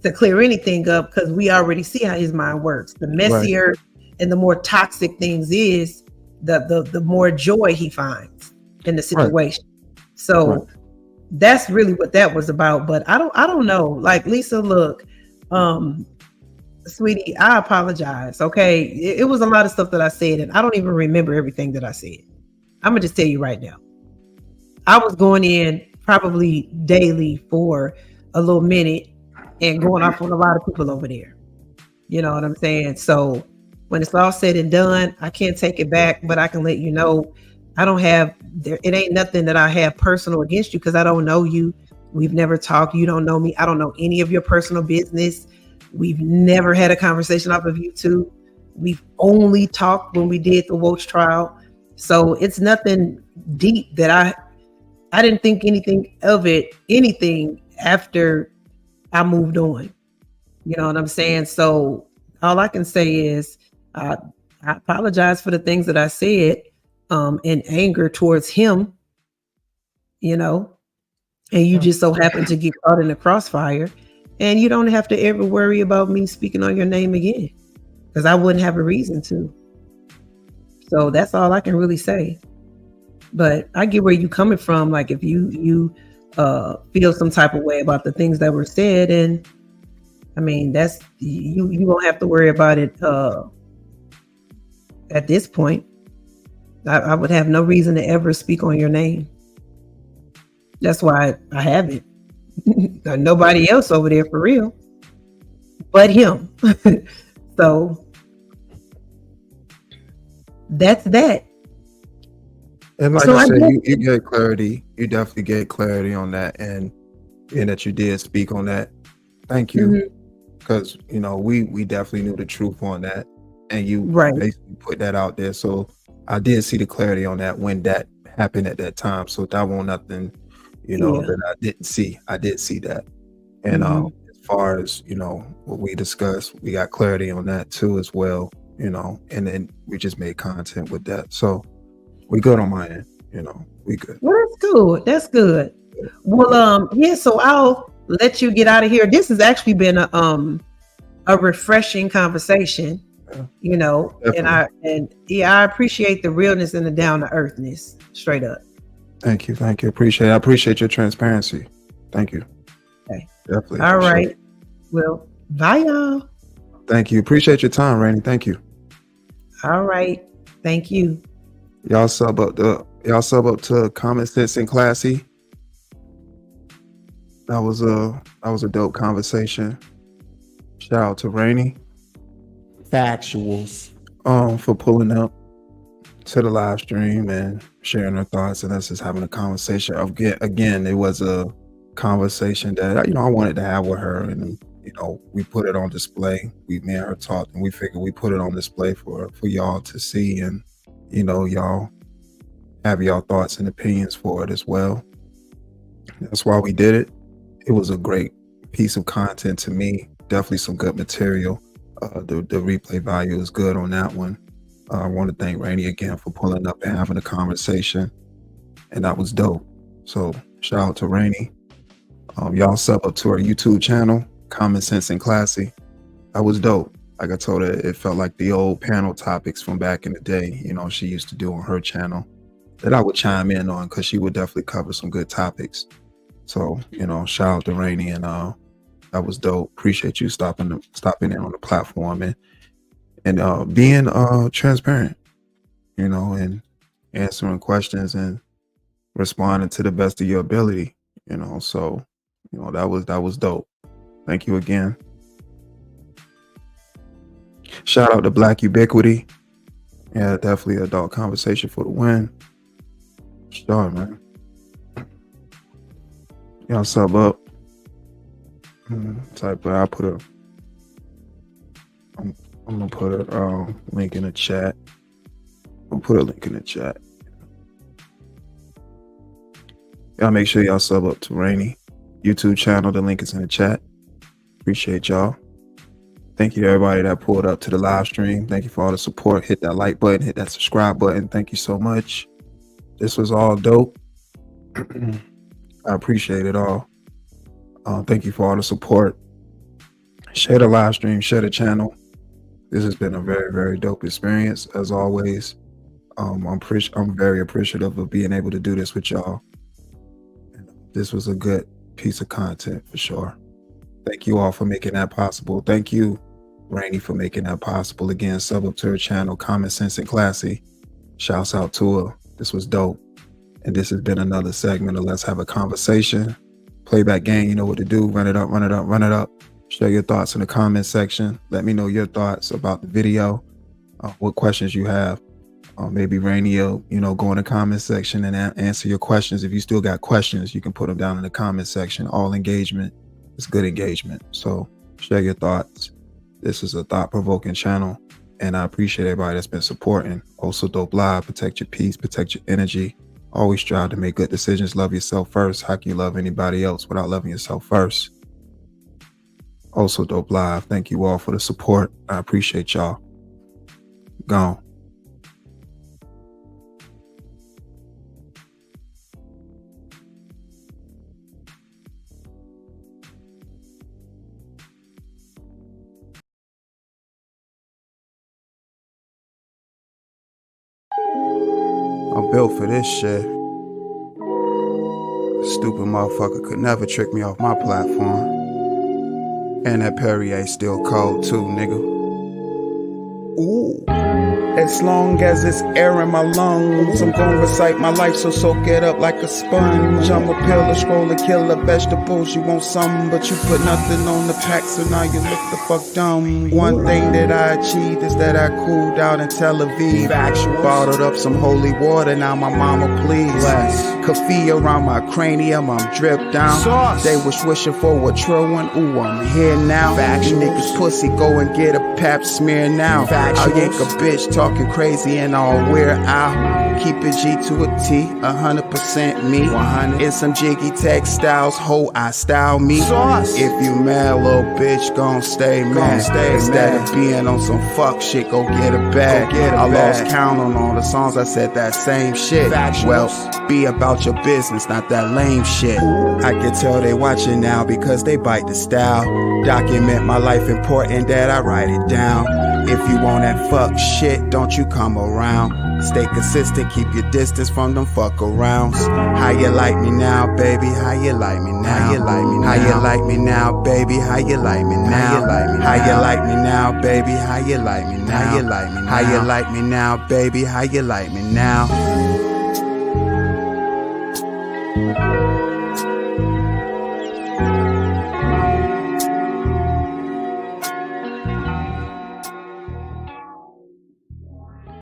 to clear anything up because we already see how his mind works. The messier and the more toxic things is, the more joy he finds in the situation. So that's really what that was about. But I don't know. Like, Lisa, look, sweetie, I apologize. Okay. It was a lot of stuff that I said, and I don't even remember everything that I said. I'm gonna just tell you right now. I was going in probably daily for a little minute and going off on a lot of people over there. You know what I'm saying? So when it's all said and done, I can't take it back, but I can let you know I don't have there. It ain't nothing that I have personal against you because I don't know you. We've never talked. You don't know me. I don't know any of your personal business. We've never had a conversation off of YouTube. We've only talked when we did the Welch trial. So it's nothing deep that I didn't think anything after I moved on. You know what I'm saying? So all I can say is I apologize for the things that I said in anger towards him, you know, and you just so happen to get caught in the crossfire, and you don't have to ever worry about me speaking on your name again because I wouldn't have a reason to. So that's all I can really say. But I get where you coming from. Like if you feel some type of way about the things that were said, and I mean that's you won't have to worry about it at this point. I would have no reason to ever speak on your name. That's why I haven't. Nobody else over there for real, but him. So that's that. And like So I I said, guess- you get clarity. You definitely get clarity on that, and that you did speak on that. Thank you, because you know we definitely knew the truth on that, and you Right. basically put that out there. So I did see the clarity on that when that happened at that time. So that wasn't nothing, you know, Yeah. that I didn't see. I did see that, and as far as you know what we discussed, we got clarity on that too as well. You know, and then we just made content with that. So we good on my end. You know, we good. Well, that's good. That's good. Well, yeah. So I'll let you get out of here. This has actually been a refreshing conversation. You know, Definitely. I appreciate the realness and the down to earthness. Straight up. Thank you. I appreciate your transparency. Thank you. Okay. Definitely. All appreciate right. it. Well, bye, y'all. Thank you. Appreciate your time, Rainey. Thank you. All right. Thank you. Y'all sub up to Common Sense and Classy. That was a dope conversation. Shout out to Rainey. Factuals. For pulling up to the live stream and sharing her thoughts and us just having a conversation. Again, it was a conversation that I wanted to have with her, and we put it on display. Me and her talked, and we figured we put it on display for y'all to see, and y'all have y'all thoughts and opinions for it as well. That's why we did it. It was a great piece of content to me. Definitely some good material. The replay value is good on that one. I want to thank Rainey again for pulling up and having a conversation, and that was dope. So shout out to Rainey. Y'all sub up to our YouTube channel, Common Sense and Classy. That was dope. Like I told her, it felt like the old panel topics from back in the day, she used to do on her channel that I would chime in on, because she would definitely cover some good topics. So, shout out to Rainey, and that was dope. Appreciate you stopping in on the platform and being transparent, and answering questions and responding to the best of your ability, so that was dope. Thank you again. Shout out to Black Ubiquity. Yeah, definitely adult conversation for the win. Sure, man. Y'all sub up. Type, but I'm gonna put a link in the chat. I'll put a link in the chat. Y'all make sure y'all sub up to Rainey YouTube channel. The link is in the chat. Appreciate y'all. Thank you to everybody that pulled up to the live stream. Thank you for all the support. Hit that like button, hit that subscribe button. Thank you so much. This was all dope. I appreciate it all. Thank you for all the support. Share the live stream, share the channel. This has been a very, very dope experience, as always. I'm very appreciative of being able to do this with y'all. This was a good piece of content for sure. Thank you all for making that possible. Thank you, Rainey, for making that possible. Again, sub up to her channel, Common Sense and Classy. Shouts out to her. This was dope. And this has been another segment of Let's Have a Conversation. Playback gang, you know what to do. Run it up, run it up, run it up. Share your thoughts in the comment section. Let me know your thoughts about the video, what questions you have. Maybe Rainy will, go in the comment section and answer your questions. If you still got questions, you can put them down in the comment section. All engagement is good engagement. So share your thoughts. This is a thought-provoking channel, and I appreciate everybody that's been supporting. Also Dope Live, protect your peace, protect your energy. Always strive to make good decisions. Love yourself first. How can you love anybody else without loving yourself first? Also Dope Live, thank you all for the support. I appreciate y'all. Gone. I'm built for this shit. Stupid motherfucker could never trick me off my platform. And that Perrier still cold too, nigga. Ooh. As long as it's air in my lungs, I'm gonna recite my life, so soak it up like a sponge. I'm a pill, a scroll, a killer, vegetables. You want some, but you put nothing on the pack, so now you look the fuck dumb. One thing that I achieved is that I cooled out in Tel Aviv. Bottled up some holy water, now my mama please. Coffee around my cranium, I'm dripped down. They was wishing for a true one, ooh, I'm here now. You niggas pussy, go and get a pap smear now. I'll yank a bitch talking crazy and I'll wear out. Keep it G to a T, 100% me. 100 in some jiggy textiles, ho, I style me. If you mad, little bitch, gon' stay mad. Instead of being on some fuck shit, go get a bag. I lost count on all the songs I said that same shit. Well, be about your business, not that lame shit. I can tell they watching now because they bite the style. Document my life, important that I write it down. If you want that fuck shit, don't you come around. Stay consistent, keep your distance from them fuck arounds. How you like me now, baby? How you like me now? How you like me now? How you like me now, baby? How you like me now? How you like me now, baby? How you like me now? How you like me now? How you like me now, baby? How you like me now?